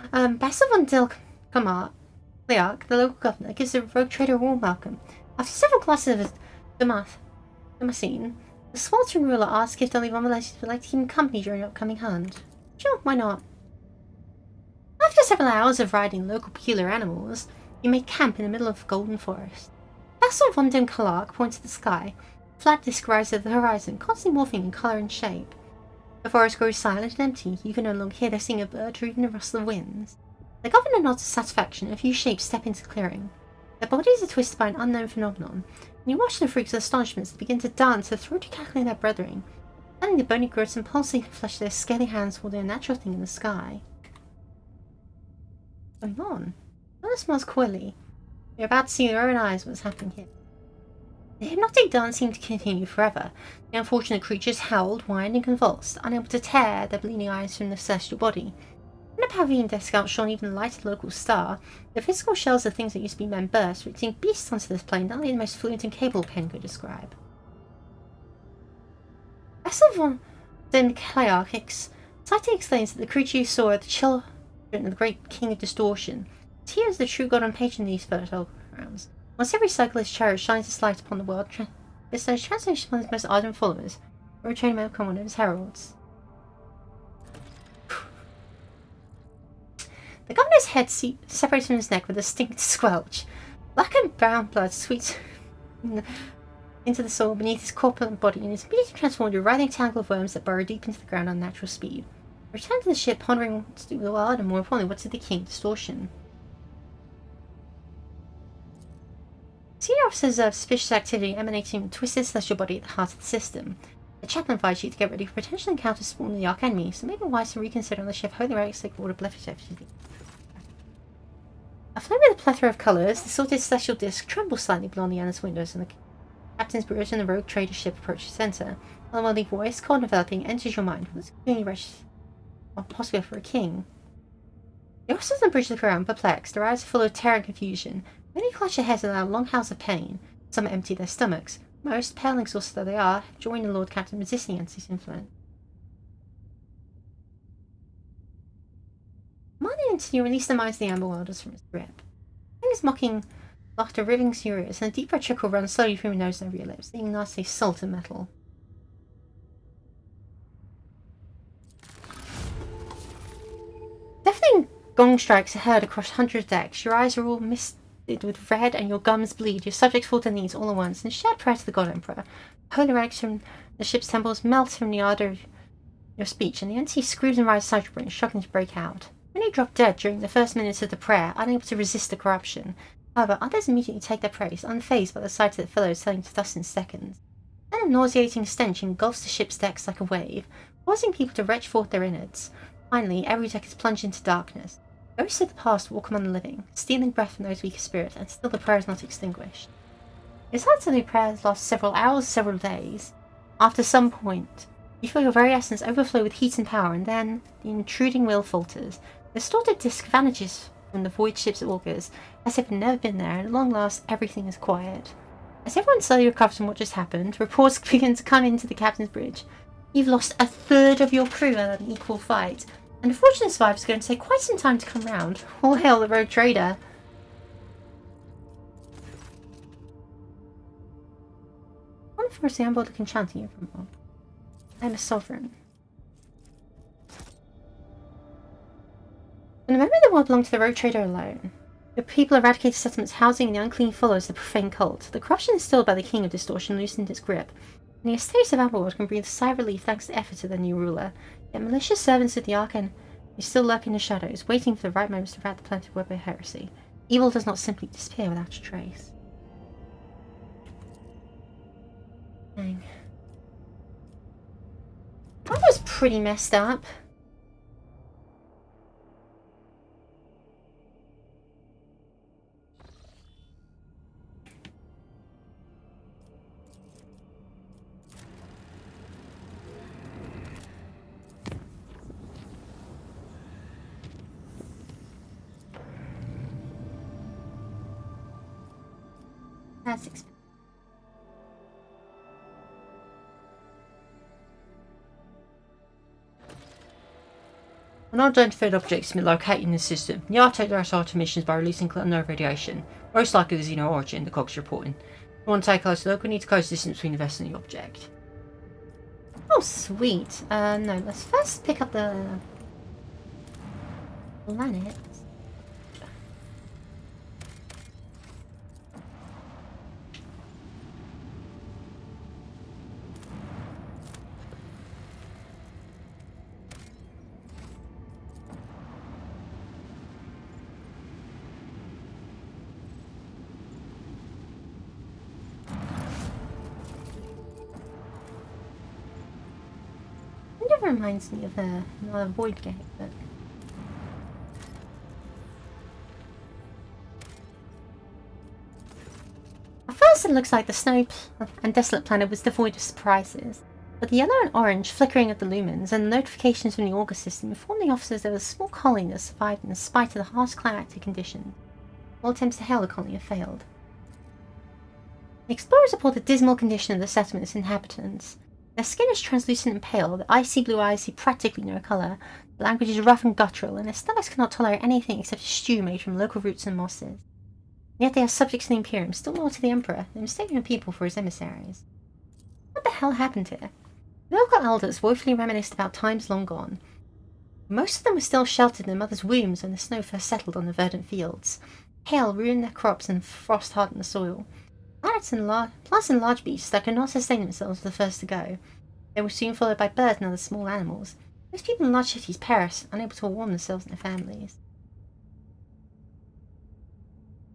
Basil von Dilkamar, Leark, the local governor, gives the rogue trader a warm welcome. After several glasses of Damascene, the sweltering ruler asks if the Romulanses would like to keep him company during an upcoming hunt. Sure, why not? After several hours of riding local peculiar animals, you make camp in the middle of Golden Forest. Basil von Dilkamar points at the sky. Flat disk rises at the horizon, constantly morphing in colour and shape. The forest grows silent and empty. You can no longer hear the sing of birds or even the rustle of winds. The governor nods with satisfaction, and a few shapes step into the clearing. Their bodies are twisted by an unknown phenomenon, and you watch the freaks with astonishment as they begin to dance to throw to cackling their brethren. Suddenly the bony growths and pulsating flesh of their scaly hands hold a natural thing in the sky. What's going on? That smells coyly. You're about to see with your own eyes what's happening here. The hypnotic dance seemed to continue forever. The unfortunate creatures howled, whined, and convulsed, unable to tear their bleeding eyes from the celestial body. When the pavilion desk outshone even the lighted local star, the physical shells of things that used to be men burst, fixing beasts onto this plane that only the most fluent and capable pen could describe. Basil von Klearchix slightly explains that the creature you saw are the children of the great king of distortion. He is the true god and patron of these fertile grounds. Once every cyclist chariot shines its light upon the world, bestows transformation upon his most ardent followers. Road trader may become one of his heralds. The governor's head separates from his neck with a distinct squelch. Black and brown blood sweeps into the soil beneath his corpulent body and is immediately transformed into a writhing tangle of worms that burrow deep into the ground at natural speed. Return to the ship, pondering what to do with the world and more importantly what to do with the king distortion. Senior officers observe suspicious activity emanating from a twisted celestial body at the heart of the system. The chaplain advised you to get ready for potential encounters spawning the Ark enemy, so maybe wise to reconsider on the ship holy relics they order beneficially. Aflame with a plethora of colours, the sorted celestial disc trembles slightly beyond the Anna's windows, and the captain's bridge and the rogue trader ship approach the centre. A otherworldly voice, cold and enveloping, enters your mind with a keenly wretched, or possibly for a king. The officers on the bridge look around, perplexed, their eyes full of terror and confusion. Many clutch their heads and allow long howls of pain. Some empty their stomachs. Most, pale and exhausted though they are, join the Lord Captain resisting against his influence. Commanding Antonio release the minds of the Amber Wilders from his grip. His mocking laughter riving his ears, and a deeper trickle runs slowly through his nose and over your lips, leaving nasty salt and metal. Deafening gong strikes are heard across hundreds of decks. Your eyes are all misted with red and your gums bleed. Your subjects fall to their knees all at once and shout prayer to the God Emperor. Holy relics from the ship's temples melt from the ardour of your speech, and the entity screams and rises inside your brain, shocking to break out. Many drop dead during the first minutes of the prayer, unable to resist the corruption. However, others immediately take their praise, unfazed by the sight of their fellows turning to dust in seconds. Then a nauseating stench engulfs the ship's decks like a wave, causing people to retch forth their innards. Finally, every deck is plunged into darkness. Ghosts of the past walk among the living, stealing breath from those weaker spirits, and still the prayer is not extinguished. It's hard to the prayers last several hours, several days. After some point, you feel your very essence overflow with heat and power, and then the intruding will falters. The distorted disc vanishes from the void ship's augurs, as if it had never been there, and at long last everything is quiet. As everyone slowly recovers from what just happened, reports begin to come into the captain's bridge. You've lost a third of your crew in an equal fight, and the fortunate survivors are going to take quite some time to come round. All hail the rogue trader. One first the amber looking chanting you from I am a sovereign. And remember the world belonged to the rogue trader alone. The people eradicated settlements housing and the unclean follows the profane cult. The corruption instilled by the king of distortion loosened its grip, and the estates of Amberworld can breathe a sigh of relief thanks to the efforts of their new ruler. Yet malicious servants of the Archon still lurk in the shadows, waiting for the right moments to rat the planet web of heresy. Evil does not simply disappear without a trace. Dang. That was pretty messed up. That's expensive. Unidentified objects have been located in the system. The Ark take their SR missions by releasing unknown radiation, most likely the Xeno origin, the Cogs reporting. If you want to take a closer look, we need to close the distance between the vessel and the object. Oh, sweet. No, let's first pick up the planet. Reminds me of another void game, but at first it looks like the snowy and desolate planet was devoid of surprises, but the yellow and orange flickering of the lumens and the notifications from the auger system informed the officers there was a small colony that survived in spite of the harsh climatic conditions. All attempts to hail the colony have failed. The explorers report the dismal condition of the settlement's inhabitants. Their skin is translucent and pale, the icy blue eyes see practically no colour, the language is rough and guttural, and their stomachs cannot tolerate anything except a stew made from local roots and mosses. And yet they are subjects to the Imperium, still more to the Emperor, they mistake their people for his emissaries. What the hell happened here? The local elders woefully reminisced about times long gone. Most of them were still sheltered in their mother's wombs when the snow first settled on the verdant fields. Hail ruined their crops and frost hardened the soil. Plants and large beasts that could not sustain themselves were the first to go. They were soon followed by birds and other small animals. Most people in large cities perished, unable to warm themselves and their families.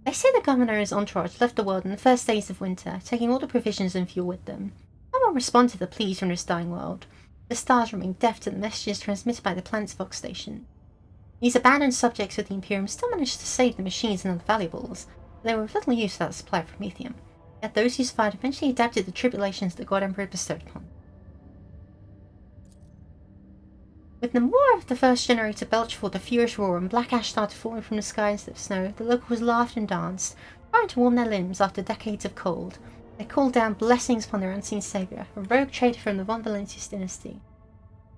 They say the governor and his entourage left the world in the first days of winter, taking all the provisions and fuel with them. No one responded to the pleas from this dying world. The stars remained deaf to the messages transmitted by the planet's Vox station. These abandoned subjects of the Imperium still managed to save the machines and other valuables, but they were of little use without the supply of promethium. Yet those who survived eventually adapted to the tribulations the God Emperor bestowed upon them. With the more of the first generator belched forth a furious roar and black ash started falling from the sky instead of snow, the locals laughed and danced, trying to warm their limbs after decades of cold. They called down blessings upon their unseen saviour, a rogue traitor from the Von Valentius dynasty,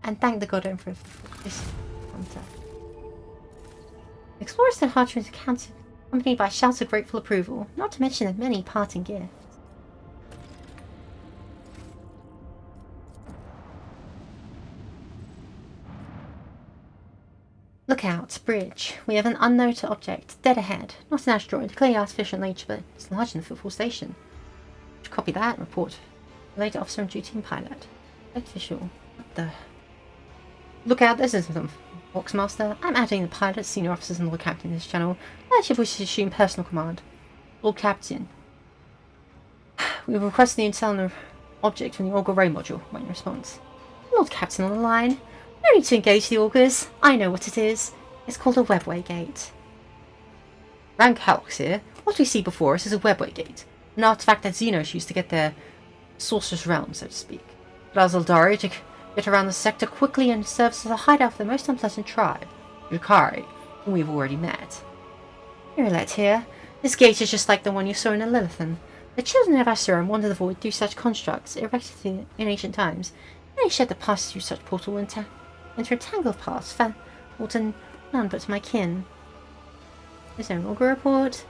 and thanked the God Emperor for this hunter. Explorers stood hard to encounter, accompanied by shouts of grateful approval, not to mention the many parting gifts. Look out, bridge. We have an unknown object, dead ahead. Not an asteroid, clearly artificial in nature, but it's larger than the football station. Should copy that and report. Related officer on duty and pilot. Official. What the? Look out, this isn't them. Boxmaster. I'm adding the pilots, senior officers, and Lord Captain in this channel. Leadership wishes to assume personal command. Lord Captain. We have requested the intel on the object from the Augur Ray module. Wait in response. Lord Captain on the line. No need to engage the augurs. I know what it is. It's called a webway gate. Rank Helks here. What we see before us is a webway gate. An artifact that Xenos used to get their sorcerer's realm, so to speak. It allows Eldari to get around the sector quickly and serves as a hideout for the most unpleasant tribe, Drukhari, whom we've already met. Irrelet here. This gate is just like the one you saw in Lilithan. The children of Asuran wander the void through such constructs, erected in ancient times. Any shed that passes through such portal will enter a tangle of paths, or to none but to my kin. Is there an augur report?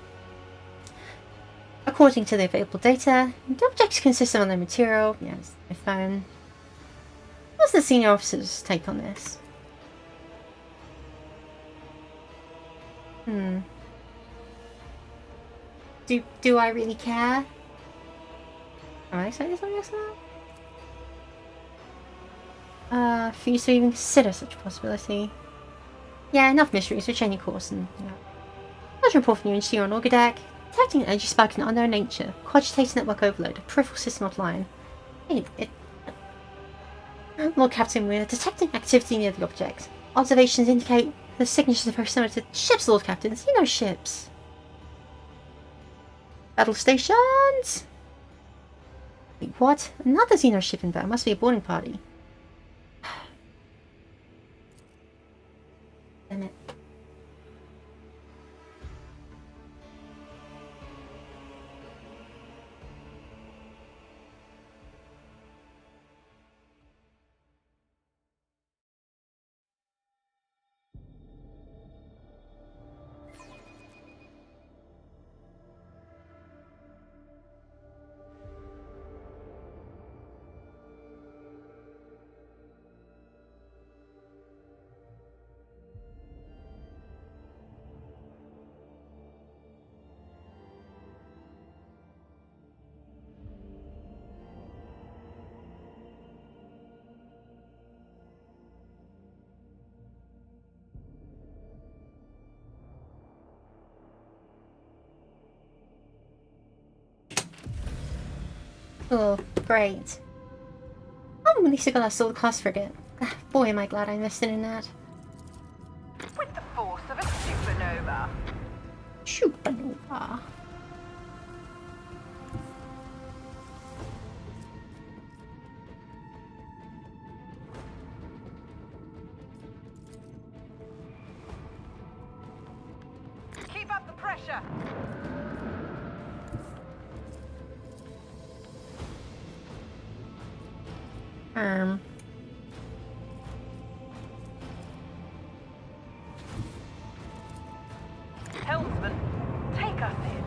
According to the available data, the objects consist of unknown material. Yes, my phone. What's the senior officer's take on this? Do I really care? Am I excited something else now? For you to even consider such a possibility. Yeah, enough mysteries, we're changing course and, Large report from UNC on Augur deck. Detecting an energy spike of unknown nature. Cogitating network overload. A peripheral system offline. Lord Captain, we're detecting activity near the object. Observations indicate the signatures are very similar to ships, Lord Captain. You know ships. Battle stations! Wait, what? Another Xeno ship in there. Must be a boarding party. Damn it. Oh, great. Oh, at least I got that Solar Class frigate. Boy, am I glad I invested in that. With the force of a supernova. Supernova. Keep up the pressure. Helmsman, take us in.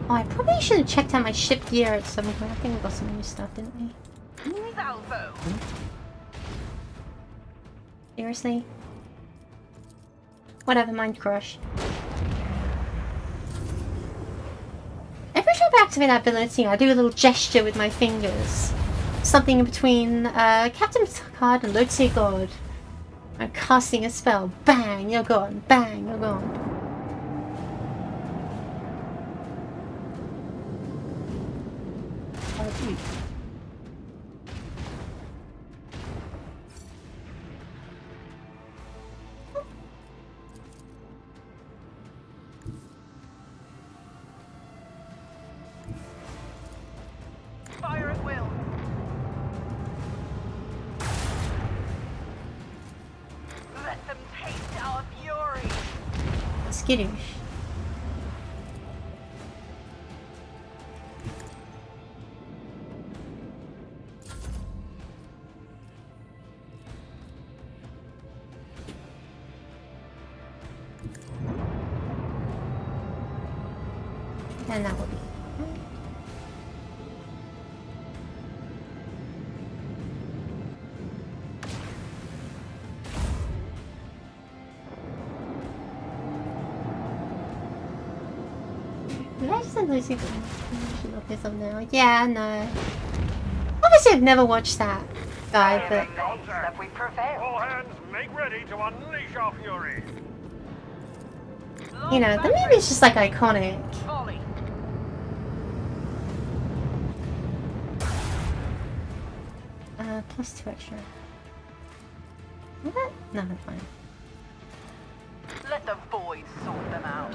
Oh, I probably should have checked out my ship gear at some point. I think we got some new stuff, didn't we? Seriously? Whatever, mind crush. Every time I activate that ability, I do a little gesture with my fingers. Something in between Captain Card and Lord Sea God. I'm casting a spell. Bang, you're gone. Bang, you're gone. Fire at will. Let them taste our fury. Skittish. And that will be. Did I just send Lucy? I should look this up now. Yeah, no. Obviously, I've never watched that guy, but That we prevail. All hands, make ready to unleash our fury. you know, the movie's just like iconic. Volley. Plus 2 extra. What? No, that's fine. Let the void sort them out.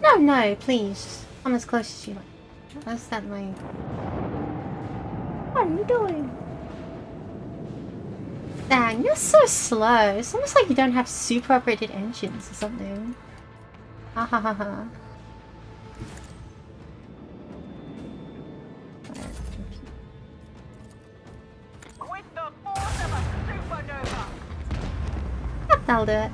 No, no, please. I'm as close as you like. That's that way. What are you doing? Dang, you're so slow. It's almost like you don't have super upgraded engines or something. Ha ha ha ha. With the force of a supernova. Yep, that'll do it.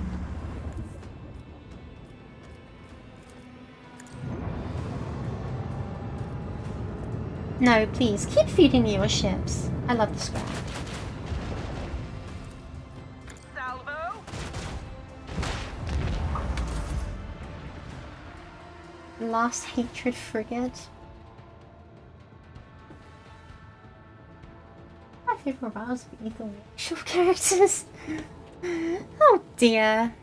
No, please, keep feeding me your ships. I love the scrap. Salvo. Last Hatred Frigate. My favorite rounds of Eagle actual characters. Oh dear.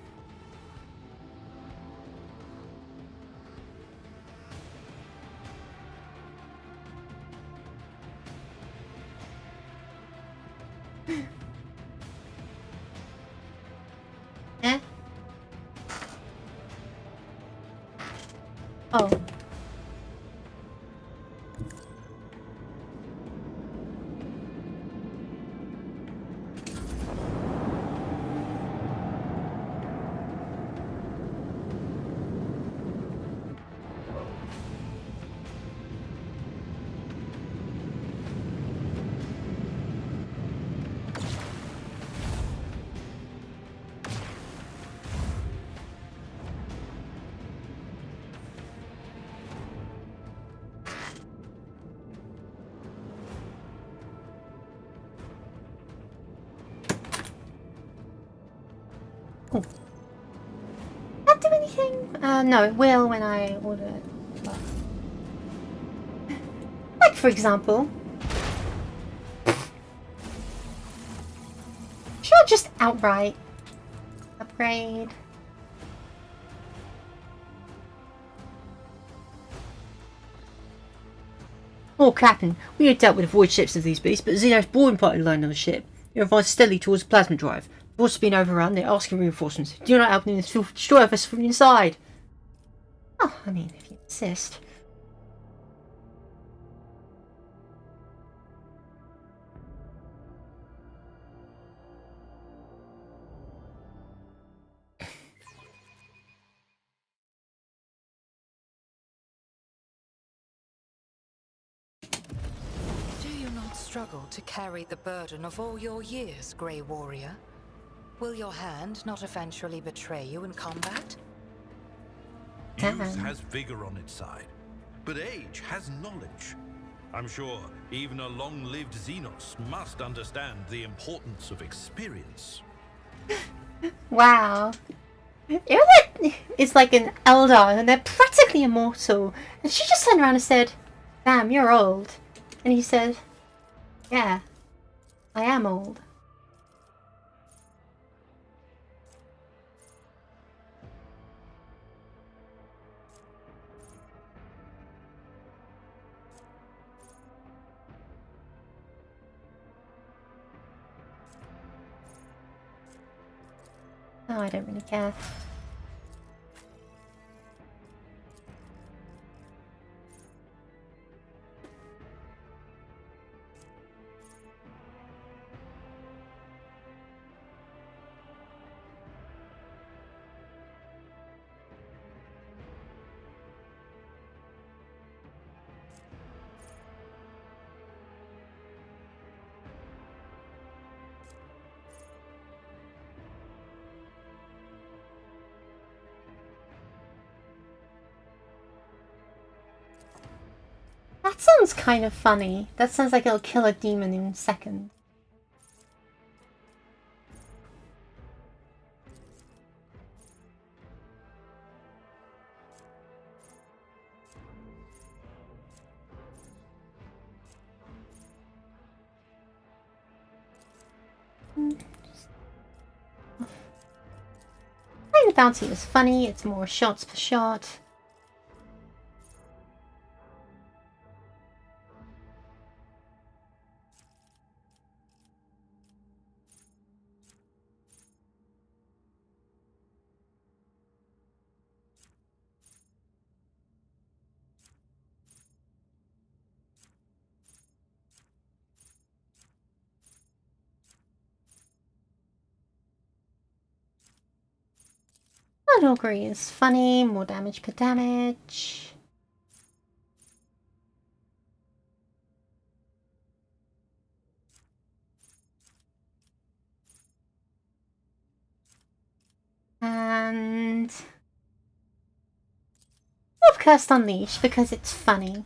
Eh? Oh. Not do anything? No, it will when I order it. But... like, for example. Should I just outright upgrade? Oh, Captain, we had dealt with the void ships of these beasts, but Xenos boarding party line on the ship. You're advanced steadily towards the plasma drive. The force has been overrun, they're asking reinforcements. Do not help them destroy us from inside. Oh, I mean, if you insist. Do you not struggle to carry the burden of all your years, Grey Warrior? Will your hand not eventually betray you in combat? Youth has vigor on its side, but age has knowledge. I'm sure even a long-lived Xenos must understand the importance of experience. Wow. You know that it's like an Eldar and they're practically immortal. And she just turned around and said, "Damn, you're old." And he said, "Yeah, I am old." Oh, I don't really care. That sounds kind of funny. That sounds like it'll kill a demon in seconds. The bounty is funny, it's more shots per shot. Drukhari is funny, more damage per damage. And I've Cursed Unleashed because it's funny.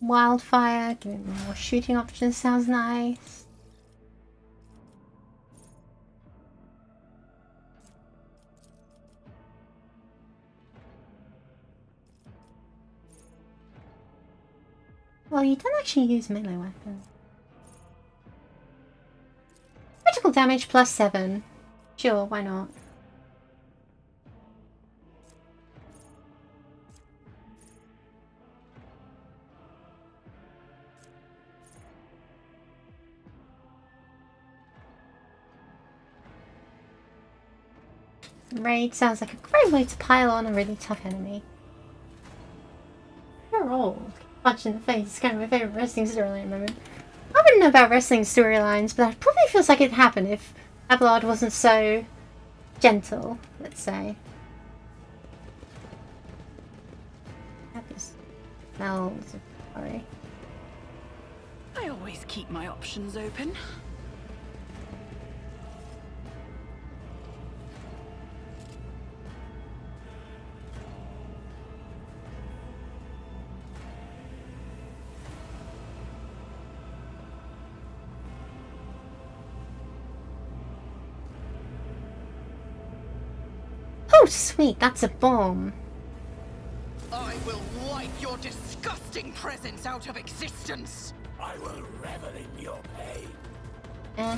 Wildfire, giving me more shooting options sounds nice. Well, you don't actually use melee weapons. Critical damage plus 7. Sure, why not? Raid sounds like a great way to pile on a really tough enemy. You're old. Punch in the face. It's kind of my favorite wrestling storyline moment. I wouldn't know about wrestling storylines, but that probably feels like it'd happen if Abelard wasn't so gentle, let's say. Happy smells of curry. I always keep my options open. Oh, sweet, that's a bomb. I will wipe your disgusting presence out of existence. I will revel in your pain. Eh.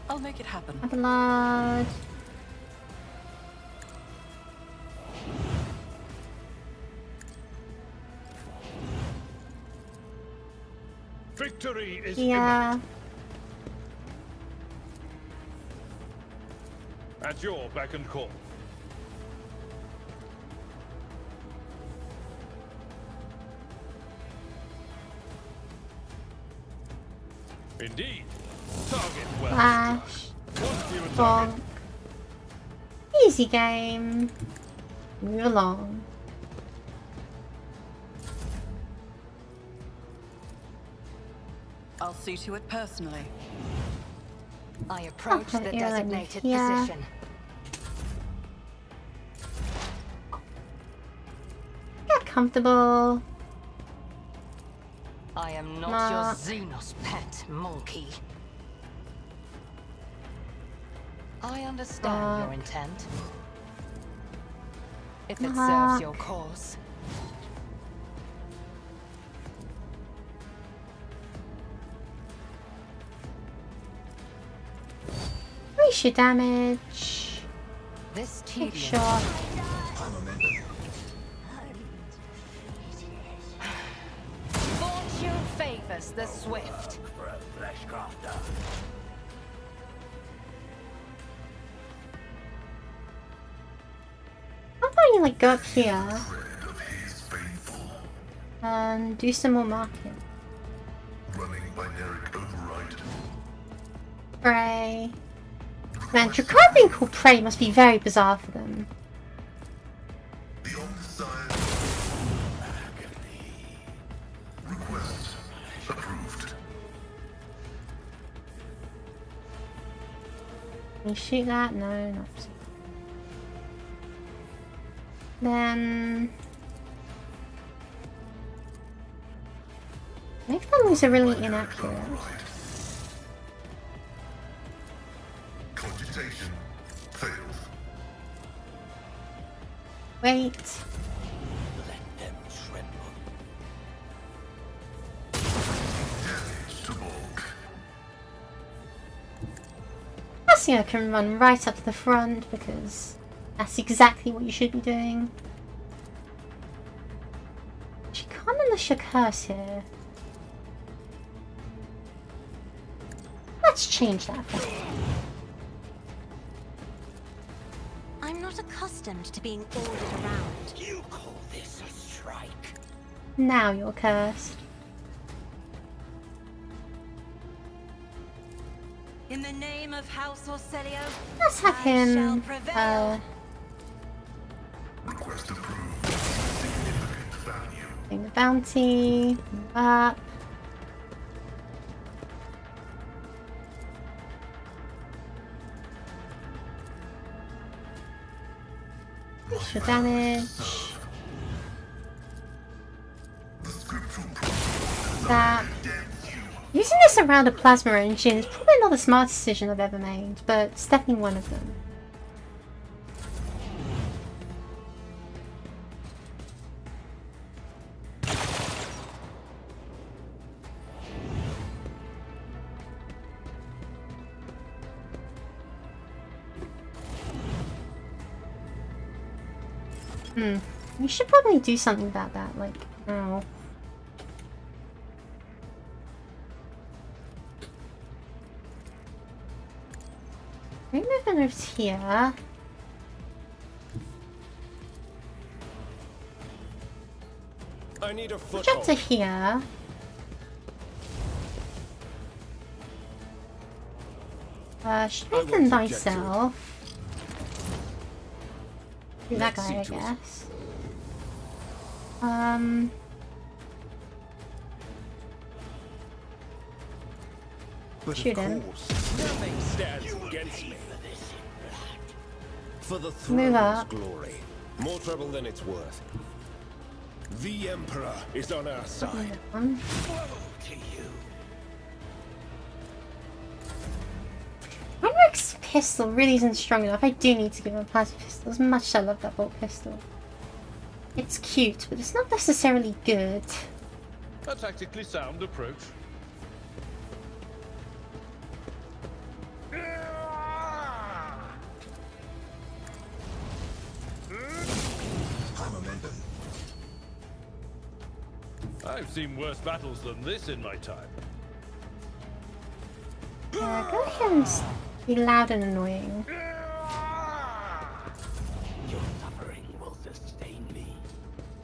I'll make it happen. Abelard. Victory is Yeah. imminent. At your beck and call. Indeed. Target well. Flash. Once you target. Bonk. Easy game. Move along. I'll see to it personally. I approach Okay, the you're like designated here. position. Get comfortable. I am not Mark. your Xenos pet, monkey. I understand your intent. If it serves Mark. your cause. Increase your damage. This Take tedious shot. fortune favors the swift. How about you like go up here and do some more marking? Running binaric override. Prey. Man, Drukhari being called Prey must be very bizarre for them. Beyond desire. Request approved. Can you shoot that? No, not. Then make those are really inaccurate. Cogitation failed. Wait. Let them tremble. Damage to bulk. Cassia can run right up to the front because that's exactly what you should be doing. She can't unless you curse here. Let's change that. I'm not accustomed to being ordered around. You call this a strike? Now you're cursed. In the name of House Orcelio, Let's have I shall him prevail. Request approved. Significant value. doing the bounty. Move up. Extra damage. The scriptural proof. That. Using this around a plasma engine is probably not the smartest decision I've ever made, but it's definitely one of them. We should probably do something about that, like, now. Maybe moving over here. I need a Jump foothold. to here. Strengthen thyself. Do that guy, I guess. But Shoot of him. course, nothing stands against me. For the Move throne's up. glory, more trouble than it's worth. The Emperor is on our side. Woe to you. My next pistol really isn't strong enough. I do need to give him a plasma pistol, as much as I love that bolt pistol. It's cute, but it's not necessarily good. A tactically sound approach. I've seen worse battles than this in my time. Yeah, go ahead and be loud and annoying. Your suffering will sustain me.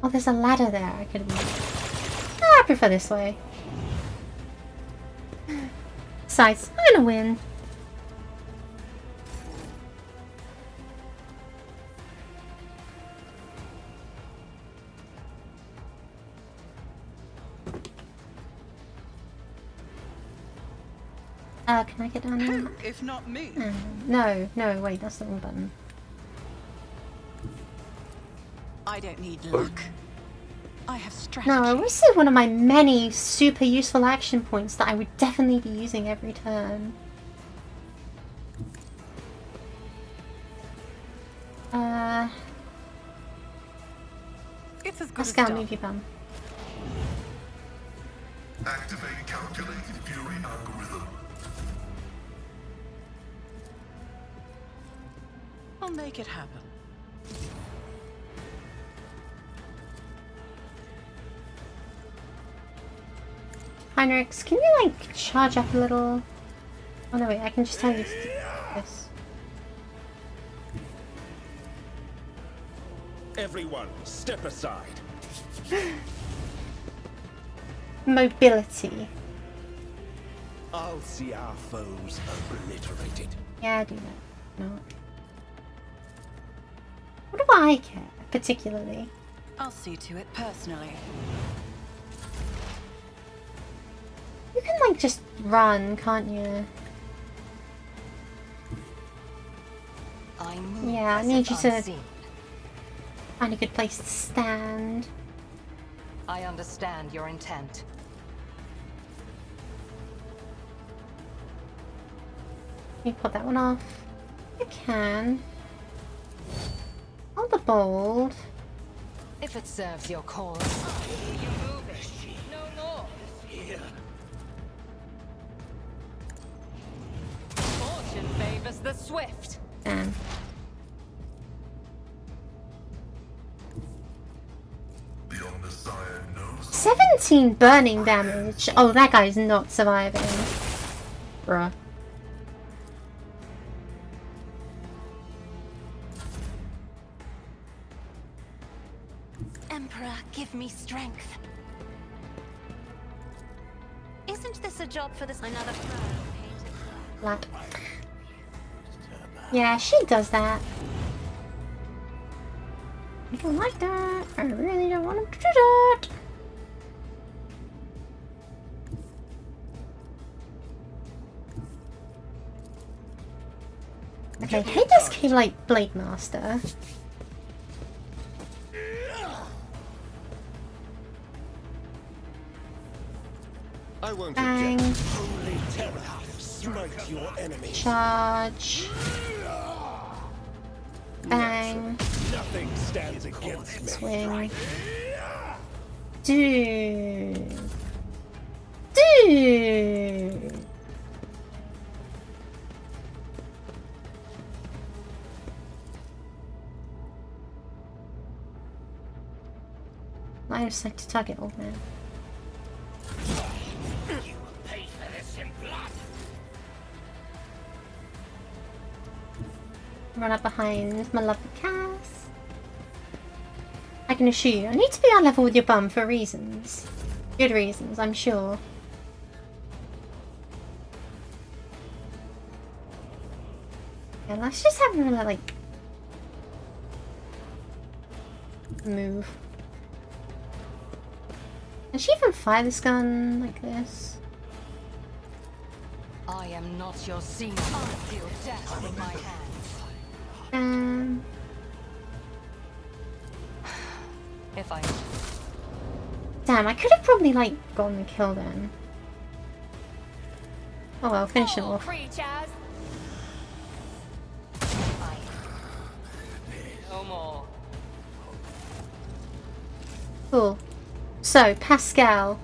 Oh, there's a ladder there. I could have... I prefer this way. Besides, I'm gonna win. Can I get down here? Who, if not me? No, wait, that's the wrong button. I don't need luck. I have strategy. No, this is one of my many super useful action points that I would definitely be using every turn. It's as good Let's as go, done. move your bum. Activate calculated fury algorithm. I'll make it happen. Heinrichs, can you like charge up a little? Oh no, wait, I can just tell you to do this. Everyone, step aside. Mobility. I'll see our foes obliterated. Yeah, I do that. No. What do I care, particularly? I'll see to it personally. You can like just run, can't you? I move Yeah, I as need if you to unseen. find a good place to stand. I understand your intent. Can you put that one off? You can. On the bold. If it serves your cause. You move it. No more. Fortune favors the swift. Damn. The Omnissiah knows 17 burning damage. Oh, that guy's not surviving. Bruh. Emperor, give me strength. Isn't this a job for this another throne painted black? Black. Yeah, she does that. I don't like that. I really don't want him to do that. Okay, he does keep like Blade Master. I won't Bang. object. Holy terror, smite your enemy. Charge. Bang. Nothing stands against me. Swing. Dude. Dude. I just like to target old man. You will pay for this in blood. Run up behind my lovely Cass. I can assure you, I need to be on level with your bum for reasons. Good reasons, I'm sure. Yeah, let's just have her like move. Can she even fire this gun like this? I am not your Xenos. I deal death with my hands. If I... Damn, I could have probably like gone and killed him. Oh well, finish it off. Creatures. No more. Cool. So, Pascal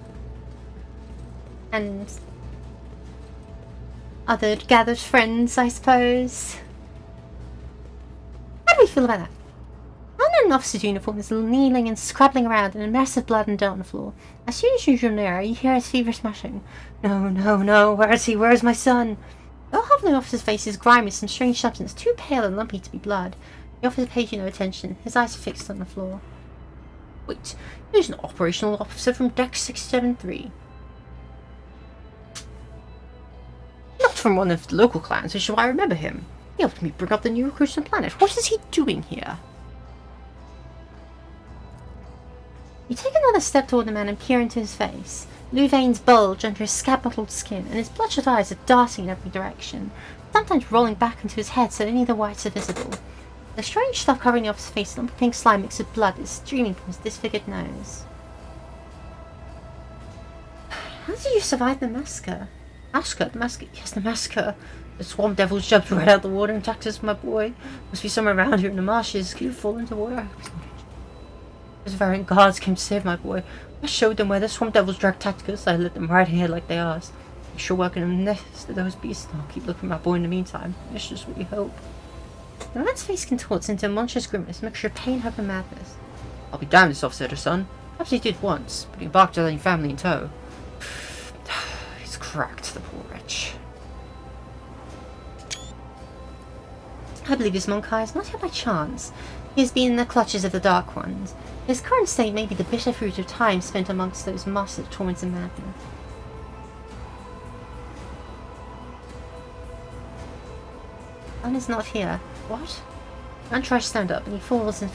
and other gathered friends, I suppose. How do we feel about that? Man in an officer's uniform is kneeling and scrabbling around in a mess of blood and dirt on the floor. As soon as you draw nearer, you hear his fever smashing. No, no, no, where is he? Where is my son? Though half of the officer's face is grimy with some strange substance, too pale and lumpy to be blood, the officer pays you no attention, his eyes are fixed on the floor. Wait, he's an operational officer from Deck 673. Not from one of the local clans, which is why I remember him. He helped me bring up the new recruits on the planet. What is he doing here? You take another step toward the man and peer into his face. Blue veins bulge under his scab-mottled skin, and his bloodshot eyes are darting in every direction, sometimes rolling back into his head so that only the whites are visible. The strange stuff covering the officer's face, lumpy pink slime mixed with blood, is streaming from his disfigured nose. How did you survive the massacre? Massacre? The massacre? Yes, the massacre. The swarm devils jumped right out of the water and attacked us, my boy. Must be somewhere around here in the marshes. Could you fall into water? Those variant guards came to save my boy. I showed them where the swamp devils dragged tacticals. I let them right here like they asked. I'm sure working on the nest of those beasts. I'll keep looking at my boy in the meantime. That's just what we hope. The man's face contorts into a monstrous grimace, a mixture of pain, hope, and madness. I'll be damned, this officer, son. Perhaps he did once, but he embarked without any family in tow. He's cracked, the poor wretch. I believe his Monkai is not here by chance. He has been in the clutches of the Dark Ones. His current state may be the bitter fruit of time spent amongst those masters of torment and madness. Anne is not here. What? Anne tries to stand up, and he falls and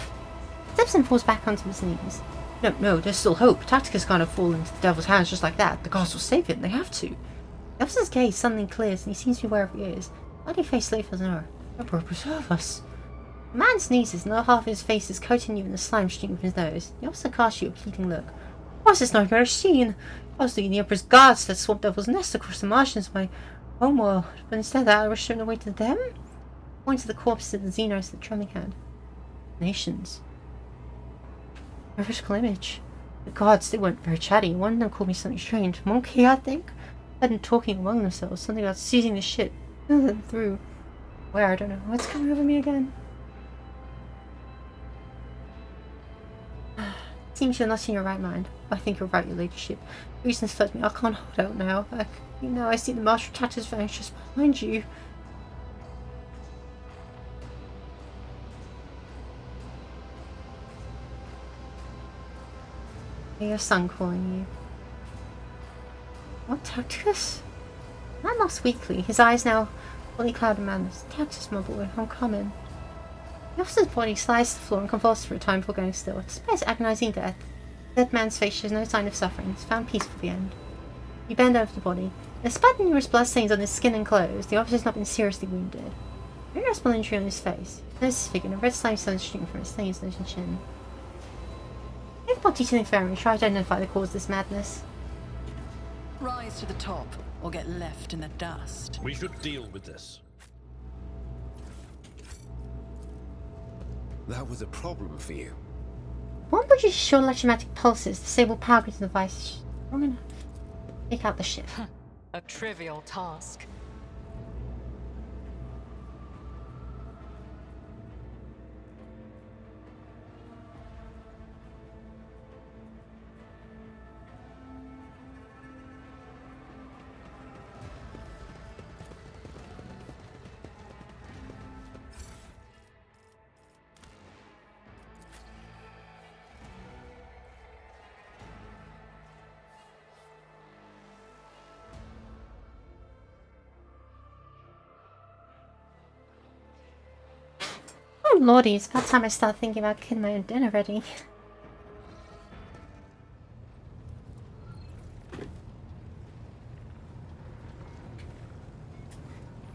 steps and falls back onto his knees. No, there's still hope. Tacticus can't have fallen into the devil's hands just like that. The gods will save him. They have to. The officer's gaze suddenly clears, and he seems to be wherever he is. Bloody face slave as an hour. Emperor preserve us. The man sneezes, and the half of his face is coating you in the slime stream from his nose. The officer casts you a pleading look. What's this nightmare scene? I was thinking the Emperor's guards that swamp devil's nest across the margins of my homeworld, but instead I was shown away to them? Points to the corpses of the Xenos that drumming had. Nations. A vertical image. The gods, they weren't very chatty. One of them called me something strange. Monkey, I think? Had them talking among themselves. Something about seizing the shit through. Where, I don't know. What's coming over me again? Seems you're not in your right mind. I think you're right, your ladyship. Reasons fled me. I can't hold out now. I see the martial tatters vanish just behind you. Your son calling you. What, Tacticus? Man laughs weakly, his eyes now fully clouded madness. Tacticus, my boy, I'm coming. The officer's body slides to the floor and convulses for a time before going still. Despite his agonizing death, the dead man's face shows no sign of suffering. It's found peaceful at the end. You bend over the body. Despite the numerous bloodstains on his skin and clothes, the officer has not been seriously wounded. Very noticeable injury on his face. His nose is figured, and a red slime sun streaming from his stained nose and chin. Take body to the infirmary, try to identify the cause of this madness. Rise to the top, or get left in the dust. We should deal with this. That was a problem for you. One produces short electromagnetic pulses, disable power grid devices. Wrong enough. Take out the ship. A trivial task. Oh lordy, it's about time I start thinking about cooking my own dinner ready.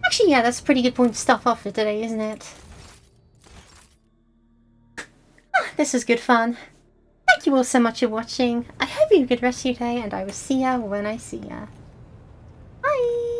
Actually, yeah, that's a pretty good point to stop off for today, isn't it? This was good fun. Thank you all so much for watching. I hope you have a good rest of your day, and I will see ya when I see ya. Bye!